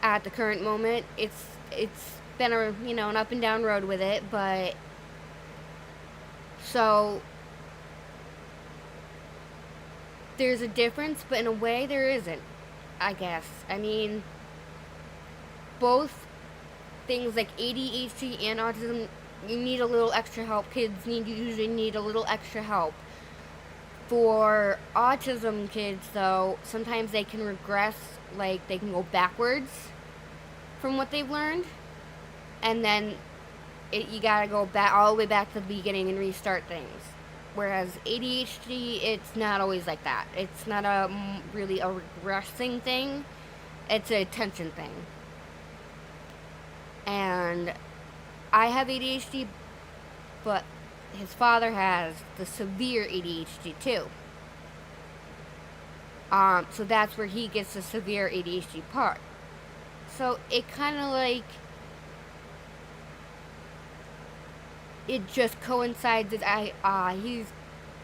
at the current moment, it's been an up and down road with it, but so there's a difference, but in a way there isn't, I guess. I mean, both things like ADHD and autism, you need a little extra help. Kids usually need a little extra help. For autism kids, though, sometimes they can regress, like they can go backwards from what they've learned, and then you gotta go back all the way back to the beginning and restart things. Whereas ADHD, it's not always like that. It's not really a regressing thing. It's an attention thing. And I have ADHD, but his father has the severe ADHD too. So that's where he gets the severe ADHD part. So it kind of like, it just coincides that he's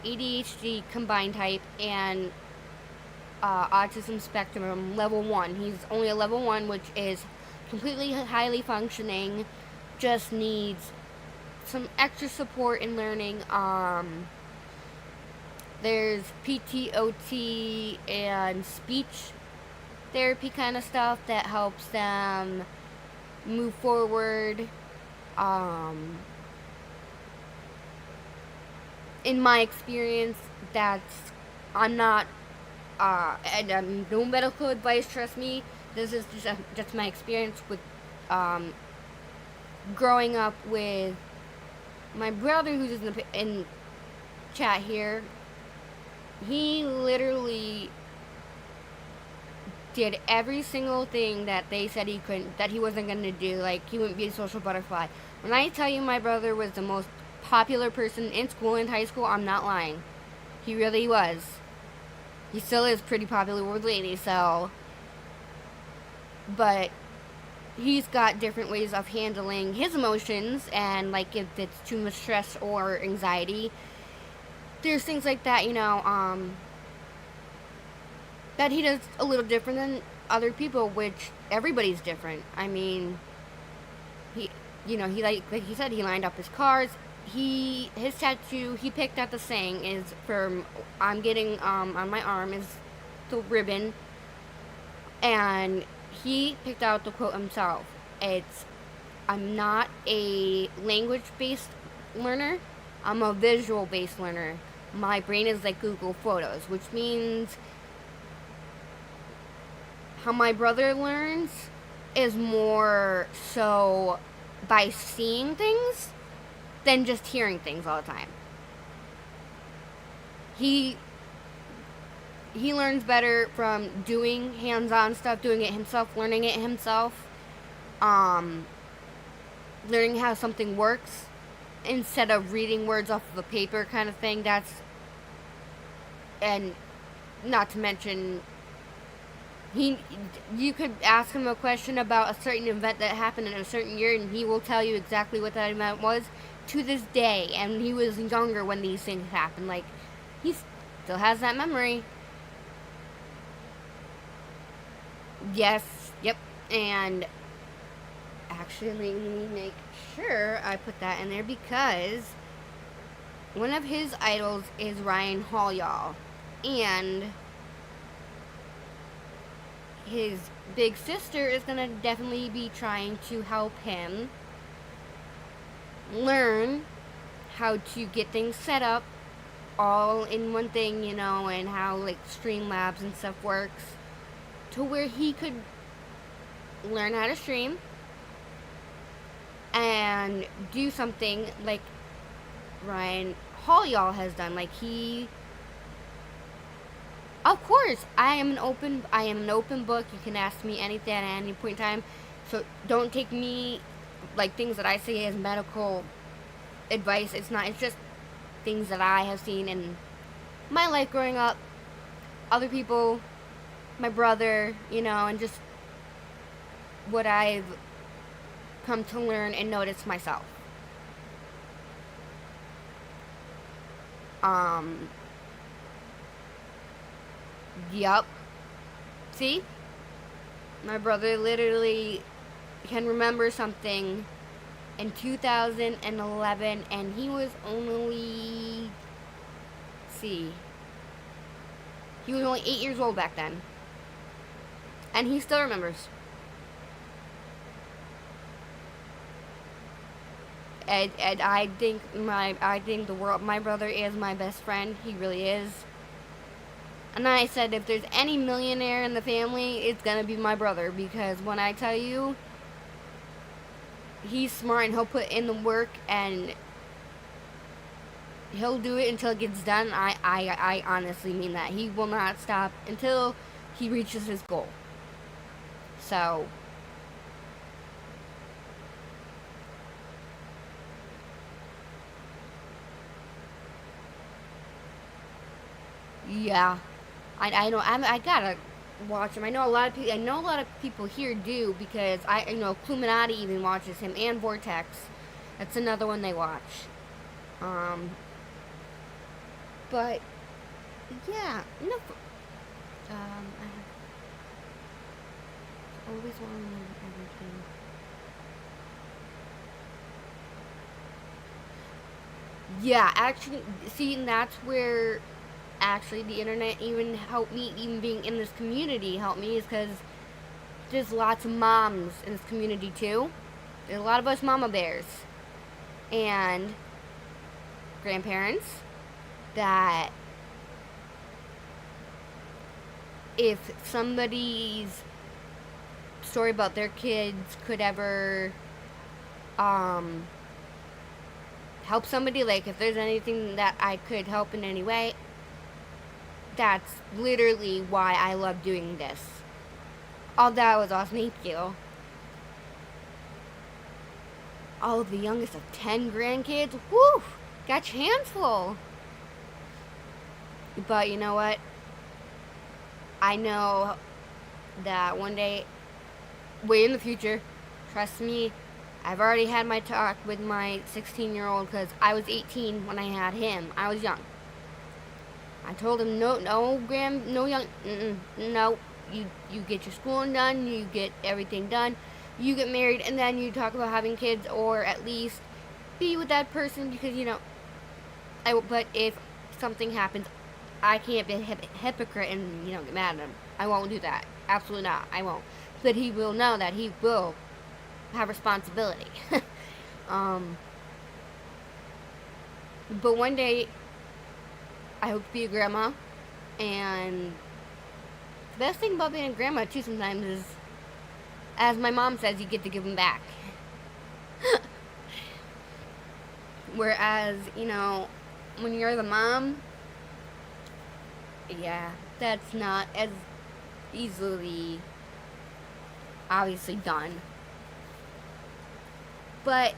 ADHD combined type and autism spectrum level 1. He's only a level 1, which is completely highly functioning, just needs some extra support in learning. There's PTOT and speech therapy kind of stuff that helps them move forward. In my experience, I'm not, and no medical advice, trust me. This is just my experience with growing up with my brother, who's in chat here. he literally did every single thing that they said he couldn't, that he wasn't going to do. Like, he wouldn't be a social butterfly. When I tell you my brother was the most popular person in school and high school, I'm not lying. He really was. He still is pretty popular with ladies, so. But he's got different ways of handling his emotions, and like if it's too much stress or anxiety, there's things like that, you know, that he does a little different than other people, which everybody's different. I mean, he, you know, he like he said, he lined up his cards. His tattoo he picked out the saying is from, I'm getting on my arm is the ribbon, and he picked out the quote himself. It's, I'm not a language-based learner, I'm a visual-based learner. My brain is like Google Photos, which means how my brother learns is more so by seeing things than just hearing things all the time. He learns better from doing hands-on stuff, doing it himself, learning it himself, learning how something works instead of reading words off of a paper kind of thing. And not to mention, you could ask him a question about a certain event that happened in a certain year, and he will tell you exactly what that event was to this day. And he was younger when these things happened. Like, he still has that memory. Yes, yep. And actually, let me make sure I put that in there, because one of his idols is Ryan Hall, y'all. And his big sister is going to definitely be trying to help him learn how to get things set up all in one thing, you know, and how like Streamlabs and stuff works, to where he could learn how to stream and do something like Ryan Hall y'all has done. Like, of course, I am an open book. You can ask me anything at any point in time. So don't take me, like, things that I say as medical advice. It's not. It's just things that I have seen in my life growing up. Other people, my brother, you know, and just what I've come to learn and notice myself. Yup. See? My brother literally can remember something in 2011, and he was only, he was only 8 years old back then. And he still remembers. And I think my brother is my best friend. He really is. And I said, if there's any millionaire in the family, it's gonna be my brother, because when I tell you, he's smart and he'll put in the work and he'll do it until it gets done. I honestly mean that. He will not stop until he reaches his goal. So, yeah. I know. I gotta watch him. I know a lot of people here do, because I know Cluminati even watches him, and Vortex. That's another one they watch. But yeah, I always want to know everything. Yeah, actually, see, and that's where actually the internet even helped me, even being in this community helped me, is because there's lots of moms in this community too. There's a lot of us mama bears and grandparents that if somebody's story about their kids could ever help somebody, like if there's anything that I could help in any way, That's literally why I love doing this. Oh, that was awesome. Thank you. Oh, the youngest of 10 grandkids. Woo! Got your hands full. But you know what? I know that one day, way in the future, trust me, I've already had my talk with my 16-year-old because I was 18 when I had him. I was young. I told him, no, young, no. You get your schooling done, you get everything done, you get married, and then you talk about having kids, or at least be with that person because, you know, but if something happens, I can't be a hypocrite and, you know, get mad at him. I won't do that. Absolutely not. I won't. But he will know that he will have responsibility. But one day, I hope to be a grandma, and the best thing about being a grandma, too, sometimes is, as my mom says, you get to give them back. Whereas, you know, when you're the mom, yeah, that's not as easily, obviously, done. But,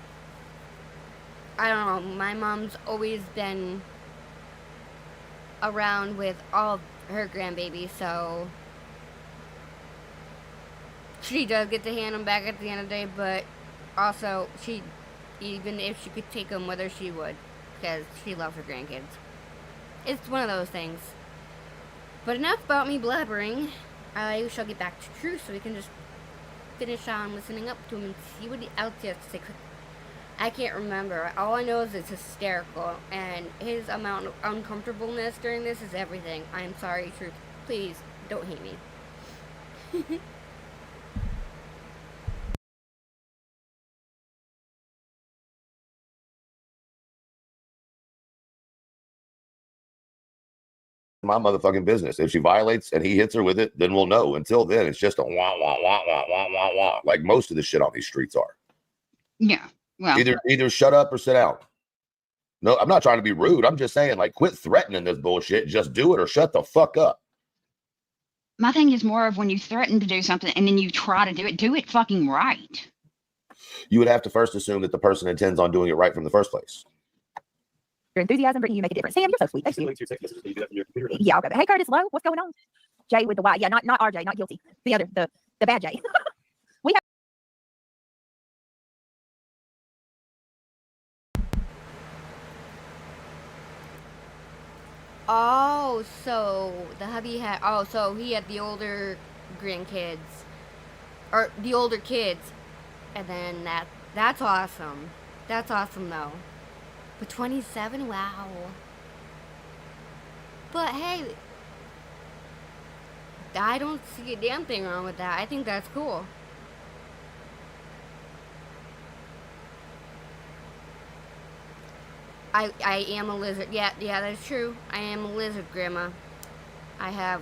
I don't know, my mom's always been around with all her grandbabies, so she does get to hand them back at the end of the day, but also, even if she could take them with her, she would, because she loves her grandkids. It's one of those things. But enough about me blabbering. I shall get back to Truth so we can just finish on listening up to him and see what else he has to say. I can't remember. All I know is it's hysterical, and his amount of uncomfortableness during this is everything. I'm sorry, Truth. Please, don't hate me. My motherfucking business. If she violates and he hits her with it, then we'll know. Until then, it's just a wah wah wah wah wah wah wah, like most of the shit on these streets are. Yeah. Well, either shut up or sit down. No, I'm not trying to be rude. I'm just saying, like, quit threatening this bullshit. Just do it or shut the fuck up. my thing is more of when you threaten to do something and then you try to do it fucking right. You would have to first assume that the person intends on doing it right from the first place. Your enthusiasm, Brittany, you make a difference. Sam, you're so sweet. Thank you. Yeah, okay. Hey, Curtis, hello. What's going on? Jay with the Y. Yeah, not RJ, not guilty. The other, the bad Jay. We have. Oh, so the hubby had. Oh, so he had the older grandkids, or the older kids, and then that's awesome. That's awesome though. But 27, wow. But hey, I don't see a damn thing wrong with that. I think that's cool. I am a lizard. Yeah, that's true. I am a lizard, Grandma. I have,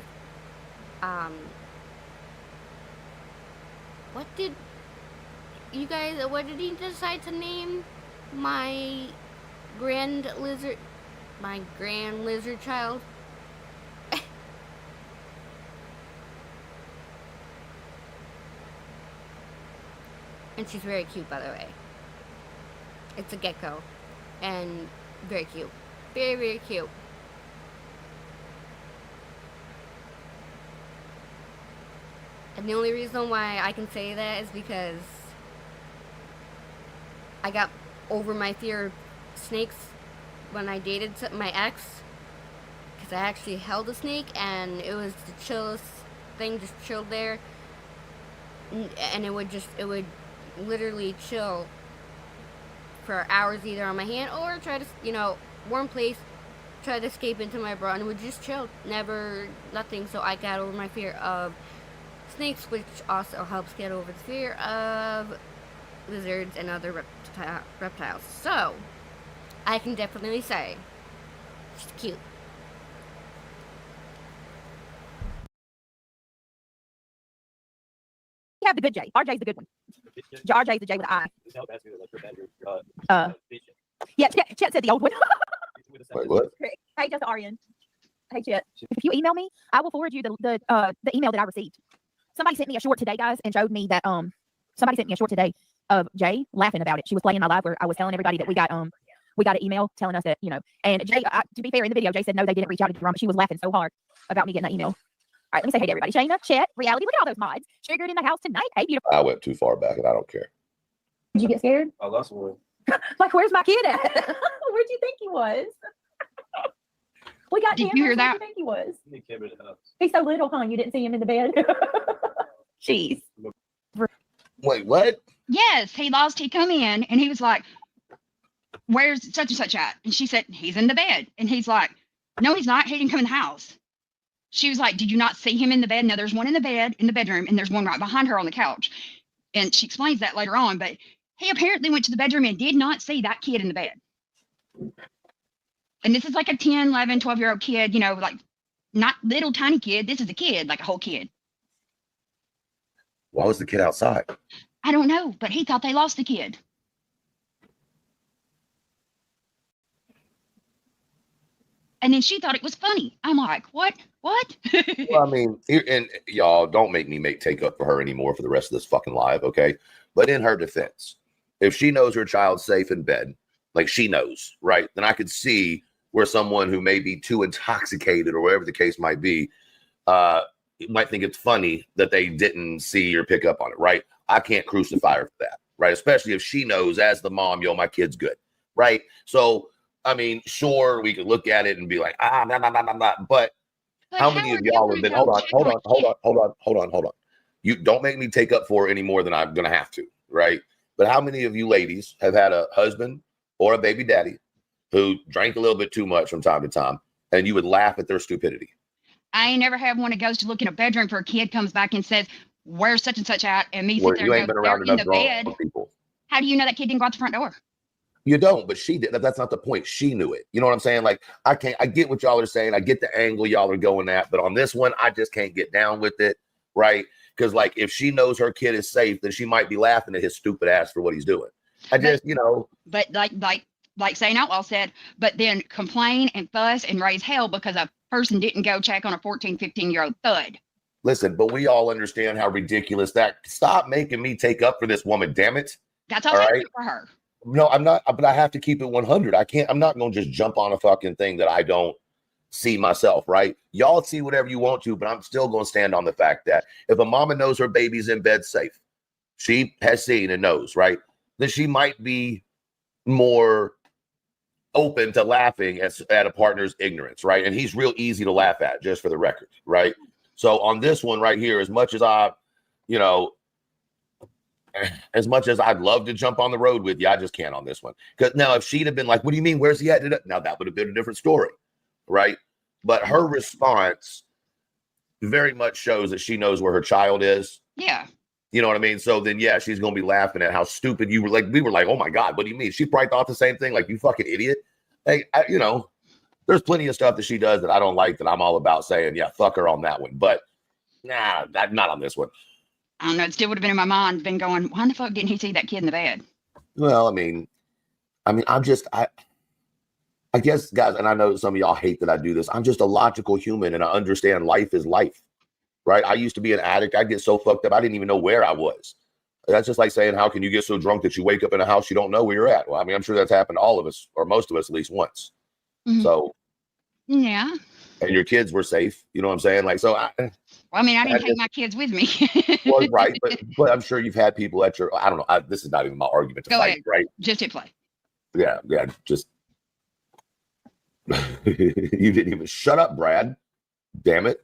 what did he decide to name my grand lizard child? And she's very cute, by the way. It's a gecko. And very cute. Very, very cute. And the only reason why I can say that is because I got over my fear of snakes when I dated my ex. Because I actually held a snake and it was the chillest thing, just chilled there. And it would literally chill for hours either on my hand or try to, warm place, try to escape into my bra, and it would just chill, nothing. So I got over my fear of snakes, which also helps get over the fear of lizards and other reptiles. So I can definitely say she's cute. We have the good J. RJ's the good one. RJ's the J with an I. Yeah, Chet said the old one. Wait, what? Hey, just Arian. Hey, Chet, if you email me, I will forward you the email that I received. Somebody sent me a short today, guys, and showed me that somebody sent me a short today of Jay laughing about it. She was playing my live where I was telling everybody that we got an email telling us that, you know, and Jay, to be fair, in the video, Jay said no, they didn't reach out to Jerome, but she was laughing so hard about me getting that email. All right, let me say hey to everybody. Shayna, Chet, Reality, look at all those mods. Triggered in the house tonight. Hey, beautiful. I went too far back and I don't care. Did you get scared? I lost one. Like, where's my kid at? Where'd you think he was? We got Did cameras. you hear that? Where'd you think he was? He came in the house. He's so little, huh? You didn't see him in the bed? Jeez. Wait, what? Yes, he come in and he was like, where's such and such at? And she said, he's in the bed. And he's like, no, he's not. He didn't come in the house. She was like, did you not see him in the bed? No, there's one in the bed, in the bedroom, and there's one right behind her on the couch. And she explains that later on, but he apparently went to the bedroom and did not see that kid in the bed. And this is like a 10, 11, 12-year-old kid, you know, like not little tiny kid. This is a kid, like a whole kid. Why was the kid outside? I don't know, but he thought they lost the kid. And then she thought it was funny. I'm like, what? What? Well, I mean, and y'all don't make me take up for her anymore for the rest of this fucking live, okay? But in her defense, if she knows her child's safe in bed, like she knows, right? Then I could see where someone who may be too intoxicated or whatever the case might be, might think it's funny that they didn't see or pick up on it, right? I can't crucify her for that, right? Especially if she knows as the mom, yo, my kid's good, right? So, I mean, sure, we could look at it and be like, nah. But how many of y'all have been, hold on. You don't make me take up for it any more than I'm going to have to, right? But how many of you ladies have had a husband or a baby daddy who drank a little bit too much from time to time, and you would laugh at their stupidity? I ain't never had one that goes to look in a bedroom for a kid, comes back and says, where's such and such at? And me sit there and go, they're in the bed. People. How do you know that kid didn't go out the front door? You don't, but she did. That's not the point. She knew it. You know what I'm saying? Like, I get what y'all are saying. I get the angle y'all are going at, but on this one, I just can't get down with it, right? Because, like, if she knows her kid is safe, then she might be laughing at his stupid ass for what he's doing. You know. But like St. Outlaw said, but then complain and fuss and raise hell because a person didn't go check on a 14, 15-year-old thud. Listen, but we all understand how ridiculous that. Stop making me take up for this woman, damn it. That's all right for her. No, I'm not, but I have to keep it 100. I'm not going to just jump on a fucking thing that I don't see myself, right? Y'all see whatever you want to, but I'm still going to stand on the fact that if a mama knows her baby's in bed safe, she has seen and knows, right? Then she might be more open to laughing at a partner's ignorance, right? And he's real easy to laugh at, just for the record, right? So on this one right here, as much as I'd love to jump on the road with you, I just can't on this one. Because now if she'd have been like, what do you mean? Where's he at? Now that would have been a different story, right? But her response very much shows that she knows where her child is. Yeah. You know what I mean? So then, yeah, she's going to be laughing at how stupid you were. Like, we were like, oh my God, what do you mean? She probably thought the same thing. Like, you fucking idiot. Hey, there's plenty of stuff that she does that I don't like, that I'm all about saying, yeah, fuck her on that one. But nah, not on this one. I don't know. It still would have been in my mind, been going, why the fuck didn't he see that kid in the bed? Well, I mean, I guess, guys, and I know some of y'all hate that I do this. I'm just a logical human, and I understand life is life, right? I used to be an addict. I get so fucked up, I didn't even know where I was. That's just like saying, how can you get so drunk that you wake up in a house you don't know where you're at? Well, I mean, I'm sure that's happened to all of us, or most of us at least once. Mm-hmm. So, yeah. And your kids were safe. You know what I'm saying? Like, so I didn't take my kids with me. Well, right. But I'm sure you've had people at your, I don't know. This is not even my argument to Go fight, ahead. right? Just hit play. Yeah. Just, you didn't even shut up, Brad. Damn it.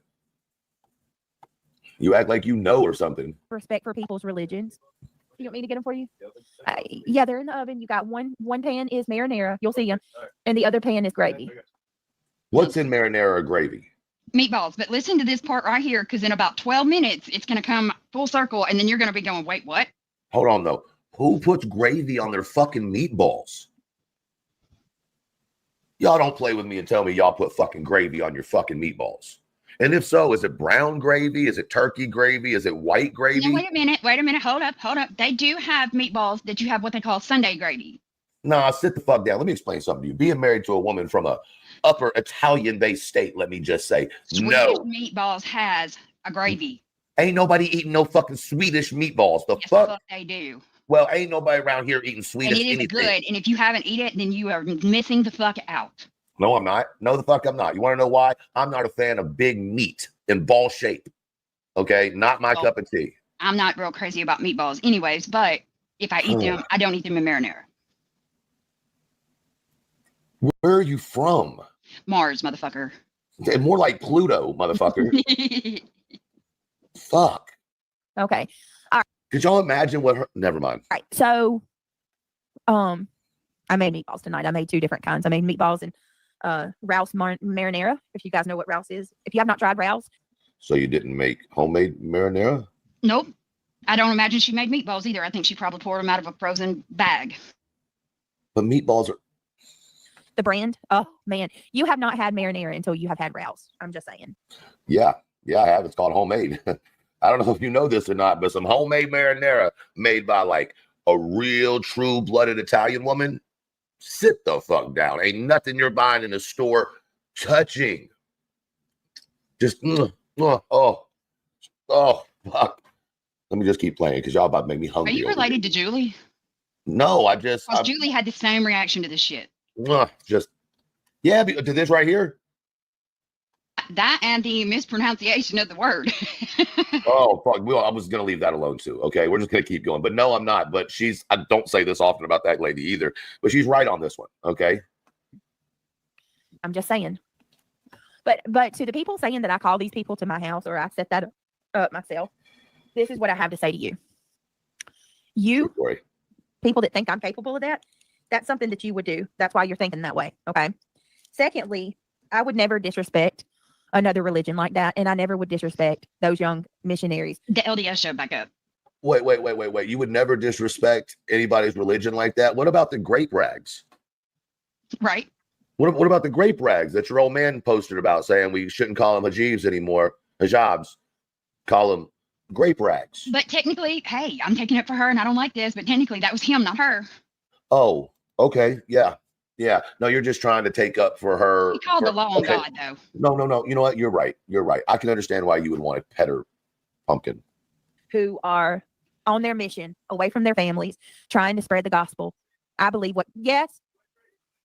You act like you know or something. Respect for people's religions. You want me to get them for you? Yeah, they're in the oven. You got one pan is marinara. You'll see them. And the other pan is gravy. What's in marinara or gravy? Meatballs. But listen to this part right here, because in about 12 minutes, it's going to come full circle, and then you're going to be going, wait, what? Hold on, though. Who puts gravy on their fucking meatballs? Y'all don't play with me and tell me y'all put fucking gravy on your fucking meatballs. And if so, is it brown gravy? Is it turkey gravy? Is it white gravy? No, wait a minute. Hold up. They do have meatballs that you have what they call Sunday gravy. Nah, sit the fuck down. Let me explain something to you. Being married to a woman from a upper Italian-based state, let me just say. Swedish No. meatballs has a gravy. Ain't nobody eating no fucking Swedish meatballs. The Yes, fuck? the fuck they do. Well, ain't nobody around here eating And Swedish it is anything. good. And if you haven't eaten it, then you are missing the fuck out. No, I'm not. No, the fuck I'm not. You want to know why? I'm not a fan of big meat in ball shape. Okay? Not my Well, cup of tea. I'm not real crazy about meatballs anyways, but if I eat them, I don't eat them in marinara. Where are you from? Mars, motherfucker. Okay, more like Pluto, motherfucker. Fuck. Okay. Could y'all imagine what her... Never mind. All right. So, I made meatballs tonight. I made 2 different kinds. I made meatballs and Rouse marinara. If you guys know what Rouse is. If you have not tried Rouse. So you didn't make homemade marinara? Nope. I don't imagine she made meatballs either. I think she probably poured them out of a frozen bag. But meatballs are... The brand. Oh man, you have not had marinara until you have had Rouse. I'm just saying. Yeah, I have. It's called homemade. I don't know if you know this or not, but some homemade marinara made by like a real true-blooded Italian woman. Sit the fuck down. Ain't nothing you're buying in the store touching. Just oh fuck. Let me just keep playing because y'all about to make me Are hungry. you related to Julie? No, Because Julie had the same reaction to this shit. Yeah, to this right here. That and the mispronunciation of the word. Oh fuck! I was gonna leave that alone too. Okay, we're just gonna keep going. But no, I'm not. But I don't say this often about that lady either. But she's right on this one. Okay. I'm just saying. But to the people saying that I call these people to my house or I set that up myself, this is what I have to say to you. You people that think I'm capable of that, that's something that you would do. That's why you're thinking that way. Okay. Secondly, I would never disrespect another religion like that. And I never would disrespect those young missionaries. The LDS showed back up. Wait. You would never disrespect anybody's religion like that? What about the grape rags? Right. What about the grape rags that your old man posted about saying we shouldn't call them hijabs anymore? Hijabs. Call them grape rags. But technically, hey, I'm taking it for her and I don't like this, but technically that was him, not her. Oh, okay. Yeah. No, you're just trying to take up for her. He called the law on God, though. No. You know what? You're right. I can understand why you would want to pet her pumpkin. Who are on their mission, away from their families, trying to spread the gospel. I believe yes,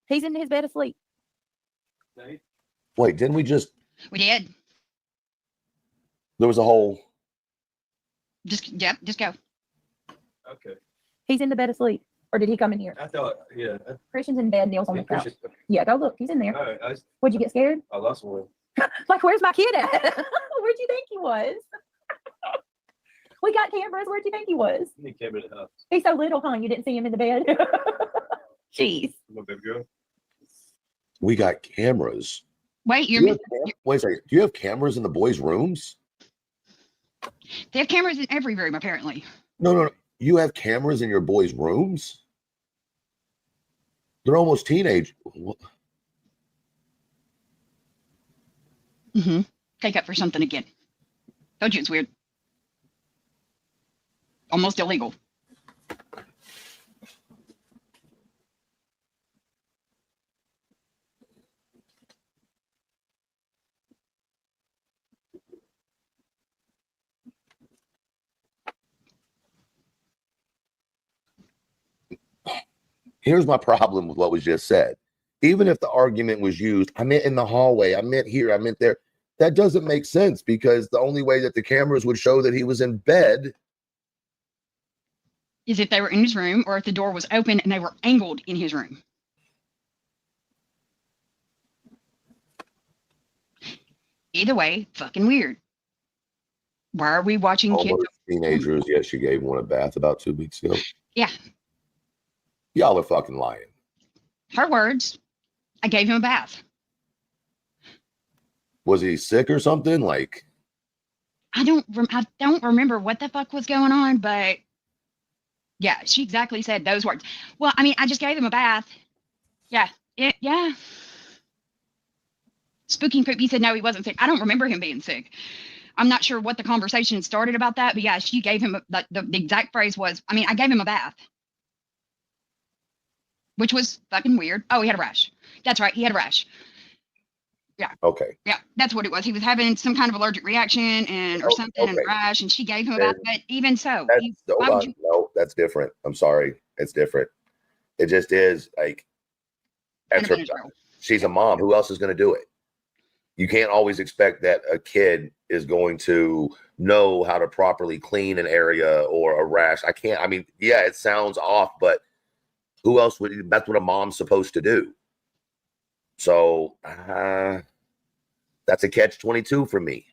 he's in his bed asleep. Wait, didn't we just... We did. There was a whole... Just go. Okay. He's in the bed asleep. Or did he come in here? I thought, yeah. Christian's in bed, Neil's on the couch. Christian's- Yeah, go look. He's in there. All right, Would you get scared? I lost one. Like, where's my kid at? Where'd you think he was? We got cameras. Where'd you think he was? You need camera in the house. He's so little, huh? You didn't see him in the bed? Jeez. My baby girl. We got cameras. Wait, Wait a second. Do you have cameras in the boys' rooms? They have cameras in every room, apparently. No. You have cameras in your boys' rooms? They're almost teenage. Mm-hmm. Take up for something again. Told you it's weird. Almost illegal. Here's my problem with what was just said. Even if the argument was used, I meant in the hallway, I meant here, I meant there. That doesn't make sense because the only way that the cameras would show that he was in bed is if they were in his room or if the door was open and they were angled in his room. Either way, fucking weird. Why are we watching almost kids? teenagers. Yes, she gave one a bath about 2 weeks ago. Yeah. Y'all are fucking lying. Her words. I gave him a bath. Was he sick or something? Like, I don't remember what the fuck was going on, but yeah, she exactly said those words. Well, I mean, I just gave him a bath. Yeah. Yeah. Spooky and creepy said no, he wasn't sick. I don't remember him being sick. I'm not sure what the conversation started about that, but yeah, she gave him the exact phrase was, I mean, I gave him a bath. Which was fucking weird. Oh, he had a rash. That's right, he had a rash. Yeah. Okay. Yeah, that's what it was. He was having some kind of allergic reaction or Oh, something and okay. rash, and she gave him about. But even so, That's, hold why would on. you? No, that's different. I'm sorry. It's different. It just is like, that's her. Benadryl. She's a mom. Who else is going to do it? You can't always expect that a kid is going to know how to properly clean an area or a rash. I can't. I mean, yeah, it sounds off, but who else would? That's what a mom's supposed to do. So that's a catch-22 for me.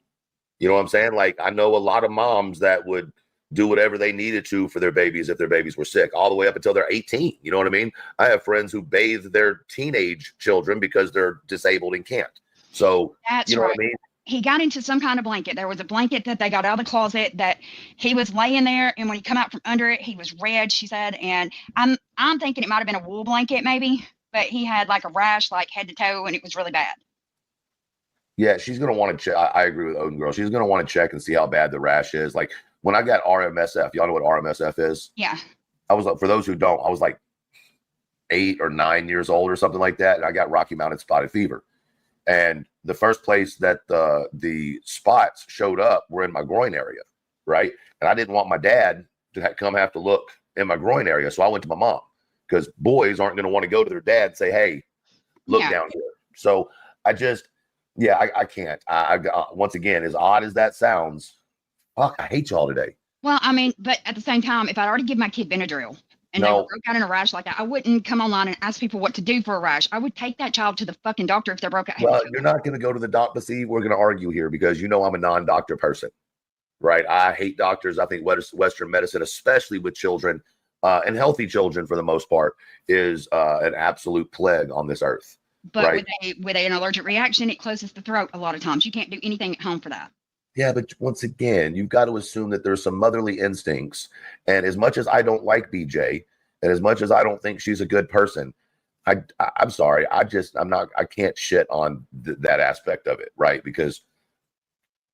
You know what I'm saying? Like, I know a lot of moms that would do whatever they needed to for their babies if their babies were sick, all the way up until they're 18. You know what I mean? I have friends who bathe their teenage children because they're disabled and can't. So, That's you know right. what I mean? He got into some kind of blanket. There was a blanket that they got out of the closet that he was laying there, and when he come out from under it, he was red, she said. And I'm thinking it might have been a wool blanket, maybe, but he had like a rash, like head to toe, and it was really bad. Yeah, she's going to want to check. I agree with Odin Girl. She's going to want to check and see how bad the rash is. Like, when I got RMSF, y'all know what RMSF is? Yeah. I was, for those who don't, I was like 8 or 9 years old or something like that. And I got Rocky Mountain spotted fever. And the first place that the spots showed up were in my groin area, right? And I didn't want my dad to come have to look in my groin area. So I went to my mom, because boys aren't going to want to go to their dad and say, hey, look down here. So I just, yeah, I can't. Once again, as odd as that sounds, fuck, I hate y'all today. Well, I mean, but at the same time, if I'd already given my kid Benadryl and they were broke out in a rash like that, I wouldn't come online and ask people what to do for a rash. I would take that child to the fucking doctor if they're broke out. Well, you're not going to go to the doctor. See, we're going to argue here because you know I'm a non-doctor person, right? I hate doctors. I think Western medicine, especially with children and healthy children for the most part, is an absolute plague on this earth. But right? with an allergic reaction, it closes the throat a lot of times. You can't do anything at home for that. Yeah, but once again, you've got to assume that there's some motherly instincts. And as much as I don't like BJ, and as much as I don't think she's a good person, I'm sorry. I can't shit on that aspect of it, right? Because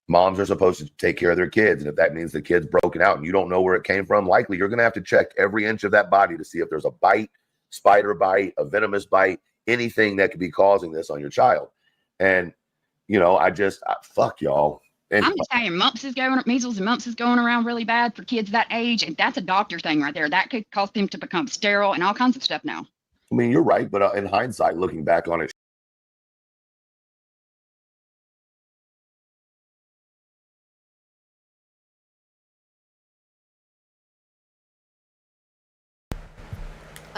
moms are supposed to take care of their kids. And if that means the kid's broken out and you don't know where it came from, likely you're going to have to check every inch of that body to see if there's a bite, spider bite, a venomous bite, anything that could be causing this on your child. And, you know, fuck y'all. And I'm just saying, measles and mumps is going around really bad for kids that age, and that's a doctor thing right there. That could cause them to become sterile and all kinds of stuff now. I mean, you're right, but in hindsight, looking back on it,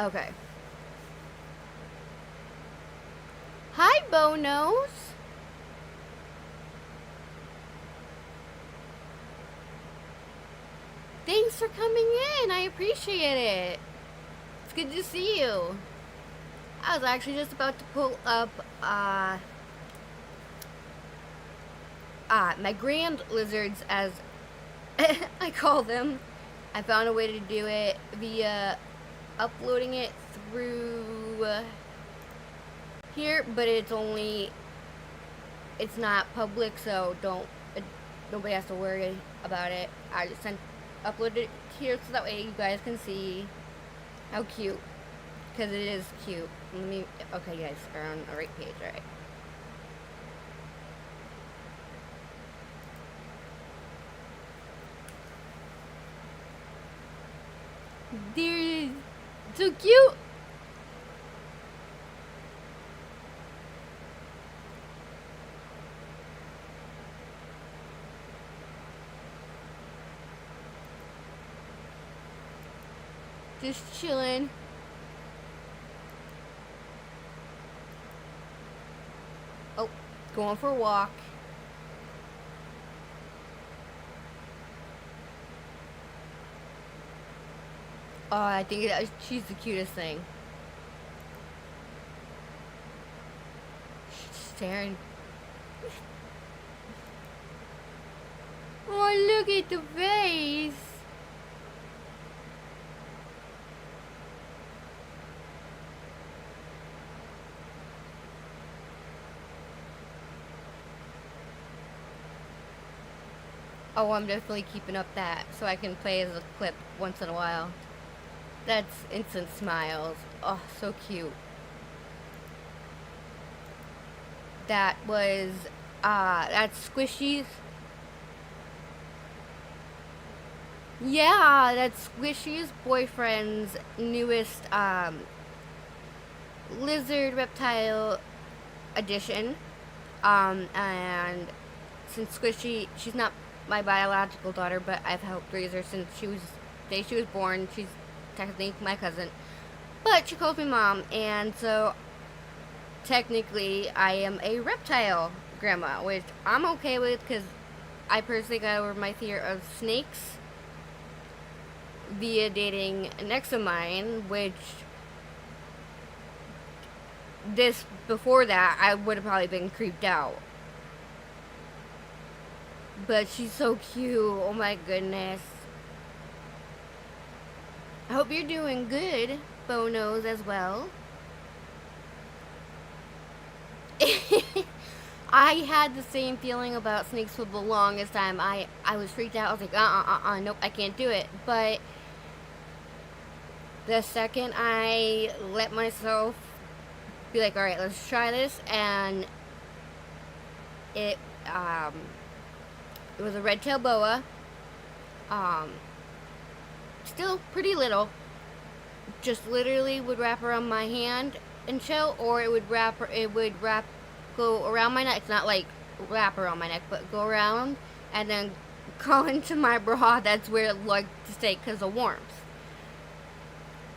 Okay. Hi, Bonos. Thanks for coming in. I appreciate it. It's good to see you. I was actually just about to pull up my grand lizards, as I call them. I found a way to do it via uploading it through here, but it's not public, so nobody has to worry about it. I just uploaded it here so that way you guys can see how cute, because it is cute. Okay, you guys are on the right page, right? They're so cute. Just chilling. Oh, going for a walk. Oh, I think she's the cutest thing. She's staring. Oh, look at the face. Oh, I'm definitely keeping up that so I can play as a clip once in a while. That's instant smiles. Oh, so cute. that was that's Squishy's. Yeah, that's Squishy's boyfriend's newest lizard reptile edition. And since Squishy, she's not my biological daughter, but I've helped raise her since the day she was born. She's technically my cousin, but she calls me mom, and so technically I am a reptile grandma, which I'm okay with because I personally got over my fear of snakes via dating an ex of mine, which before that I would have probably been creeped out. But she's so cute. Oh my goodness. I hope you're doing good, Bonos, as well. I had the same feeling about snakes for the longest time. I was freaked out. I was like, nope, I can't do it. But the second I let myself be like, all right, let's try this, and it was a red-tailed boa, still pretty little, just literally would wrap around my hand and chill, or it would go around my neck. It's not like wrap around my neck, but go around and then go into my bra. That's where it liked to stay because of warmth.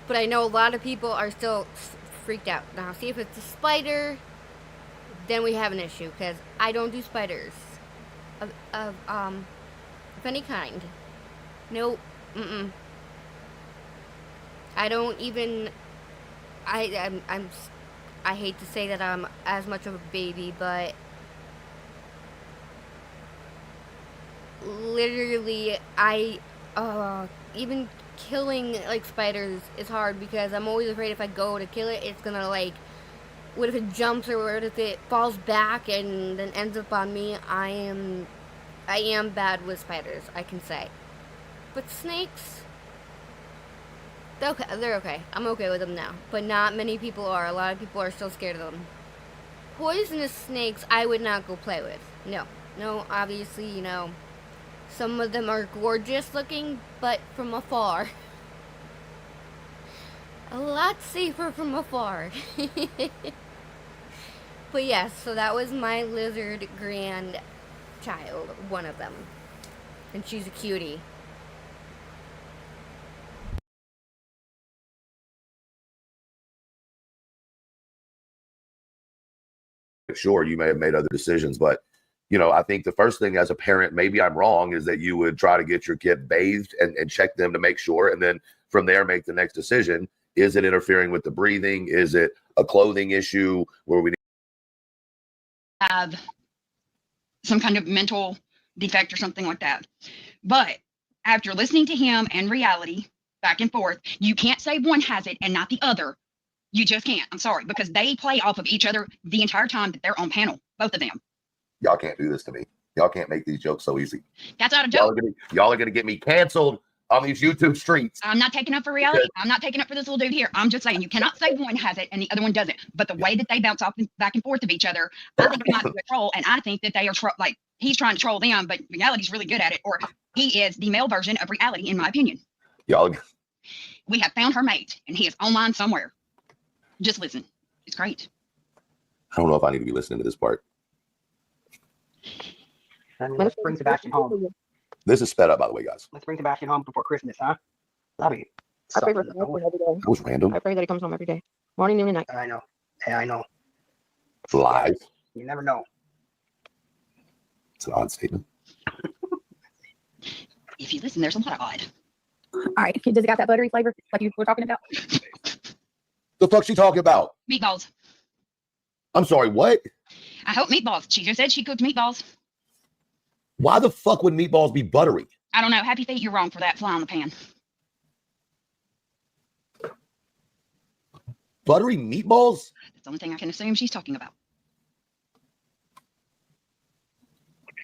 But I know a lot of people are still freaked out. Now, see if it's a spider, then we have an issue, because I don't do spiders of any kind. No, I don't even. I hate to say that I'm as much of a baby, but literally, even killing like spiders is hard because I'm always afraid if I go to kill it, it's gonna like, what if it jumps, or what if it falls back and then ends up on me? I am bad with spiders, I can say. But snakes, they're okay. I'm okay with them now, but not many people are. A lot of people are still scared of them. Poisonous snakes, I would not go play with. No, obviously, you know, some of them are gorgeous looking, but from afar. A lot safer from afar. But yes, so that was my lizard grandchild, one of them. And she's a cutie. Sure, you may have made other decisions, but you know, I think the first thing as a parent, maybe I'm wrong, is that you would try to get your kid bathed and check them to make sure, and then from there make the next decision. Is it interfering with the breathing? Is it a clothing issue where we have some kind of mental defect or something like that? But after listening to him and reality back and forth, you can't say one has it and not the other. You just can't. I'm sorry, because they play off of each other the entire time that they're on panel, both of them. Y'all can't do this to me. Y'all can't make these jokes so easy. That's not a joke. Y'all are gonna get me canceled on these YouTube streets. I'm not taking up for reality. I'm not taking up for this little dude here. I'm just saying you cannot say one has it and the other one doesn't. But the way that they bounce off back and forth of each other, I think it might be a troll, and I think that they are like he's trying to troll them, but reality's really good at it, or he is the male version of reality, in my opinion. Y'all, we have found her mate, and he is online somewhere. Just listen. It's great. I don't know if I need to be listening to this part. Let's bring Sebastian home. This is sped up, by the way, guys. Let's bring Sebastian home before Christmas, huh? That'll be. I pray for Sebastian every day. That was random. I pray that he comes home every day, morning, noon, and night. I know. Yeah, I know. Live. You never know. It's an odd statement. If you listen, there's a lot of odd. All right, does it got that buttery flavor like you were talking about? The fuck's she talking about? Meatballs. I'm sorry, what? I hope meatballs. She just said she cooked meatballs. Why the fuck would meatballs be buttery? I don't know. Happy Feet, you're wrong for that. Fly on the pan. Buttery meatballs? That's the only thing I can assume she's talking about.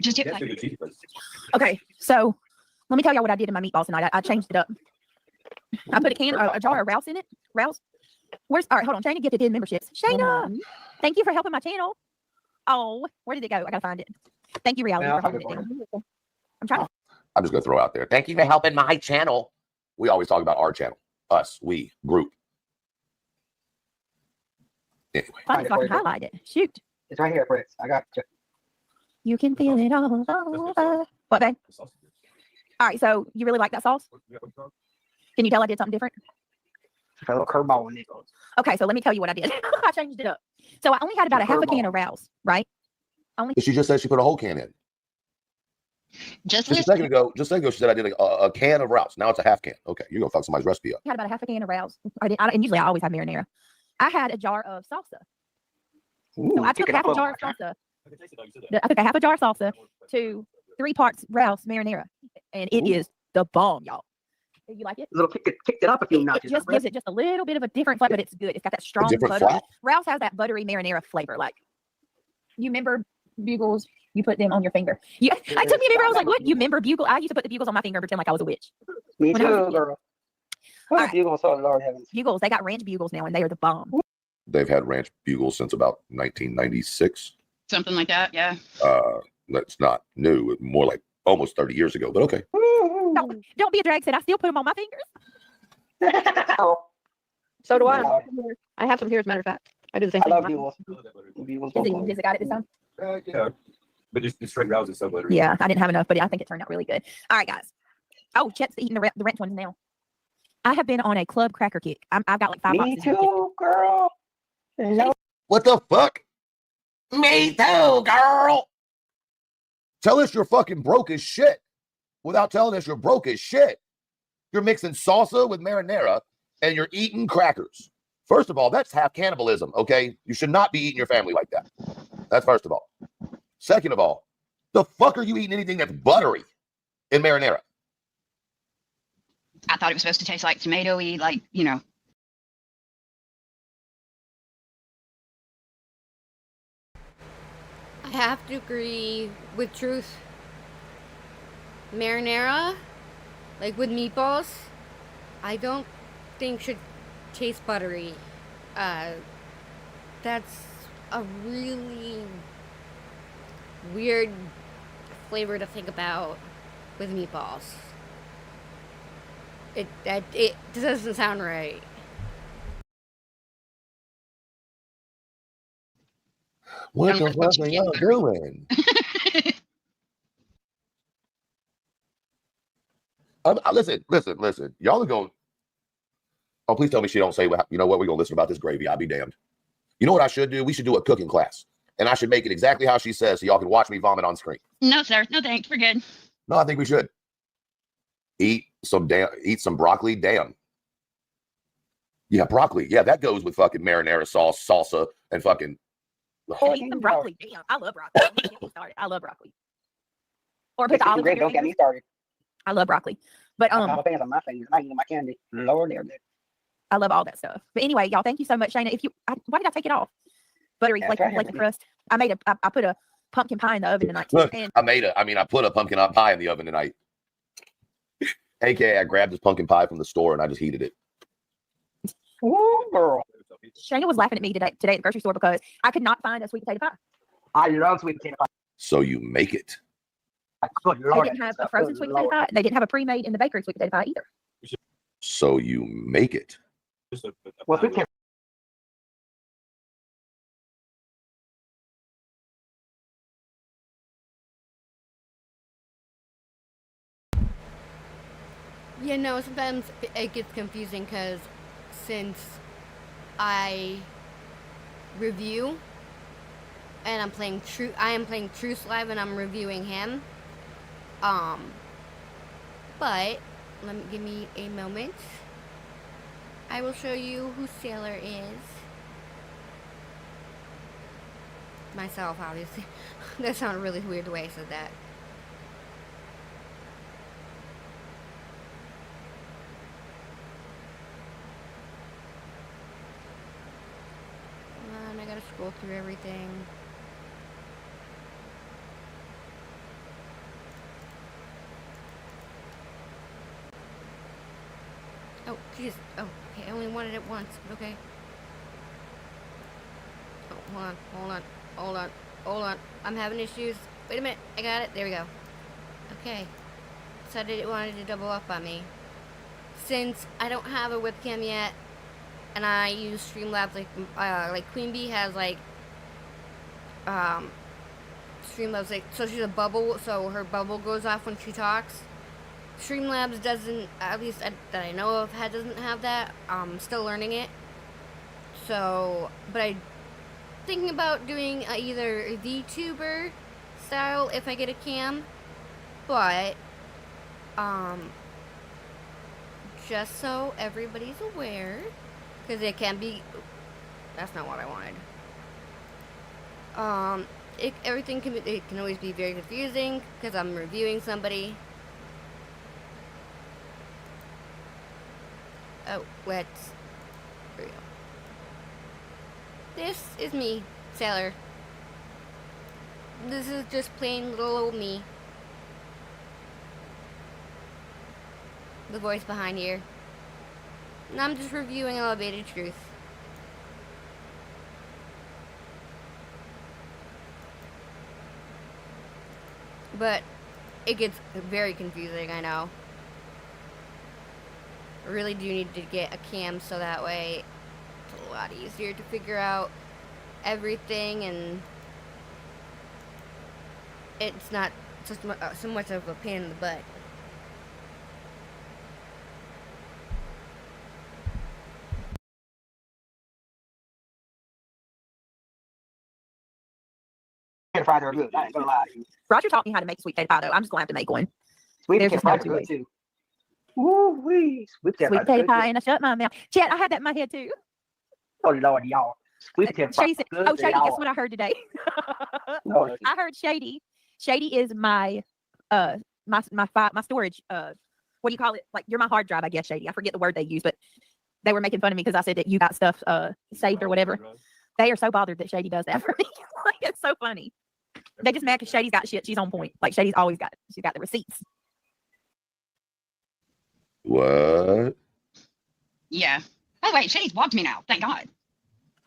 Just hit play. Okay, so let me tell y'all what I did in my meatballs tonight. I changed it up. I put a jar of Rouse in it. Rouse. All right, hold on. Shayna gifted his memberships. Shayna, thank you for helping my channel. Oh, where did it go? I gotta find it. Thank you, Reality, Yeah, I'll for find holding it it for down. I'm trying to I'm just gonna throw out there. Thank you for helping my channel. We always talk about our channel, us, we, group. Anyway, find it so I can highlight it. Shoot. It's right here, Fritz. I got you. You can feel it all over. What, babe? All right, so you really like that sauce? Can you tell I did something different? A little curveball in it. Okay, so let me tell you what I did. I changed it up. So I only had about a half a can of Rouse, right? Only she just said she put a whole can in. Just Just a listen. second ago, she said I did a can of Rouse. Now it's a half can. Okay, you're gonna fuck somebody's recipe up. had about a half a can of Rouse. And usually I always have marinara. I had a jar of salsa. Ooh, So I took picking half up a jar of huh? salsa. I took a half a jar of salsa to 3 parts Rouse marinara, and it is the bomb, y'all. You like it? A little kicked it up a few It notches. just gives it just a little bit of a different flavor, but it's good. It's got that strong different buttery. flavor? Rouse has that buttery marinara flavor. Like, you remember Bugles? You put them on your finger. Yeah, I took me a minute. I was like, "What? You remember Bugle?" I used to put the Bugles on my finger and pretend like I was a witch. Me when I was a too, kid. girl. All What right. Bugles, oh Lord heavens. Bugles, they got ranch Bugles now, and they are the bomb. They've had ranch bugles since about 1996. Something like that, yeah. That's not new. More like almost 30 years ago. But okay. Don't be a drag. Said I still put them on my fingers. So do I. Yeah. I have some here, as a matter of fact. I do the same I thing. love with mine. Bugles. Is it got it this time? Yeah. But just straight rouse is so buttery. Yeah, I didn't have enough, but I think it turned out really good. All right, guys. Oh, Chet's eating the ranch ones now. I have been on a club cracker kick. I've got like 5 Me boxes. too, girl. Hello. What the fuck? Me too, girl. Tell us you're fucking broke as shit without telling us you're broke as shit. You're mixing salsa with marinara and you're eating crackers. First of all, that's half cannibalism, okay? You should not be eating your family like that. That's first of all. Second of all, the fuck are you eating anything that's buttery in marinara? I thought it was supposed to taste like tomatoey, like, you know. I have to agree with Truth. Marinara, like with meatballs, I don't think should taste buttery. That's a really weird flavor to think about with meatballs. It doesn't sound right. What Sounds the like what fuck you are get y'all buttery. doing? Listen. Y'all are going. Oh, please tell me she don't say, well, you know what? We're going to listen about this gravy. I'll be damned. You know what I should do? We should do a cooking class. And I should make it exactly how she says so y'all can watch me vomit on screen. No, sir. No, thanks. We're good. No, I think we should. Eat some broccoli. Damn. Yeah, broccoli. Yeah, that goes with fucking marinara sauce, salsa, and fucking. And eat some broccoli. Damn, I love broccoli. Don't get me started. I love broccoli. Or put the olives on your Don't get me fingers. started. I love broccoli. But I'm a fan of my fingers. I'm eating my candy. Lord, there. I love all that stuff. But anyway, y'all, thank you so much, Shayna. Why did I take it off? Buttery, Yeah, like try it. crust. I put a pumpkin pie in the oven tonight. Look, And I put a pumpkin pie in the oven tonight. AKA, I grabbed this pumpkin pie from the store and I just heated it. Ooh, girl. Shayna was laughing at me today at the grocery store because I could not find a sweet potato pie. I love sweet potato pie. So you make it. Good They Lord. didn't have a frozen sweet potato pie. They didn't have a pre-made in the bakery sweet potato pie either. So you make it. Well, sweet potato You know, sometimes it gets confusing because since I review and I am playing Truth Live and I'm reviewing him. But give me a moment. I will show you who Sailor is. Myself, obviously. That sounded really weird the way I said that. I gotta scroll through everything. Oh, jeez. Oh, okay. I only wanted it once. Okay. Oh, hold on. Hold on. I'm having issues. Wait a minute. I got it. There we go. Okay. Decided it wanted to double up on me. Since I don't have a webcam yet, and I use Streamlabs like Queen Bee has Streamlabs so she's a bubble, so her bubble goes off when she talks. Streamlabs doesn't, at least that I know of, doesn't have that. I'm still learning it. So, but I'm thinking about doing either a VTuber style if I get a cam, but just so everybody's aware, because it can be. That's not what I wanted. Everything can always be very confusing because I'm reviewing somebody. Oh, here we go. This is me, Sailor. This is just plain little old me. The voice behind here. And I'm just reviewing Elevated Truth. But it gets very confusing, I know. I really do need to get a cam so that way it's a lot easier to figure out everything and it's not so much of a pain in the butt. Potato fries are good. I ain't gonna lie to you. Roger taught me how to make sweet potato pie, though. I'm just going to have to make one. Sweet There's potato just no fries are two good too. Woo wee. Sweet potato Sweet fries are potato good pie, too. and I shut my mouth. Chat, I had that in my head, too. Oh Lord, y'all. Sweet potato fries Shady said, are good. oh, They Shady, guess are. what I heard today? No, I heard Shady. Shady is my storage, what do you call it? Like, you're my hard drive, I guess, Shady. I forget the word they use, but they were making fun of me because I said that you got stuff saved or whatever. They are so bothered that Shady does that for me. Like, it's so funny. They just mad because Shady's got shit. She's on point. Like, she's got the receipts. What? Yeah. By the way, Shady's blocked me now. Thank God.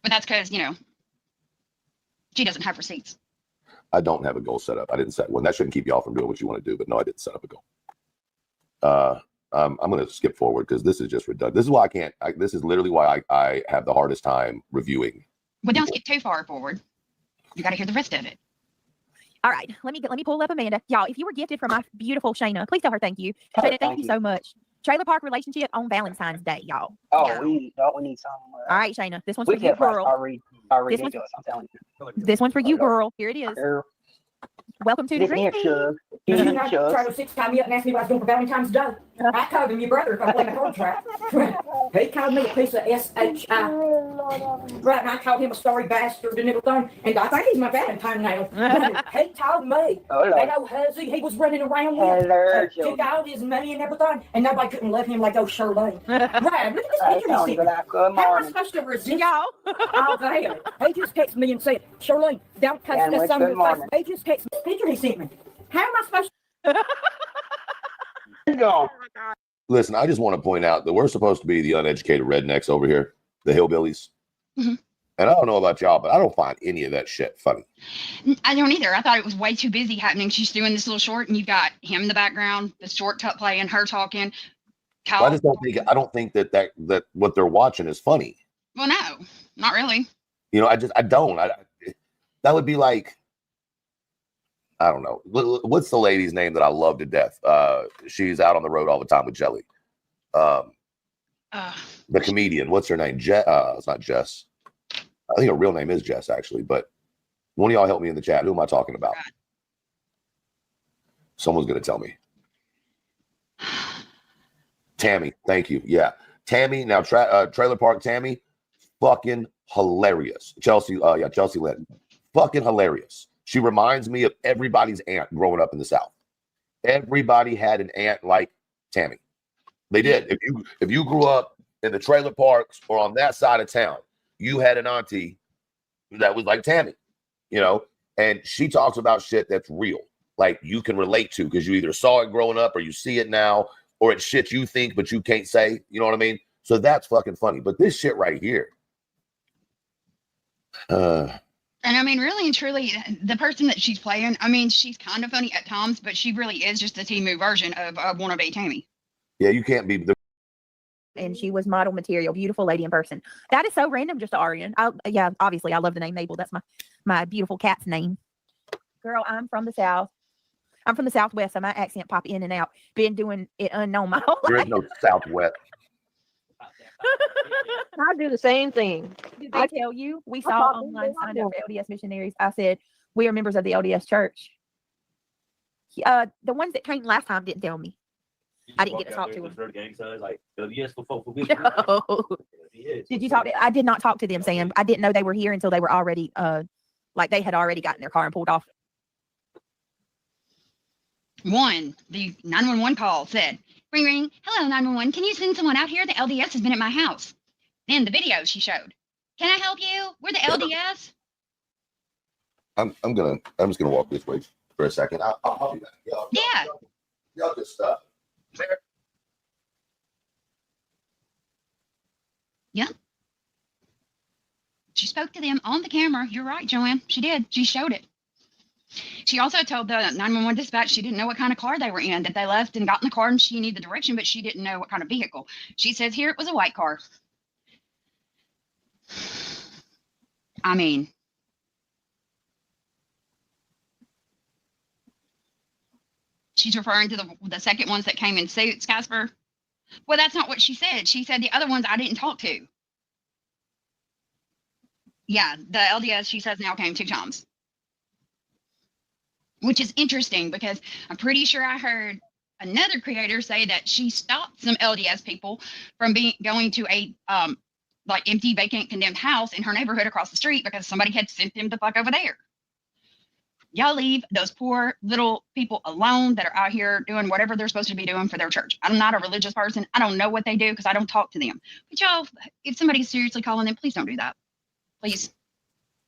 But that's because, she doesn't have receipts. I don't have a goal set up. I didn't set one. That shouldn't keep y'all from doing what you want to do. But no, I didn't set up a goal. I'm going to skip forward because this is just redundant. This is why I can't. This is literally why I have the hardest time reviewing. But don't skip too far forward. You got to hear the rest of it. All right, let me pull up Amanda. Y'all, if you were gifted from my beautiful Shayna, please tell her thank you. Shayna, thank you so much. Trailer Park Relationship on Valentine's Day, y'all. Oh, Yeah. we need some. All right, Shayna, this one's for Sweet you, potato fries girl. are ridiculous. I'm telling you. This one's for you, girl. Here it is. Girl, Welcome to the Listen here, dream. Shug. You Listen know, here, Shug. Travis 6 called me up and asked me what I was doing for Valentine's Day. I called him your brother if I played my contract. He called me a piece of S-H-I. Right, and I called him a sorry bastard and everything. And I think he's my Valentine now. He told me Oh, Lord. that old hussy he was running around with Hello, took Shug. all his money and everything, and nobody couldn't love him like old Shirley. Right, look at this Hey, picture Tony, he but sent. good How am I morning. supposed to resist Y'all. all that? He just texted me and said, Shirley, don't post Sandwich, this on good your morning. Facebook. He just texted me this picture he sent me. How am I supposed Go. Listen, I just want to point out that we're supposed to be the uneducated rednecks over here, the hillbillies. Mhm. And I don't know about y'all, but I don't find any of that shit funny. I don't either. I thought it was way too busy happening. She's doing this little short, and you've got him in the background, the short cut playing, her talking. Kyle. I just don't think. I don't think that what they're watching is funny. Well, no, not really. You know, I don't. That would be like, I don't know. What's the lady's name that I love to death? She's out on the road all the time with Jelly. The comedian. What's her name? It's not Jess. I think her real name is Jess, actually. But one of y'all help me in the chat. Who am I talking about? Someone's going to tell me. Tammy. Thank you. Yeah. Tammy. Now, Trailer Park Tammy. Fucking hilarious. Chelsea Lynn. Fucking hilarious. She reminds me of everybody's aunt growing up in the South. Everybody had an aunt like Tammy. They did. If you grew up in the trailer parks or on that side of town, you had an auntie that was like Tammy, you know, and she talks about shit that's real, like you can relate to because you either saw it growing up or you see it now, or it's shit you think but you can't say. You know what I mean? So that's fucking funny. But this shit right here, And I mean, really and truly, the person that she's playing, I mean, she's kind of funny at times, but she really is just the Timu version of wannabe Tammy. Yeah, you can't be the And she was model material, beautiful lady in person. That is so random, just Arian. Yeah, obviously, I love the name Mabel. That's my beautiful cat's name. Girl, I'm from the South. I'm from the Southwest, so my accent pop in and out. Been doing it unknown my whole there life. is no Southwest. I do the same thing. Did they tell you? We saw online signed up for LDS missionaries. I said, we are members of the LDS church. The ones that came last time didn't tell me. I didn't get to talk to them. Like, yes, for No. Did you talk to? I did not talk to them, Sam. I didn't know they were here until they were already, like they had already gotten their car and pulled off. The 911 call said, ring, ring. Hello, 911. Can you send someone out here? The LDS has been at my house. Then the video she showed. Can I help you? We're the LDS. I'm just gonna walk this way for a second. I'll be back. Yeah. Y'all just Yeah. She spoke to them on the camera. You're right, Joanne. She did. She showed it. She also told the 911 dispatch she didn't know what kind of car they were in, that they left and got in the car and she needed the direction, but she didn't know what kind of vehicle. She says here it was a white car. I mean, she's referring to the second ones that came in suits, Casper. Well, that's not what she said. She said the other ones I didn't talk to. Yeah, the LDS, she says, now came 2 times. Which is interesting because I'm pretty sure I heard another creator say that she stopped some LDS people from going to a like empty, vacant, condemned house in her neighborhood across the street because somebody had sent them the fuck over there. Y'all leave those poor little people alone that are out here doing whatever they're supposed to be doing for their church. I'm not a religious person. I don't know what they do because I don't talk to them. But y'all, if somebody's seriously calling them, please don't do that. Please.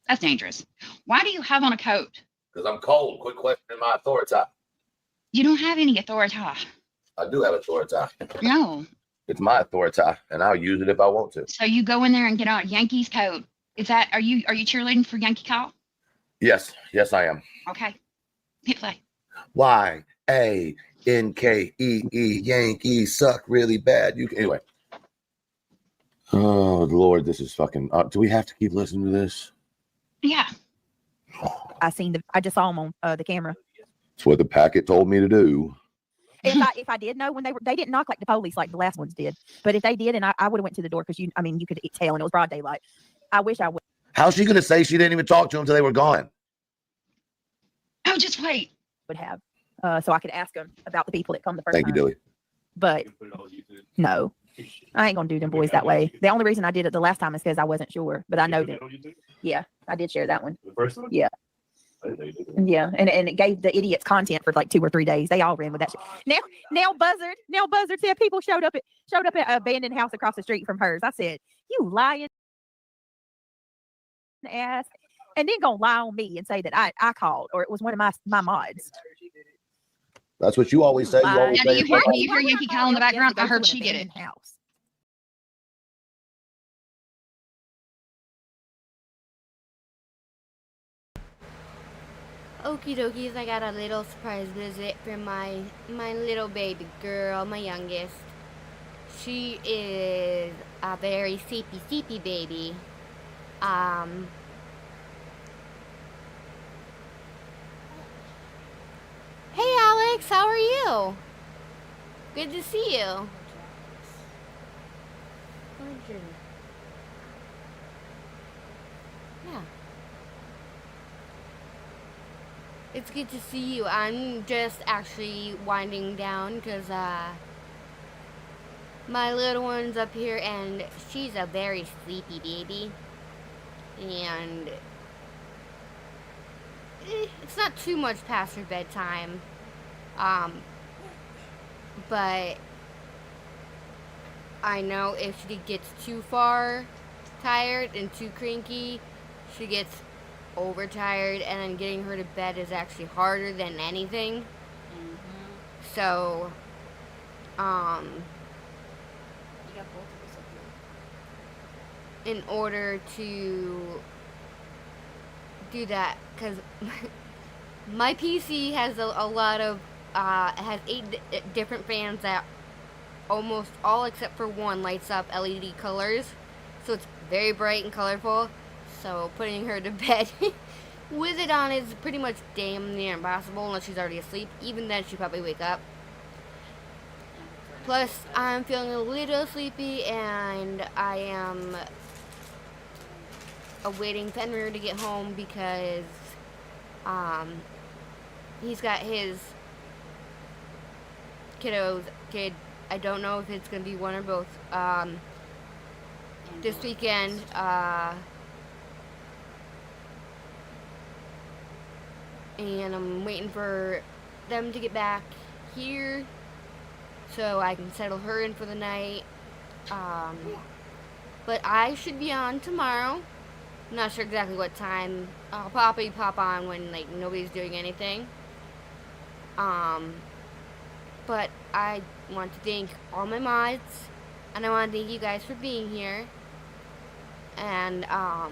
That's dangerous. Why do you have on a coat? Because I'm cold. Quit questioning my authority. You don't have any authority. I do have authority. No. It's my authority, and I'll use it if I want to. So you go in there and get on a Yankees coat. Is that are you cheerleading for Yankee Kyle? Yes, I am. Okay. Hit play. YANKEE. Yankees suck really bad. Anyway. Oh Lord, this is fucking. Do we have to keep listening to this? Yeah. I just saw them on the camera. It's what the packet told me to do. If I did know when they didn't knock like the police like the last ones did, but if they did, and I would have went to the door because you could tell and it was broad daylight. I wish I would. How's she gonna say she didn't even talk to them until they were gone? Oh, just wait. Would have, so I could ask them about the people that come the first Thank time. you, Dilly. But no, I ain't gonna do them boys that way. The only reason I did it the last time is because I wasn't sure, but I know that. Yeah, I did share that one. The first one? Yeah. Yeah, and it gave the idiots content for like 2 or 3 days. They all ran with that shit. Now Buzzard said people showed up at an abandoned house across the street from hers. I said, you lying ass, and then gonna lie on me and say that I called or it was one of my mods. That's what you always say. You always Now, say do you hear Yankee Kyle in the background? I heard she did it. House. Okie dokies, I got a little surprise visit from my little baby girl, my youngest. She is a very sleepy baby. Hey Alex, how are you? Good to see you. Yeah. It's good to see you. I'm just actually winding down because my little one's up here and she's a very sleepy baby. And it's not too much past her bedtime. But I know if she gets too far tired and too cranky, she gets overtired, and then getting her to bed is actually harder than anything. So, in order to do that because my PC has a lot of it has 8 different fans that almost all except for one lights up LED colors, so it's very bright and colorful. So putting her to bed with it on is pretty much damn near impossible unless she's already asleep. Even then, she'd probably wake up. Plus, I'm feeling a little sleepy, and I am awaiting Fenrir to get home because he's got his kid. I don't know if it's gonna be one or both. This weekend, and I'm waiting for them to get back here so I can settle her in for the night. But I should be on tomorrow. I'm not sure exactly what time. I'll probably pop on when like nobody's doing anything. But I want to thank all my mods, and I want to thank you guys for being here. And huh?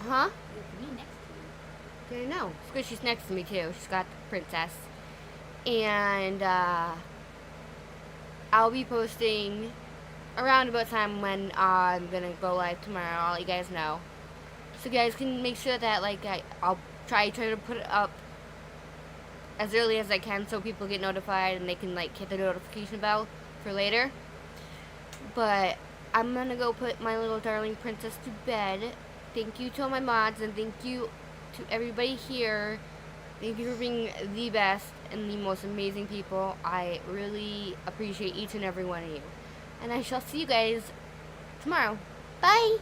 I don't know. Squishy's next to me too. She's got the princess. And I'll be posting around about time when I'm gonna go live tomorrow. I'll let you guys know. So you guys can make sure that like I'll try to put it up as early as I can so people get notified and they can like hit the notification bell for later. But I'm gonna go put my little darling princess to bed. Thank you to all my mods, and thank you to everybody here. Thank you for being the best and the most amazing people. I really appreciate each and every one of you. And I shall see you guys tomorrow. Bye!